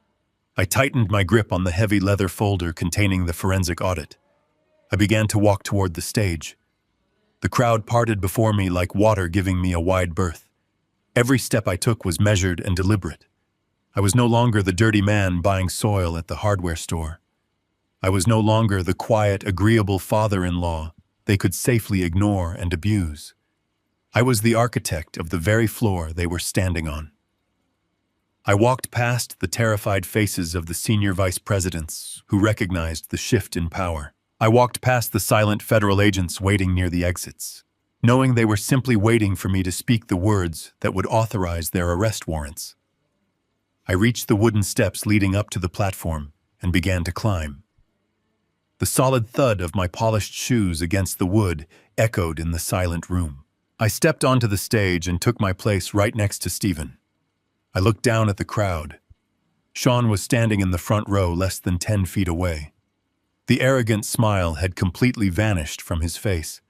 I tightened my grip on the heavy leather folder containing the forensic audit. I began to walk toward the stage. The crowd parted before me like water giving me a wide berth. Every step I took was measured and deliberate. I was no longer the dirty man buying soil at the hardware store. I was no longer the quiet, agreeable father-in-law they could safely ignore and abuse. I was the architect of the very floor they were standing on. I walked past the terrified faces of the senior vice presidents who recognized the shift in power. I walked past the silent federal agents waiting near the exits, knowing they were simply waiting for me to speak the words that would authorize their arrest warrants. I reached the wooden steps leading up to the platform and began to climb. The solid thud of my polished shoes against the wood echoed in the silent room. I stepped onto the stage and took my place right next to Stephen. I looked down at the crowd. Sean was standing in the front row less than 10 feet away. The arrogant smile had completely vanished from his face.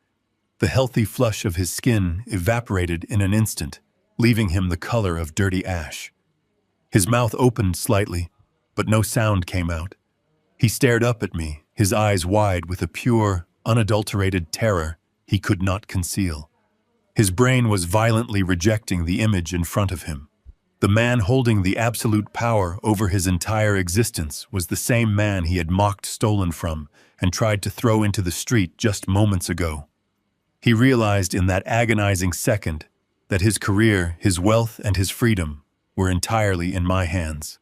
The healthy flush of his skin evaporated in an instant, leaving him the color of dirty ash. His mouth opened slightly, but no sound came out. He stared up at me, his eyes wide with a pure, unadulterated terror he could not conceal. His brain was violently rejecting the image in front of him. The man holding the absolute power over his entire existence was the same man he had mocked stolen from and tried to throw into the street just moments ago. He realized in that agonizing second that his career, his wealth, and his freedom were entirely in my hands.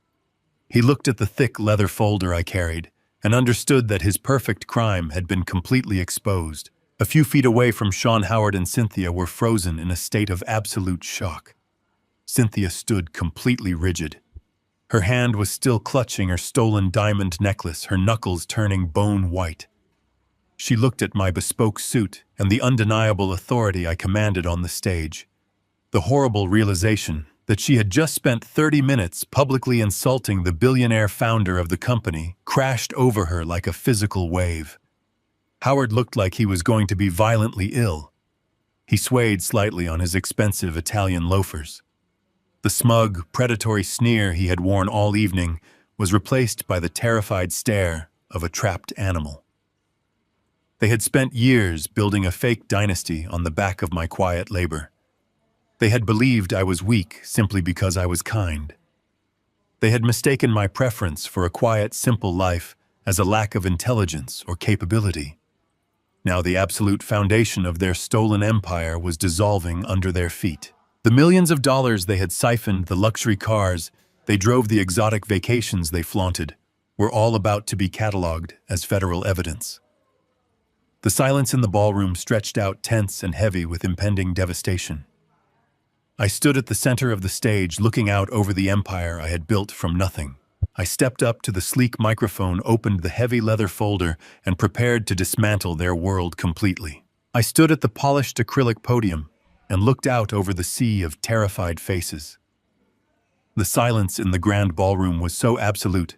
He looked at the thick leather folder I carried and understood that his perfect crime had been completely exposed. A few feet away from Sean, Howard and Cynthia were frozen in a state of absolute shock. Cynthia stood completely rigid. Her hand was still clutching her stolen diamond necklace, her knuckles turning bone white. She looked at my bespoke suit and the undeniable authority I commanded on the stage. The horrible realization that she had just spent 30 minutes publicly insulting the billionaire founder of the company crashed over her like a physical wave. Howard looked like he was going to be violently ill. He swayed slightly on his expensive Italian loafers. The smug, predatory sneer he had worn all evening was replaced by the terrified stare of a trapped animal. They had spent years building a fake dynasty on the back of my quiet labor. They had believed I was weak simply because I was kind. They had mistaken my preference for a quiet, simple life as a lack of intelligence or capability. Now the absolute foundation of their stolen empire was dissolving under their feet. The millions of dollars they had siphoned, the luxury cars, They drove the exotic vacations they flaunted, were all about to be catalogued as federal evidence. The silence in the ballroom stretched out tense and heavy with impending devastation. I stood at the center of the stage looking out over the empire I had built from nothing. I stepped up to the sleek microphone, opened the heavy leather folder, and prepared to dismantle their world completely. I stood at the polished acrylic podium and looked out over the sea of terrified faces. The silence in the grand ballroom was so absolute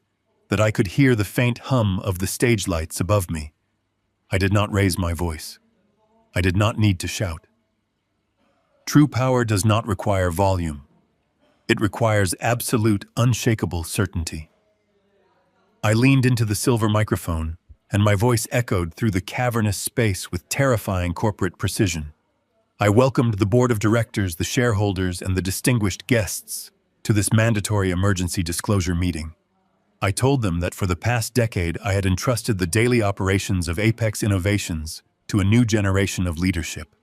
that I could hear the faint hum of the stage lights above me. I did not raise my voice. I did not need to shout. True power does not require volume. It requires absolute, unshakable certainty. I leaned into the silver microphone, and my voice echoed through the cavernous space with terrifying corporate precision. I welcomed the board of directors, the shareholders, and the distinguished guests to this mandatory emergency disclosure meeting. I told them that for the past decade I had entrusted the daily operations of Apex Innovations to a new generation of leadership.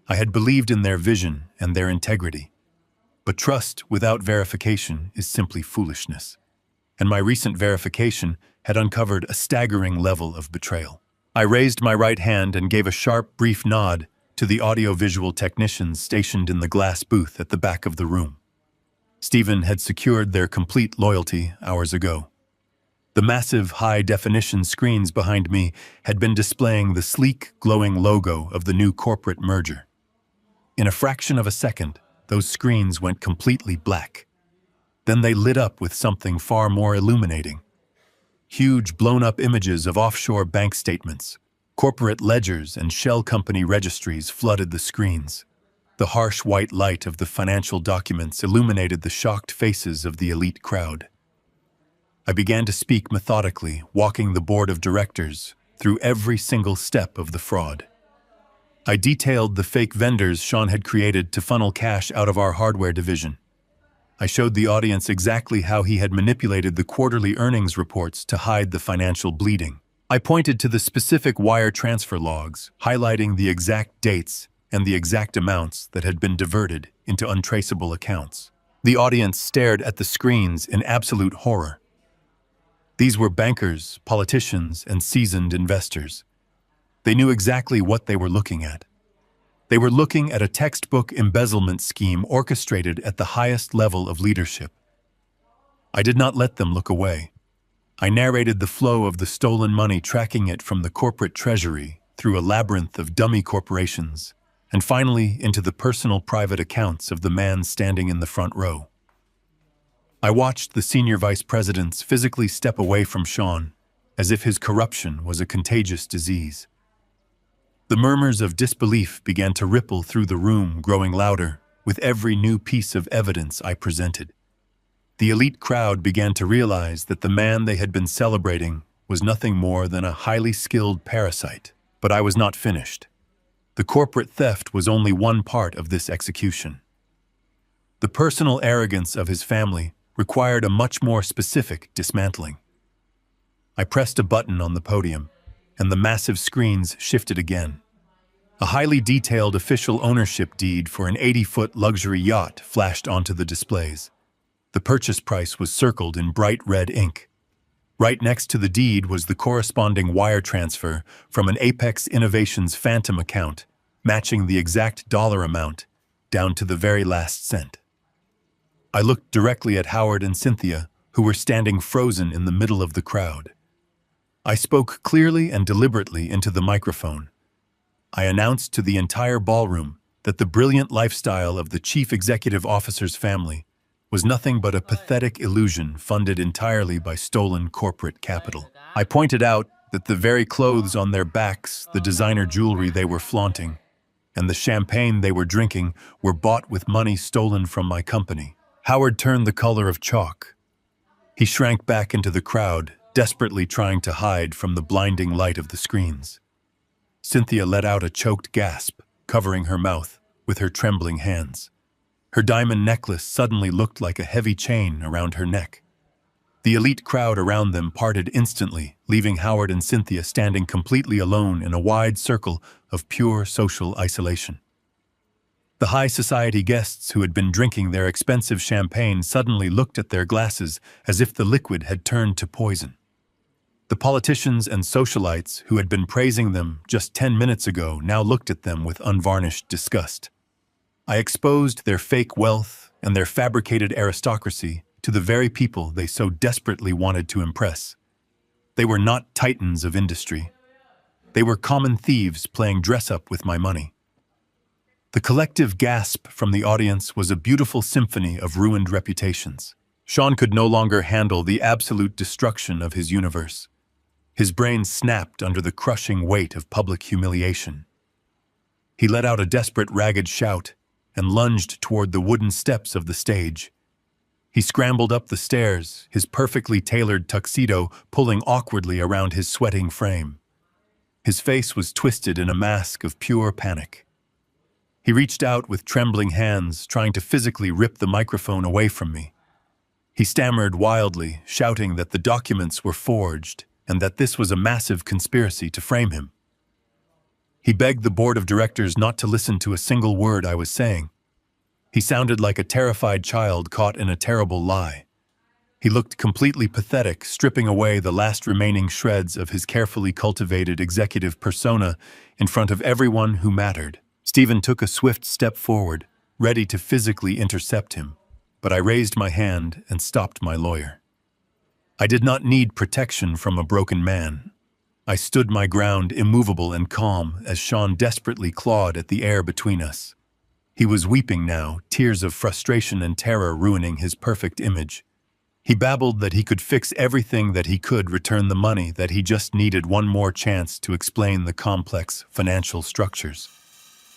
I had believed in their vision and their integrity. But trust without verification is simply foolishness. And my recent verification had uncovered a staggering level of betrayal. I raised my right hand and gave a sharp, brief nod to the audio-visual technicians stationed in the glass booth at the back of the room. Stephen had secured their complete loyalty hours ago. The massive, high-definition screens behind me had been displaying the sleek, glowing logo of the new corporate merger. In a fraction of a second, those screens went completely black. Then they lit up with something far more illuminating. Huge, blown-up images of offshore bank statements, corporate ledgers, and shell company registries flooded the screens. The harsh white light of the financial documents illuminated the shocked faces of the elite crowd. I began to speak methodically, walking the board of directors through every single step of the fraud. I detailed the fake vendors Sean had created to funnel cash out of our hardware division. I showed the audience exactly how he had manipulated the quarterly earnings reports to hide the financial bleeding. I pointed to the specific wire transfer logs, highlighting the exact dates and the exact amounts that had been diverted into untraceable accounts. The audience stared at the screens in absolute horror. These were bankers, politicians, and seasoned investors. They knew exactly what they were looking at. They were looking at a textbook embezzlement scheme orchestrated at the highest level of leadership. I did not let them look away. I narrated the flow of the stolen money, tracking it from the corporate treasury through a labyrinth of dummy corporations, and finally into the personal private accounts of the man standing in the front row. I watched the senior vice presidents physically step away from Sean, as if his corruption was a contagious disease. The murmurs of disbelief began to ripple through the room, growing louder with every new piece of evidence I presented. The elite crowd began to realize that the man they had been celebrating was nothing more than a highly skilled parasite. But I was not finished. The corporate theft was only one part of this execution. The personal arrogance of his family required a much more specific dismantling. I pressed a button on the podium, and the massive screens shifted again. A highly detailed official ownership deed for an 80-foot luxury yacht flashed onto the displays. The purchase price was circled in bright red ink. Right next to the deed was the corresponding wire transfer from an Apex Innovations Phantom account, matching the exact dollar amount, down to the very last cent. I looked directly at Howard and Cynthia, who were standing frozen in the middle of the crowd. I spoke clearly and deliberately into the microphone. I announced to the entire ballroom that the brilliant lifestyle of the chief executive officer's family was nothing but a pathetic illusion funded entirely by stolen corporate capital. I pointed out that the very clothes on their backs, the designer jewelry they were flaunting, and the champagne they were drinking were bought with money stolen from my company. Howard turned the color of chalk. He shrank back into the crowd, desperately trying to hide from the blinding light of the screens. Cynthia let out a choked gasp, covering her mouth with her trembling hands. Her diamond necklace suddenly looked like a heavy chain around her neck. The elite crowd around them parted instantly, leaving Howard and Cynthia standing completely alone in a wide circle of pure social isolation. The high society guests who had been drinking their expensive champagne suddenly looked at their glasses as if the liquid had turned to poison. The politicians and socialites who had been praising them just 10 minutes ago now looked at them with unvarnished disgust. I exposed their fake wealth and their fabricated aristocracy to the very people they so desperately wanted to impress. They were not titans of industry. They were common thieves playing dress-up with my money. The collective gasp from the audience was a beautiful symphony of ruined reputations. Sean could no longer handle the absolute destruction of his universe. His brain snapped under the crushing weight of public humiliation. He let out a desperate, ragged shout and lunged toward the wooden steps of the stage. He scrambled up the stairs, his perfectly tailored tuxedo pulling awkwardly around his sweating frame. His face was twisted in a mask of pure panic. He reached out with trembling hands, trying to physically rip the microphone away from me. He stammered wildly, shouting that the documents were forged and that this was a massive conspiracy to frame him. He begged the board of directors not to listen to a single word I was saying. He sounded like a terrified child caught in a terrible lie. He looked completely pathetic, stripping away the last remaining shreds of his carefully cultivated executive persona in front of everyone who mattered. Stephen took a swift step forward, ready to physically intercept him, but I raised my hand and stopped my lawyer. I did not need protection from a broken man. I stood my ground, immovable and calm, as Sean desperately clawed at the air between us. He was weeping now, tears of frustration and terror ruining his perfect image. He babbled that he could fix everything, that he could return the money, that he just needed one more chance to explain the complex financial structures.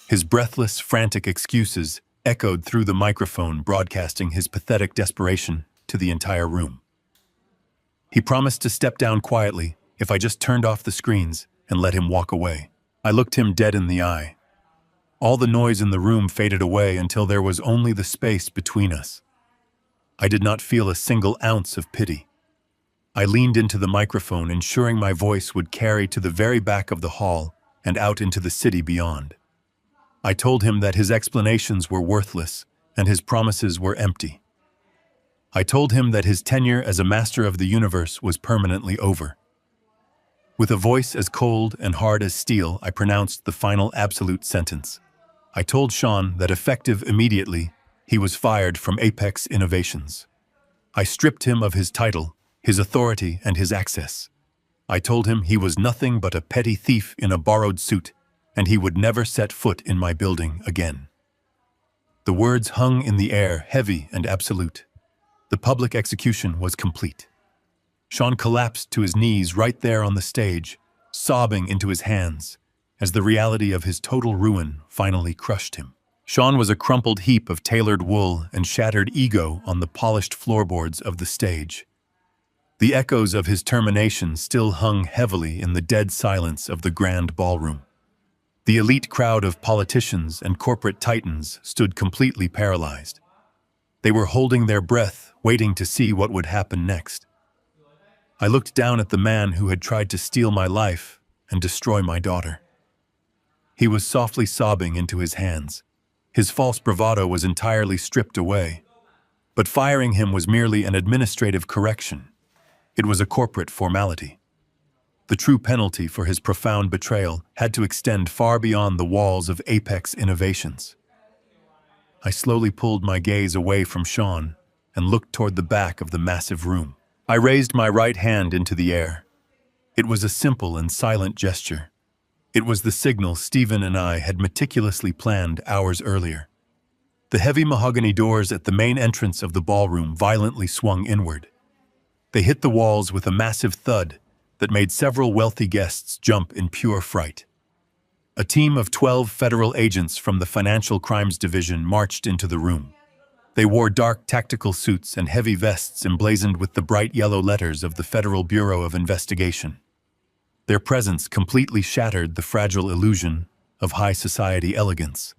His breathless, frantic excuses echoed through the microphone, broadcasting his pathetic desperation to the entire room. He promised to step down quietly if I just turned off the screens and let him walk away. I looked him dead in the eye. All the noise in the room faded away until there was only the space between us. I did not feel a single ounce of pity. I leaned into the microphone, ensuring my voice would carry to the very back of the hall and out into the city beyond. I told him that his explanations were worthless and his promises were empty. I told him that his tenure as a master of the universe was permanently over. With a voice as cold and hard as steel, I pronounced the final absolute sentence. I told Sean that effective immediately, he was fired from Apex Innovations. I stripped him of his title, his authority, and his access. I told him he was nothing but a petty thief in a borrowed suit, and he would never set foot in my building again. The words hung in the air, heavy and absolute. The public execution was complete. Sean collapsed to his knees right there on the stage, sobbing into his hands, as the reality of his total ruin finally crushed him. Sean was a crumpled heap of tailored wool and shattered ego on the polished floorboards of the stage. The echoes of his termination still hung heavily in the dead silence of the grand ballroom. The elite crowd of politicians and corporate titans stood completely paralyzed. They were holding their breath, waiting to see what would happen next. I looked down at the man who had tried to steal my life and destroy my daughter. He was softly sobbing into his hands. His false bravado was entirely stripped away. But firing him was merely an administrative correction. It was a corporate formality. The true penalty for his profound betrayal had to extend far beyond the walls of Apex Innovations. I slowly pulled my gaze away from Sean and looked toward the back of the massive room. I raised my right hand into the air. It was a simple and silent gesture. It was the signal Stephen and I had meticulously planned hours earlier. The heavy mahogany doors at the main entrance of the ballroom violently swung inward. They hit the walls with a massive thud that made several wealthy guests jump in pure fright. A team of 12 federal agents from the Financial Crimes Division marched into the room. They wore dark tactical suits and heavy vests emblazoned with the bright yellow letters of the Federal Bureau of Investigation. Their presence completely shattered the fragile illusion of high society elegance.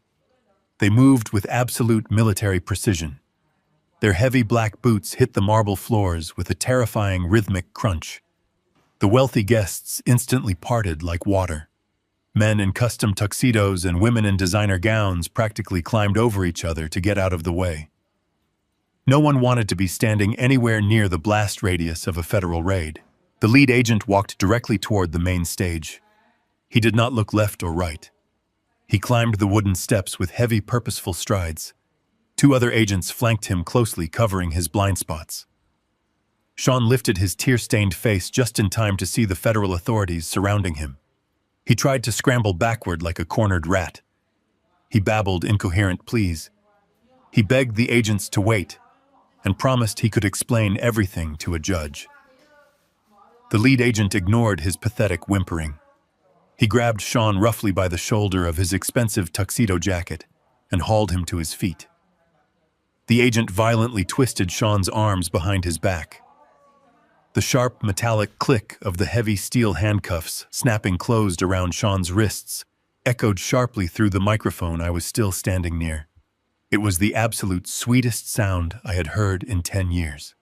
They moved with absolute military precision. Their heavy black boots hit the marble floors with a terrifying rhythmic crunch. The wealthy guests instantly parted like water. Men in custom tuxedos and women in designer gowns practically climbed over each other to get out of the way. No one wanted to be standing anywhere near the blast radius of a federal raid. The lead agent walked directly toward the main stage. He did not look left or right. He climbed the wooden steps with heavy, purposeful strides. Two other agents flanked him closely, covering his blind spots. Sean lifted his tear-stained face just in time to see the federal authorities surrounding him. He tried to scramble backward like a cornered rat. He babbled incoherent pleas. He begged the agents to wait and promised he could explain everything to a judge. The lead agent ignored his pathetic whimpering. He grabbed Sean roughly by the shoulder of his expensive tuxedo jacket and hauled him to his feet. The agent violently twisted Sean's arms behind his back. The sharp, metallic click of the heavy steel handcuffs snapping closed around Sean's wrists echoed sharply through the microphone I was still standing near. It was the absolute sweetest sound I had heard in 10 years.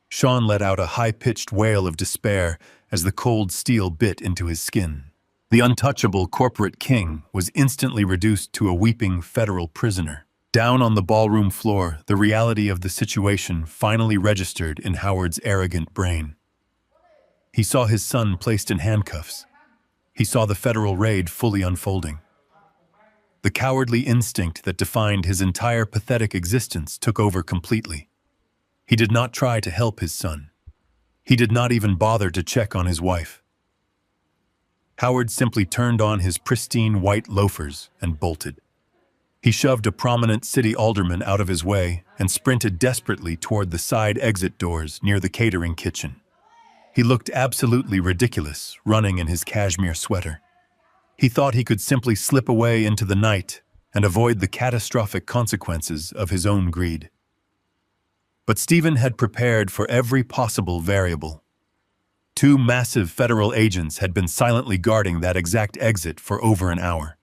Sean let out a high-pitched wail of despair as the cold steel bit into his skin. The untouchable corporate king was instantly reduced to a weeping federal prisoner. Down on the ballroom floor, the reality of the situation finally registered in Howard's arrogant brain. He saw his son placed in handcuffs. He saw the federal raid fully unfolding. The cowardly instinct that defined his entire pathetic existence took over completely. He did not try to help his son. He did not even bother to check on his wife. Howard simply turned on his pristine white loafers and bolted. He shoved a prominent city alderman out of his way and sprinted desperately toward the side exit doors near the catering kitchen. He looked absolutely ridiculous, running in his cashmere sweater. He thought he could simply slip away into the night and avoid the catastrophic consequences of his own greed. But Stephen had prepared for every possible variable. Two massive federal agents had been silently guarding that exact exit for over an hour.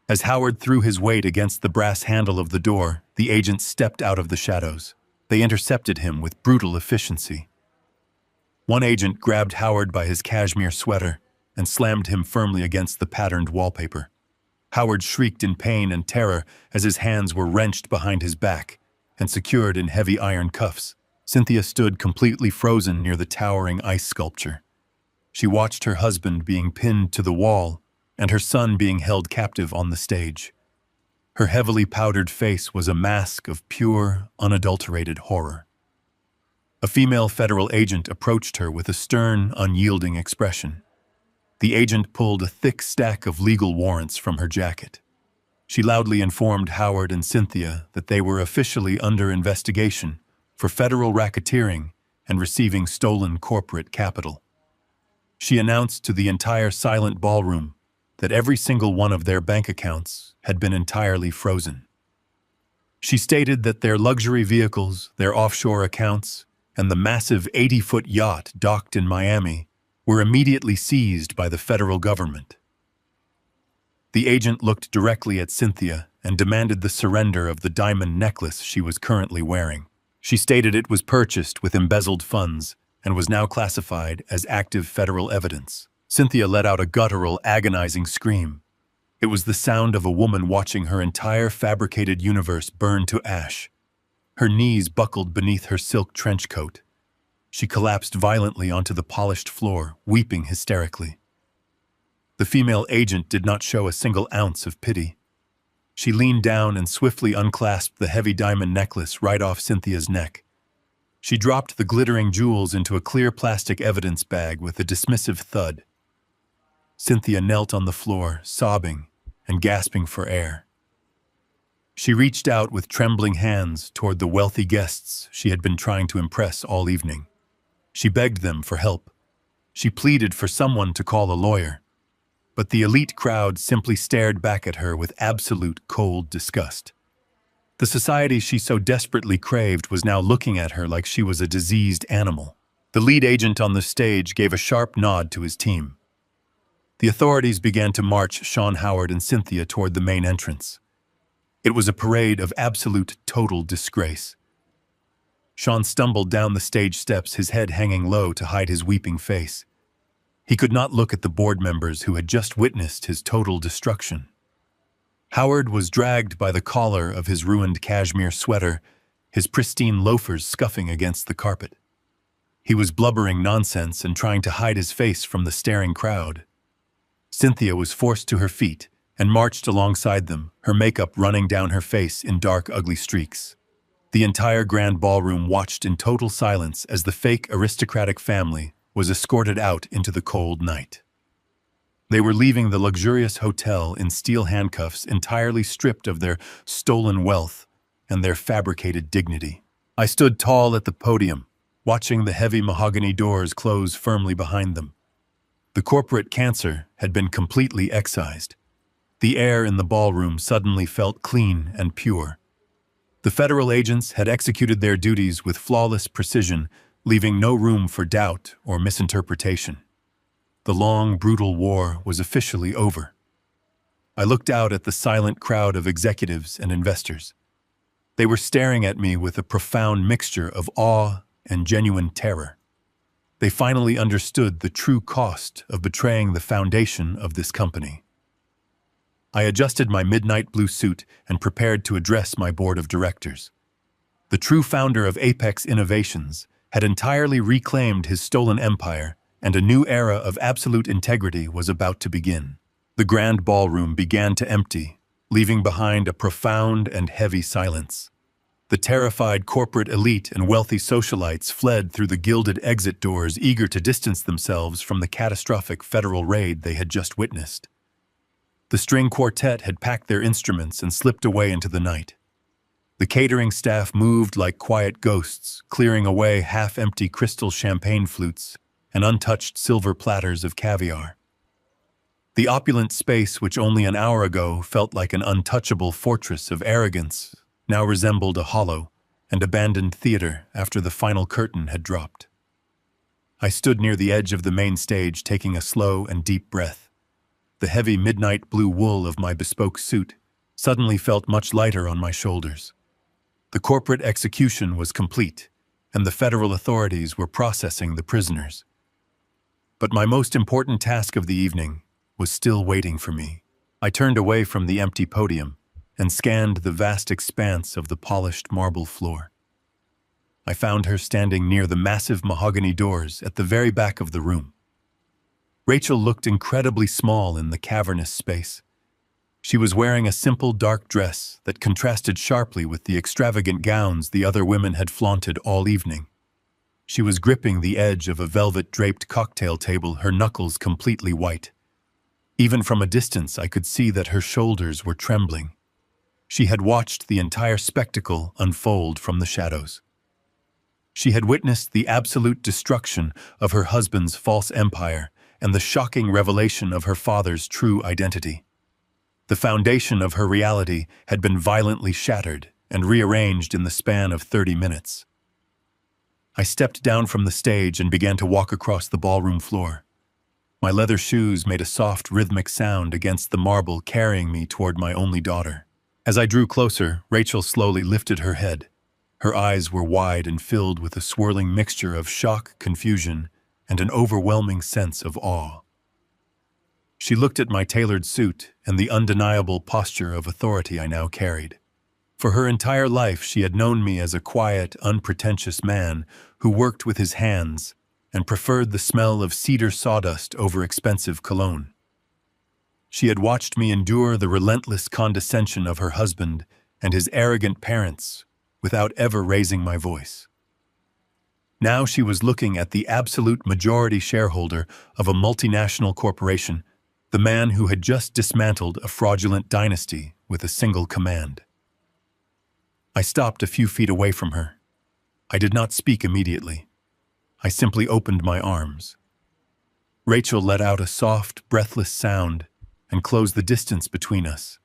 As Howard threw his weight against the brass handle of the door, the agents stepped out of the shadows. They intercepted him with brutal efficiency. One agent grabbed Howard by his cashmere sweater and slammed him firmly against the patterned wallpaper. Howard shrieked in pain and terror as his hands were wrenched behind his back and secured in heavy iron cuffs. Cynthia stood completely frozen near the towering ice sculpture. She watched her husband being pinned to the wall and her son being held captive on the stage. Her heavily powdered face was a mask of pure, unadulterated horror. A female federal agent approached her with a stern, unyielding expression. The agent pulled a thick stack of legal warrants from her jacket. She loudly informed Howard and Cynthia that they were officially under investigation for federal racketeering and receiving stolen corporate capital. She announced to the entire silent ballroom that every single one of their bank accounts had been entirely frozen. She stated that their luxury vehicles, their offshore accounts, and the massive 80-foot yacht docked in Miami were immediately seized by the federal government. The agent looked directly at Cynthia and demanded the surrender of the diamond necklace she was currently wearing. She stated it was purchased with embezzled funds and was now classified as active federal evidence. Cynthia let out a guttural, agonizing scream. It was the sound of a woman watching her entire fabricated universe burn to ash. Her knees buckled beneath her silk trench coat. She collapsed violently onto the polished floor, weeping hysterically. The female agent did not show a single ounce of pity. She leaned down and swiftly unclasped the heavy diamond necklace right off Cynthia's neck. She dropped the glittering jewels into a clear plastic evidence bag with a dismissive thud. Cynthia knelt on the floor, sobbing and gasping for air. She reached out with trembling hands toward the wealthy guests she had been trying to impress all evening. She begged them for help. She pleaded for someone to call a lawyer. But the elite crowd simply stared back at her with absolute cold disgust. The society she so desperately craved was now looking at her like she was a diseased animal. The lead agent on the stage gave a sharp nod to his team. The authorities began to march Sean, Howard, and Cynthia toward the main entrance. It was a parade of absolute, total disgrace. Sean stumbled down the stage steps, his head hanging low to hide his weeping face. He could not look at the board members who had just witnessed his total destruction. Howard was dragged by the collar of his ruined cashmere sweater, his pristine loafers scuffing against the carpet. He was blubbering nonsense and trying to hide his face from the staring crowd. Cynthia was forced to her feet and marched alongside them, her makeup running down her face in dark, ugly streaks. The entire grand ballroom watched in total silence as the fake aristocratic family was escorted out into the cold night. They were leaving the luxurious hotel in steel handcuffs, entirely stripped of their stolen wealth and their fabricated dignity. I stood tall at the podium, watching the heavy mahogany doors close firmly behind them. The corporate cancer had been completely excised. The air in the ballroom suddenly felt clean and pure. The federal agents had executed their duties with flawless precision, leaving no room for doubt or misinterpretation. The long, brutal war was officially over. I looked out at the silent crowd of executives and investors. They were staring at me with a profound mixture of awe and genuine terror. They finally understood the true cost of betraying the foundation of this company. I adjusted my midnight blue suit and prepared to address my board of directors. The true founder of Apex Innovations had entirely reclaimed his stolen empire, and a new era of absolute integrity was about to begin. The grand ballroom began to empty, leaving behind a profound and heavy silence. The terrified corporate elite and wealthy socialites fled through the gilded exit doors, eager to distance themselves from the catastrophic federal raid they had just witnessed. The string quartet had packed their instruments and slipped away into the night. The catering staff moved like quiet ghosts, clearing away half-empty crystal champagne flutes and untouched silver platters of caviar. The opulent space, which only an hour ago felt like an untouchable fortress of arrogance, now resembled a hollow and abandoned theater after the final curtain had dropped. I stood near the edge of the main stage, taking a slow and deep breath. The heavy midnight blue wool of my bespoke suit suddenly felt much lighter on my shoulders. The corporate execution was complete, and the federal authorities were processing the prisoners. But my most important task of the evening was still waiting for me. I turned away from the empty podium and scanned the vast expanse of the polished marble floor. I found her standing near the massive mahogany doors at the very back of the room. Rachel looked incredibly small in the cavernous space. She was wearing a simple dark dress that contrasted sharply with the extravagant gowns the other women had flaunted all evening. She was gripping the edge of a velvet-draped cocktail table, her knuckles completely white. Even from a distance, I could see that her shoulders were trembling. She had watched the entire spectacle unfold from the shadows. She had witnessed the absolute destruction of her husband's false empire and the shocking revelation of her father's true identity. The foundation of her reality had been violently shattered and rearranged in the span of 30 minutes. I stepped down from the stage and began to walk across the ballroom floor. My leather shoes made a soft, rhythmic sound against the marble, carrying me toward my only daughter. As I drew closer, Rachel slowly lifted her head. Her eyes were wide and filled with a swirling mixture of shock, confusion, and an overwhelming sense of awe. She looked at my tailored suit and the undeniable posture of authority I now carried. For her entire life, she had known me as a quiet, unpretentious man who worked with his hands and preferred the smell of cedar sawdust over expensive cologne. She had watched me endure the relentless condescension of her husband and his arrogant parents without ever raising my voice. Now she was looking at the absolute majority shareholder of a multinational corporation, the man who had just dismantled a fraudulent dynasty with a single command. I stopped a few feet away from her. I did not speak immediately. I simply opened my arms. Rachel let out a soft, breathless sound and closed the distance between us.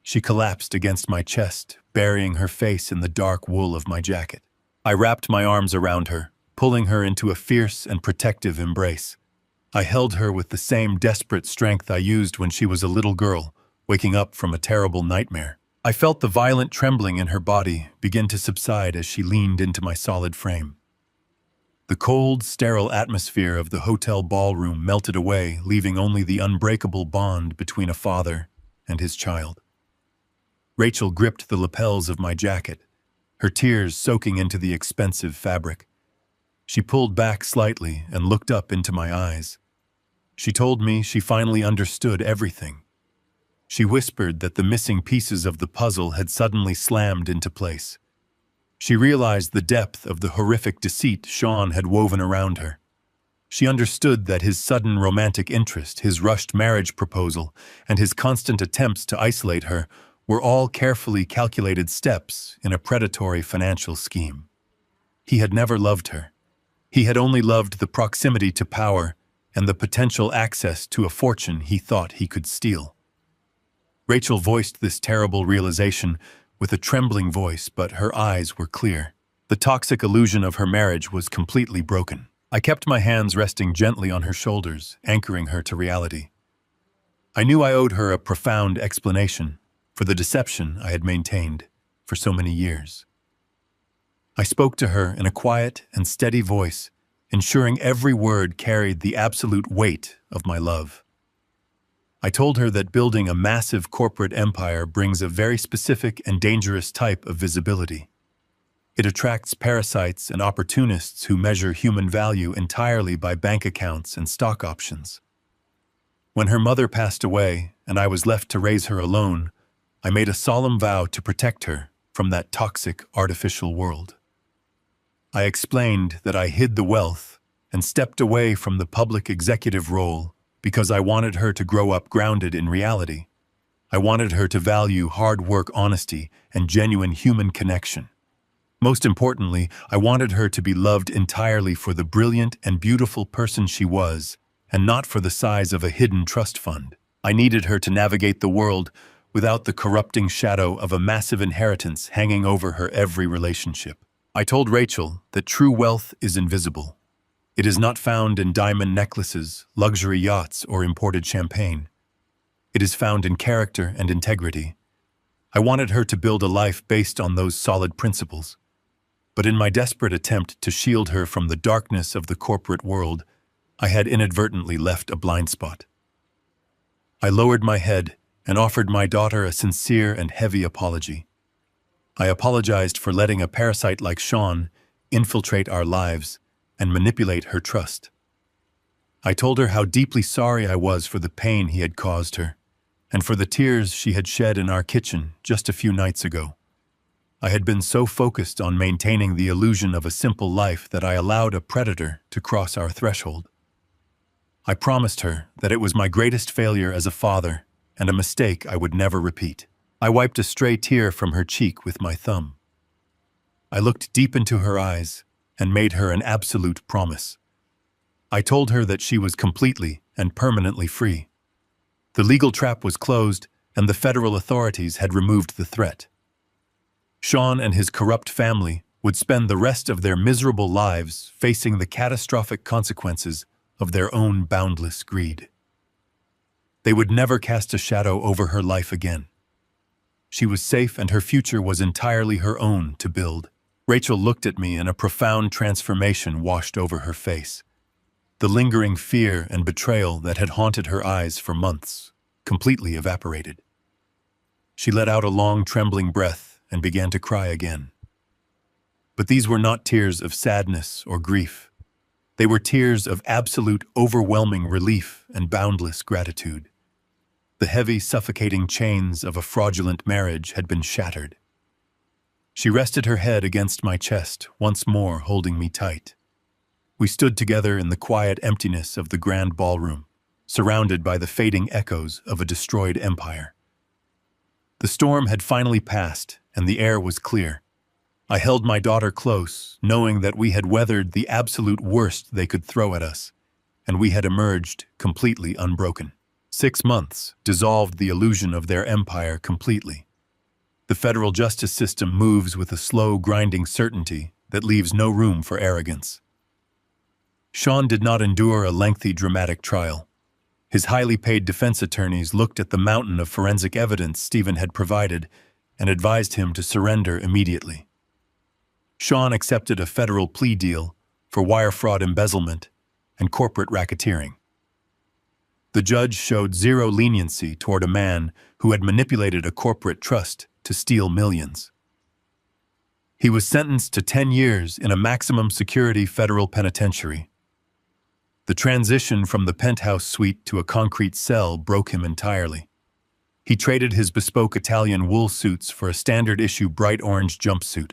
She collapsed against my chest, burying her face in the dark wool of my jacket. I wrapped my arms around her, pulling her into a fierce and protective embrace. I held her with the same desperate strength I used when she was a little girl, waking up from a terrible nightmare. I felt the violent trembling in her body begin to subside as she leaned into my solid frame. The cold, sterile atmosphere of the hotel ballroom melted away, leaving only the unbreakable bond between a father and his child. Rachel gripped the lapels of my jacket, her tears soaking into the expensive fabric. She pulled back slightly and looked up into my eyes. She told me she finally understood everything. She whispered that the missing pieces of the puzzle had suddenly slammed into place. She realized the depth of the horrific deceit Sean had woven around her. She understood that his sudden romantic interest, his rushed marriage proposal, and his constant attempts to isolate her were all carefully calculated steps in a predatory financial scheme. He had never loved her. He had only loved the proximity to power and the potential access to a fortune he thought he could steal. Rachel voiced this terrible realization with a trembling voice, but her eyes were clear. The toxic illusion of her marriage was completely broken. I kept my hands resting gently on her shoulders, anchoring her to reality. I knew I owed her a profound explanation for the deception I had maintained for so many years. I spoke to her in a quiet and steady voice, ensuring every word carried the absolute weight of my love. I told her that building a massive corporate empire brings a very specific and dangerous type of visibility. It attracts parasites and opportunists who measure human value entirely by bank accounts and stock options. When her mother passed away and I was left to raise her alone, I made a solemn vow to protect her from that toxic, artificial world. I explained that I hid the wealth and stepped away from the public executive role because I wanted her to grow up grounded in reality. I wanted her to value hard work, honesty, and genuine human connection. Most importantly, I wanted her to be loved entirely for the brilliant and beautiful person she was, and not for the size of a hidden trust fund. I needed her to navigate the world without the corrupting shadow of a massive inheritance hanging over her every relationship. I told Rachel that true wealth is invisible. It is not found in diamond necklaces, luxury yachts, or imported champagne. It is found in character and integrity. I wanted her to build a life based on those solid principles. But in my desperate attempt to shield her from the darkness of the corporate world, I had inadvertently left a blind spot. I lowered my head and offered my daughter a sincere and heavy apology. I apologized for letting a parasite like Sean infiltrate our lives and manipulate her trust. I told her how deeply sorry I was for the pain he had caused her, and for the tears she had shed in our kitchen just a few nights ago. I had been so focused on maintaining the illusion of a simple life that I allowed a predator to cross our threshold. I promised her that it was my greatest failure as a father and a mistake I would never repeat. I wiped a stray tear from her cheek with my thumb. I looked deep into her eyes and made her an absolute promise. I told her that she was completely and permanently free. The legal trap was closed, and the federal authorities had removed the threat. Sean and his corrupt family would spend the rest of their miserable lives facing the catastrophic consequences of their own boundless greed. They would never cast a shadow over her life again. She was safe, and her future was entirely her own to build. Rachel looked at me, and a profound transformation washed over her face. The lingering fear and betrayal that had haunted her eyes for months completely evaporated. She let out a long, trembling breath and began to cry again. But these were not tears of sadness or grief. They were tears of absolute, overwhelming relief and boundless gratitude. The heavy, suffocating chains of a fraudulent marriage had been shattered. She rested her head against my chest, once more holding me tight. We stood together in the quiet emptiness of the grand ballroom, surrounded by the fading echoes of a destroyed empire. The storm had finally passed, and the air was clear. I held my daughter close, knowing that we had weathered the absolute worst they could throw at us, and we had emerged completely unbroken. 6 months dissolved the illusion of their empire completely. The federal justice system moves with a slow, grinding certainty that leaves no room for arrogance. Sean did not endure a lengthy, dramatic trial. His highly paid defense attorneys looked at the mountain of forensic evidence Stephen had provided and advised him to surrender immediately. Sean accepted a federal plea deal for wire fraud, embezzlement, and corporate racketeering. The judge showed zero leniency toward a man who had manipulated a corporate trust to steal millions. He was sentenced to 10 years in a maximum security federal penitentiary. The transition from the penthouse suite to a concrete cell broke him entirely. He traded his bespoke Italian wool suits for a standard-issue bright orange jumpsuit.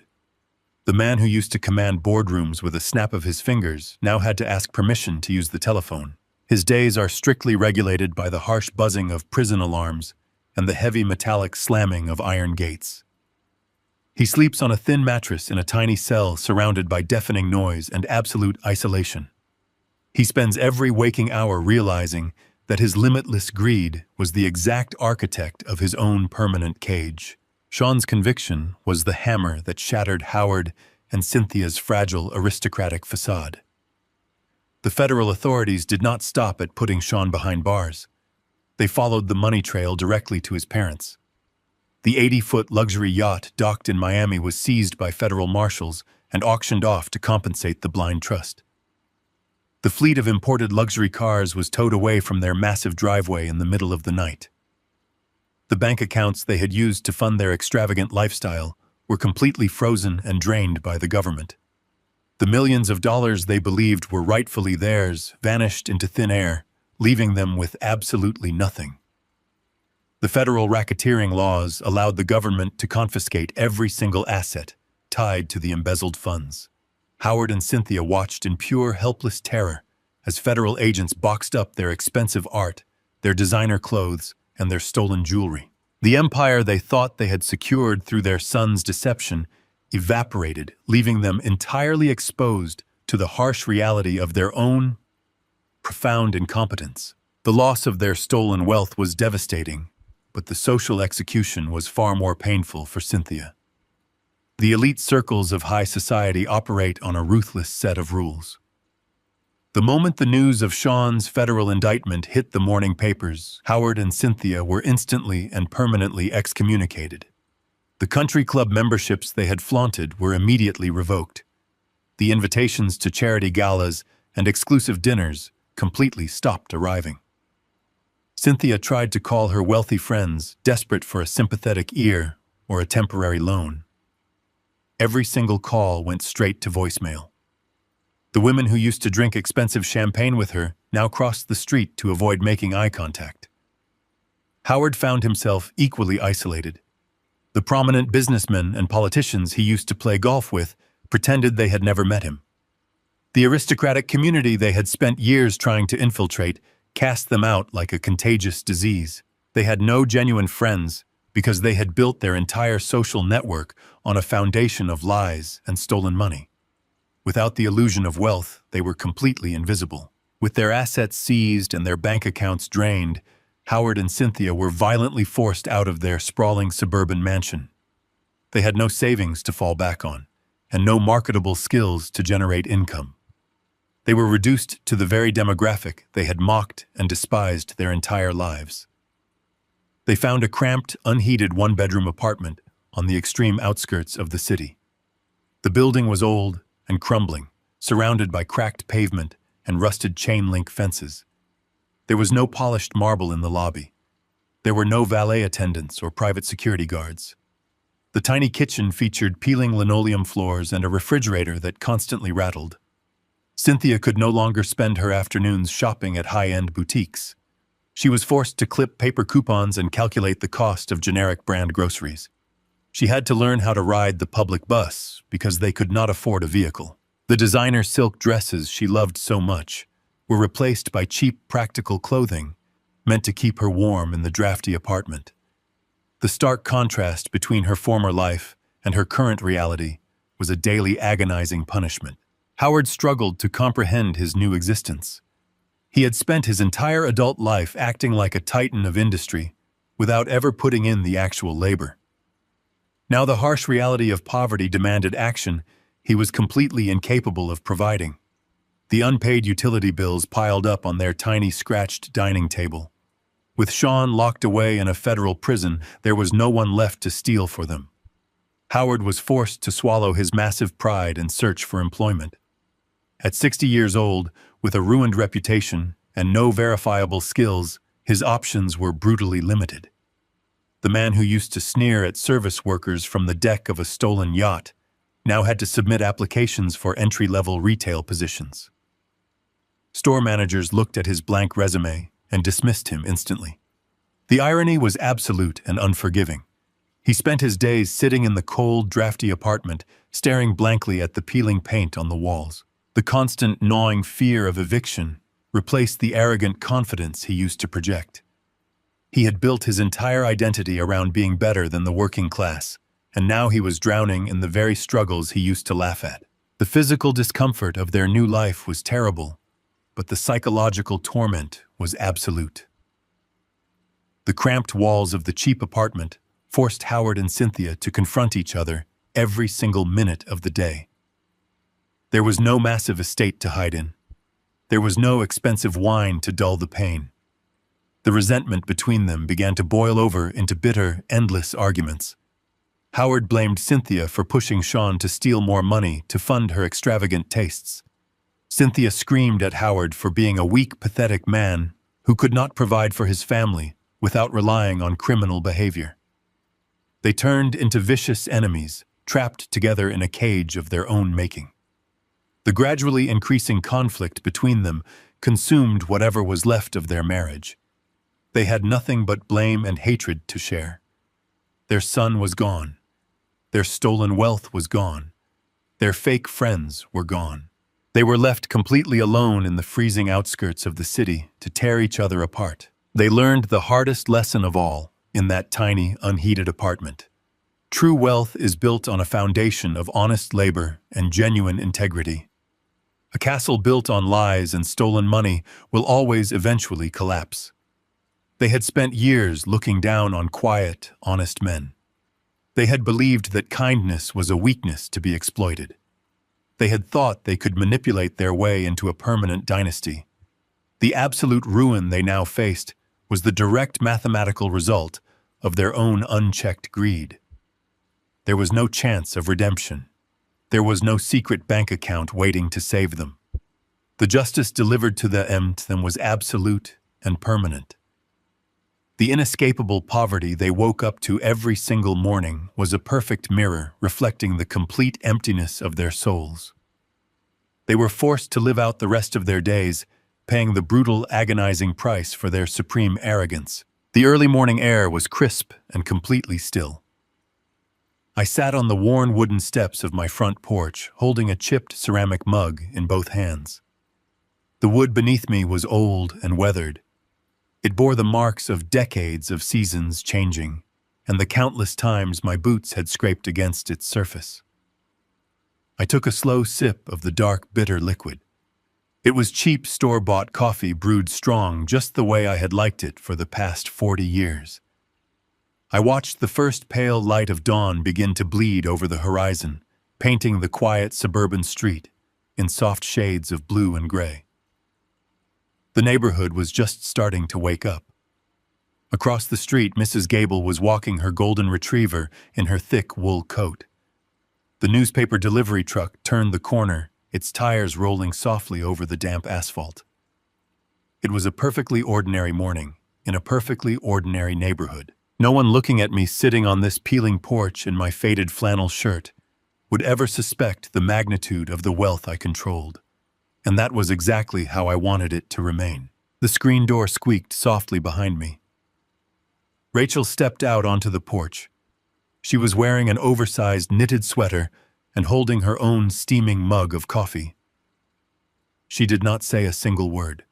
The man who used to command boardrooms with a snap of his fingers now had to ask permission to use the telephone. His days are strictly regulated by the harsh buzzing of prison alarms and the heavy metallic slamming of iron gates. He sleeps on a thin mattress in a tiny cell surrounded by deafening noise and absolute isolation. He spends every waking hour realizing that his limitless greed was the exact architect of his own permanent cage. Sean's conviction was the hammer that shattered Howard and Cynthia's fragile aristocratic facade. The federal authorities did not stop at putting Sean behind bars. They followed the money trail directly to his parents. The 80-foot luxury yacht docked in Miami was seized by federal marshals and auctioned off to compensate the blind trust. The fleet of imported luxury cars was towed away from their massive driveway in the middle of the night. The bank accounts they had used to fund their extravagant lifestyle were completely frozen and drained by the government. The millions of dollars they believed were rightfully theirs vanished into thin air, leaving them with absolutely nothing. The federal racketeering laws allowed the government to confiscate every single asset tied to the embezzled funds. Howard and Cynthia watched in pure, helpless terror as federal agents boxed up their expensive art, their designer clothes, and their stolen jewelry. The empire they thought they had secured through their son's deception evaporated, leaving them entirely exposed to the harsh reality of their own profound incompetence. The loss of their stolen wealth was devastating, but the social execution was far more painful for Cynthia. The elite circles of high society operate on a ruthless set of rules. The moment the news of Sean's federal indictment hit the morning papers, Howard and Cynthia were instantly and permanently excommunicated. The country club memberships they had flaunted were immediately revoked. The invitations to charity galas and exclusive dinners completely stopped arriving. Cynthia tried to call her wealthy friends, desperate for a sympathetic ear or a temporary loan. Every single call went straight to voicemail. The women who used to drink expensive champagne with her now crossed the street to avoid making eye contact. Howard found himself equally isolated. The prominent businessmen and politicians he used to play golf with pretended they had never met him. The aristocratic community they had spent years trying to infiltrate cast them out like a contagious disease. They had no genuine friends because they had built their entire social network on a foundation of lies and stolen money. Without the illusion of wealth, they were completely invisible. With their assets seized and their bank accounts drained, Howard and Cynthia were violently forced out of their sprawling suburban mansion. They had no savings to fall back on, and no marketable skills to generate income. They were reduced to the very demographic they had mocked and despised their entire lives. They found a cramped, unheated one-bedroom apartment on the extreme outskirts of the city. The building was old and crumbling, surrounded by cracked pavement and rusted chain-link fences. There was no polished marble in the lobby. There were no valet attendants or private security guards. The tiny kitchen featured peeling linoleum floors and a refrigerator that constantly rattled. Cynthia could no longer spend her afternoons shopping at high-end boutiques. She was forced to clip paper coupons and calculate the cost of generic brand groceries. She had to learn how to ride the public bus because they could not afford a vehicle. The designer silk dresses she loved so much were replaced by cheap, practical clothing meant to keep her warm in the drafty apartment. The stark contrast between her former life and her current reality was a daily agonizing punishment. Howard struggled to comprehend his new existence. He had spent his entire adult life acting like a titan of industry without ever putting in the actual labor. Now the harsh reality of poverty demanded action he was completely incapable of providing. The unpaid utility bills piled up on their tiny scratched dining table. With Sean locked away in a federal prison, there was no one left to steal for them. Howard was forced to swallow his massive pride and search for employment. At 60 years old, with a ruined reputation and no verifiable skills, his options were brutally limited. The man who used to sneer at service workers from the deck of a stolen yacht now had to submit applications for entry-level retail positions. Store managers looked at his blank resume and dismissed him instantly. The irony was absolute and unforgiving. He spent his days sitting in the cold, drafty apartment, staring blankly at the peeling paint on the walls. The constant gnawing fear of eviction replaced the arrogant confidence he used to project. He had built his entire identity around being better than the working class, and now he was drowning in the very struggles he used to laugh at. The physical discomfort of their new life was terrible, but the psychological torment was absolute. The cramped walls of the cheap apartment forced Howard and Cynthia to confront each other every single minute of the day. There was no massive estate to hide in. There was no expensive wine to dull the pain. The resentment between them began to boil over into bitter, endless arguments. Howard blamed Cynthia for pushing Sean to steal more money to fund her extravagant tastes. Cynthia screamed at Howard for being a weak, pathetic man who could not provide for his family without relying on criminal behavior. They turned into vicious enemies, trapped together in a cage of their own making. The gradually increasing conflict between them consumed whatever was left of their marriage. They had nothing but blame and hatred to share. Their son was gone. Their stolen wealth was gone. Their fake friends were gone. They were left completely alone in the freezing outskirts of the city to tear each other apart. They learned the hardest lesson of all in that tiny, unheated apartment. True wealth is built on a foundation of honest labor and genuine integrity. A castle built on lies and stolen money will always eventually collapse. They had spent years looking down on quiet, honest men. They had believed that kindness was a weakness to be exploited. They had thought they could manipulate their way into a permanent dynasty. The absolute ruin they now faced was the direct mathematical result of their own unchecked greed. There was no chance of redemption. There was no secret bank account waiting to save them. The justice delivered to them was absolute and permanent. The inescapable poverty they woke up to every single morning was a perfect mirror reflecting the complete emptiness of their souls. They were forced to live out the rest of their days, paying the brutal, agonizing price for their supreme arrogance. The early morning air was crisp and completely still. I sat on the worn wooden steps of my front porch, holding a chipped ceramic mug in both hands. The wood beneath me was old and weathered. It bore the marks of decades of seasons changing, and the countless times my boots had scraped against its surface. I took a slow sip of the dark, bitter liquid. It was cheap, store-bought coffee brewed strong just the way I had liked it for the past 40 years. I watched the first pale light of dawn begin to bleed over the horizon, painting the quiet suburban street in soft shades of blue and gray. The neighborhood was just starting to wake up. Across the street, Mrs. Gable was walking her golden retriever in her thick wool coat. The newspaper delivery truck turned the corner, its tires rolling softly over the damp asphalt. It was a perfectly ordinary morning, in a perfectly ordinary neighborhood. No one looking at me sitting on this peeling porch in my faded flannel shirt would ever suspect the magnitude of the wealth I controlled. And that was exactly how I wanted it to remain. The screen door squeaked softly behind me. Rachel stepped out onto the porch. She was wearing an oversized knitted sweater and holding her own steaming mug of coffee. She did not say a single word.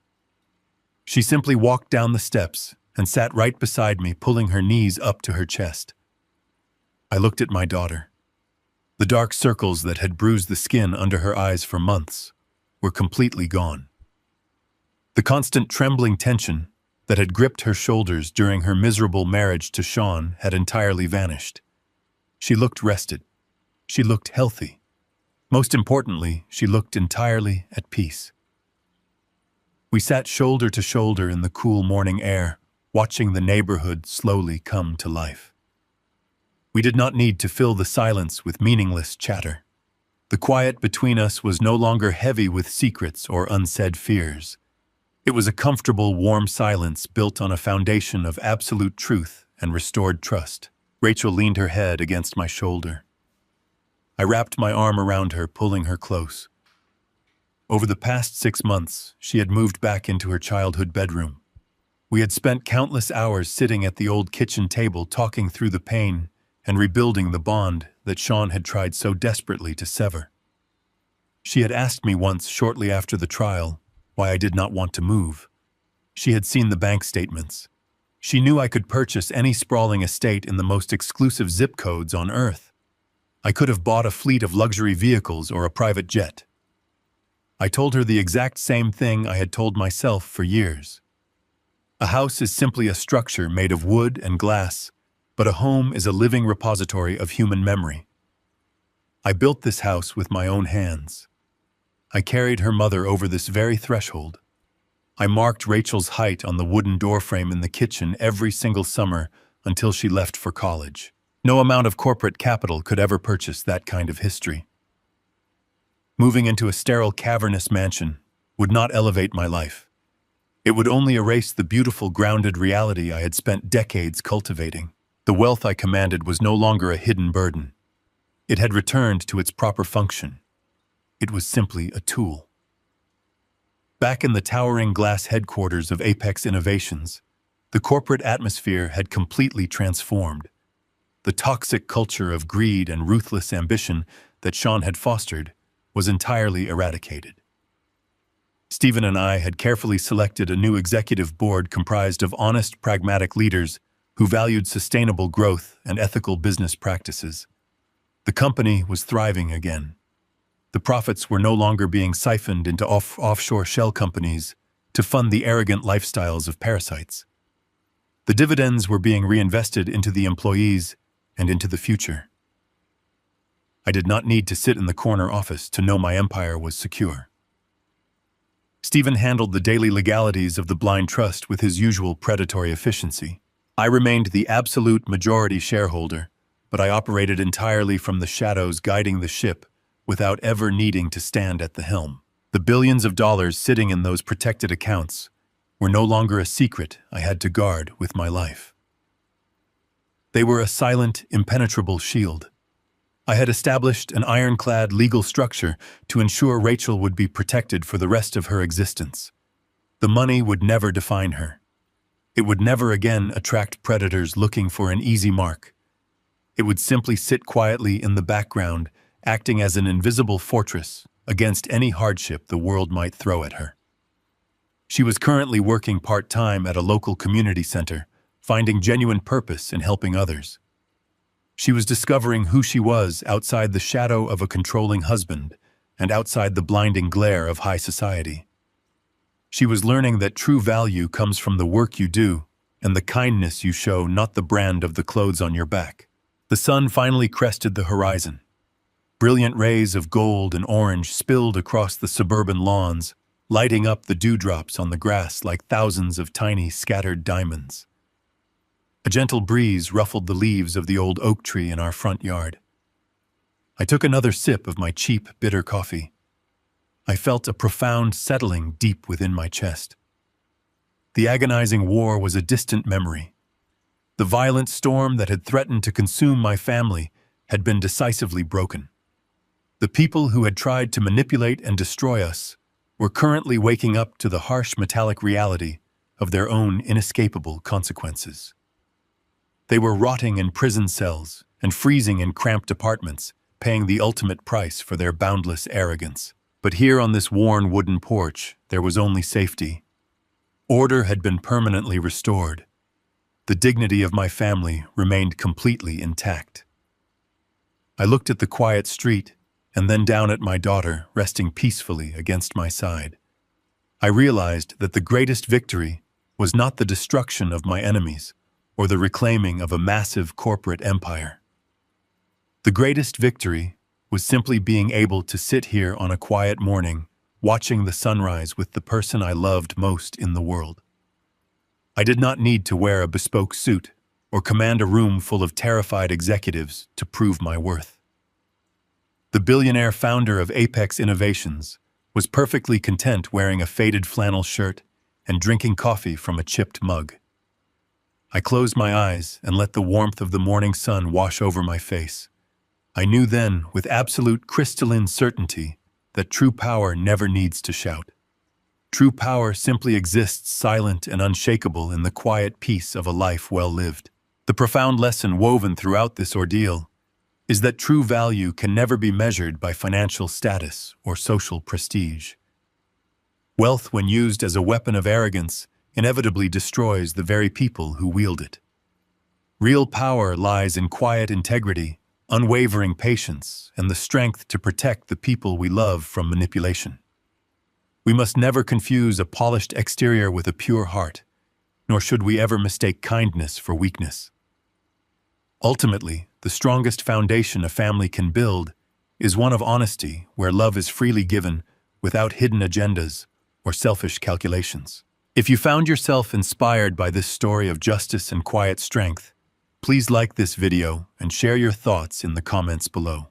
She simply walked down the steps and sat right beside me, pulling her knees up to her chest. I looked at my daughter. The dark circles that had bruised the skin under her eyes for months were completely gone. The constant trembling tension that had gripped her shoulders during her miserable marriage to Sean had entirely vanished. She looked rested. She looked healthy. Most importantly, she looked entirely at peace. We sat shoulder to shoulder in the cool morning air, watching the neighborhood slowly come to life. We did not need to fill the silence with meaningless chatter. The quiet between us was no longer heavy with secrets or unsaid fears. It was a comfortable, warm silence built on a foundation of absolute truth and restored trust. Rachel leaned her head against my shoulder. I wrapped my arm around her, pulling her close. Over the past 6 months, she had moved back into her childhood bedroom. We had spent countless hours sitting at the old kitchen table talking through the pain and rebuilding the bond that Sean had tried so desperately to sever. She had asked me once, shortly after the trial, why I did not want to move. She had seen the bank statements. She knew I could purchase any sprawling estate in the most exclusive zip codes on Earth. I could have bought a fleet of luxury vehicles or a private jet. I told her the exact same thing I had told myself for years. A house is simply a structure made of wood and glass, but a home is a living repository of human memory. I built this house with my own hands. I carried her mother over this very threshold. I marked Rachel's height on the wooden doorframe in the kitchen every single summer until she left for college. No amount of corporate capital could ever purchase that kind of history. Moving into a sterile, cavernous mansion would not elevate my life. It would only erase the beautiful, grounded reality I had spent decades cultivating. The wealth I commanded was no longer a hidden burden. It had returned to its proper function. It was simply a tool. Back in the towering glass headquarters of Apex Innovations, the corporate atmosphere had completely transformed. The toxic culture of greed and ruthless ambition that Sean had fostered was entirely eradicated. Stephen and I had carefully selected a new executive board comprised of honest, pragmatic leaders who valued sustainable growth and ethical business practices. The company was thriving again. The profits were no longer being siphoned into offshore shell companies to fund the arrogant lifestyles of parasites. The dividends were being reinvested into the employees and into the future. I did not need to sit in the corner office to know my empire was secure. Stephen handled the daily legalities of the blind trust with his usual predatory efficiency. I remained the absolute majority shareholder, but I operated entirely from the shadows, guiding the ship without ever needing to stand at the helm. The billions of dollars sitting in those protected accounts were no longer a secret I had to guard with my life. They were a silent, impenetrable shield. I had established an ironclad legal structure to ensure Rachel would be protected for the rest of her existence. The money would never define her. It would never again attract predators looking for an easy mark. It would simply sit quietly in the background, acting as an invisible fortress against any hardship the world might throw at her. She was currently working part-time at a local community center, finding genuine purpose in helping others. She was discovering who she was outside the shadow of a controlling husband and outside the blinding glare of high society. She was learning that true value comes from the work you do and the kindness you show, not the brand of the clothes on your back. The sun finally crested the horizon. Brilliant rays of gold and orange spilled across the suburban lawns, lighting up the dewdrops on the grass like thousands of tiny, scattered diamonds. A gentle breeze ruffled the leaves of the old oak tree in our front yard. I took another sip of my cheap, bitter coffee. I felt a profound settling deep within my chest. The agonizing war was a distant memory. The violent storm that had threatened to consume my family had been decisively broken. The people who had tried to manipulate and destroy us were currently waking up to the harsh metallic reality of their own inescapable consequences. They were rotting in prison cells and freezing in cramped apartments, paying the ultimate price for their boundless arrogance. But here on this worn wooden porch, there was only safety. Order had been permanently restored. The dignity of my family remained completely intact. I looked at the quiet street and then down at my daughter resting peacefully against my side. I realized that the greatest victory was not the destruction of my enemies or the reclaiming of a massive corporate empire. The greatest victory was simply being able to sit here on a quiet morning, watching the sunrise with the person I loved most in the world. I did not need to wear a bespoke suit or command a room full of terrified executives to prove my worth. The billionaire founder of Apex Innovations was perfectly content wearing a faded flannel shirt and drinking coffee from a chipped mug. I closed my eyes and let the warmth of the morning sun wash over my face. I knew then, with absolute crystalline certainty, that true power never needs to shout. True power simply exists silent and unshakable in the quiet peace of a life well lived. The profound lesson woven throughout this ordeal is that true value can never be measured by financial status or social prestige. Wealth, when used as a weapon of arrogance, inevitably destroys the very people who wield it. Real power lies in quiet integrity, unwavering patience, and the strength to protect the people we love from manipulation. We must never confuse a polished exterior with a pure heart, nor should we ever mistake kindness for weakness. Ultimately, the strongest foundation a family can build is one of honesty, where love is freely given without hidden agendas or selfish calculations. If you found yourself inspired by this story of justice and quiet strength, please like this video and share your thoughts in the comments below.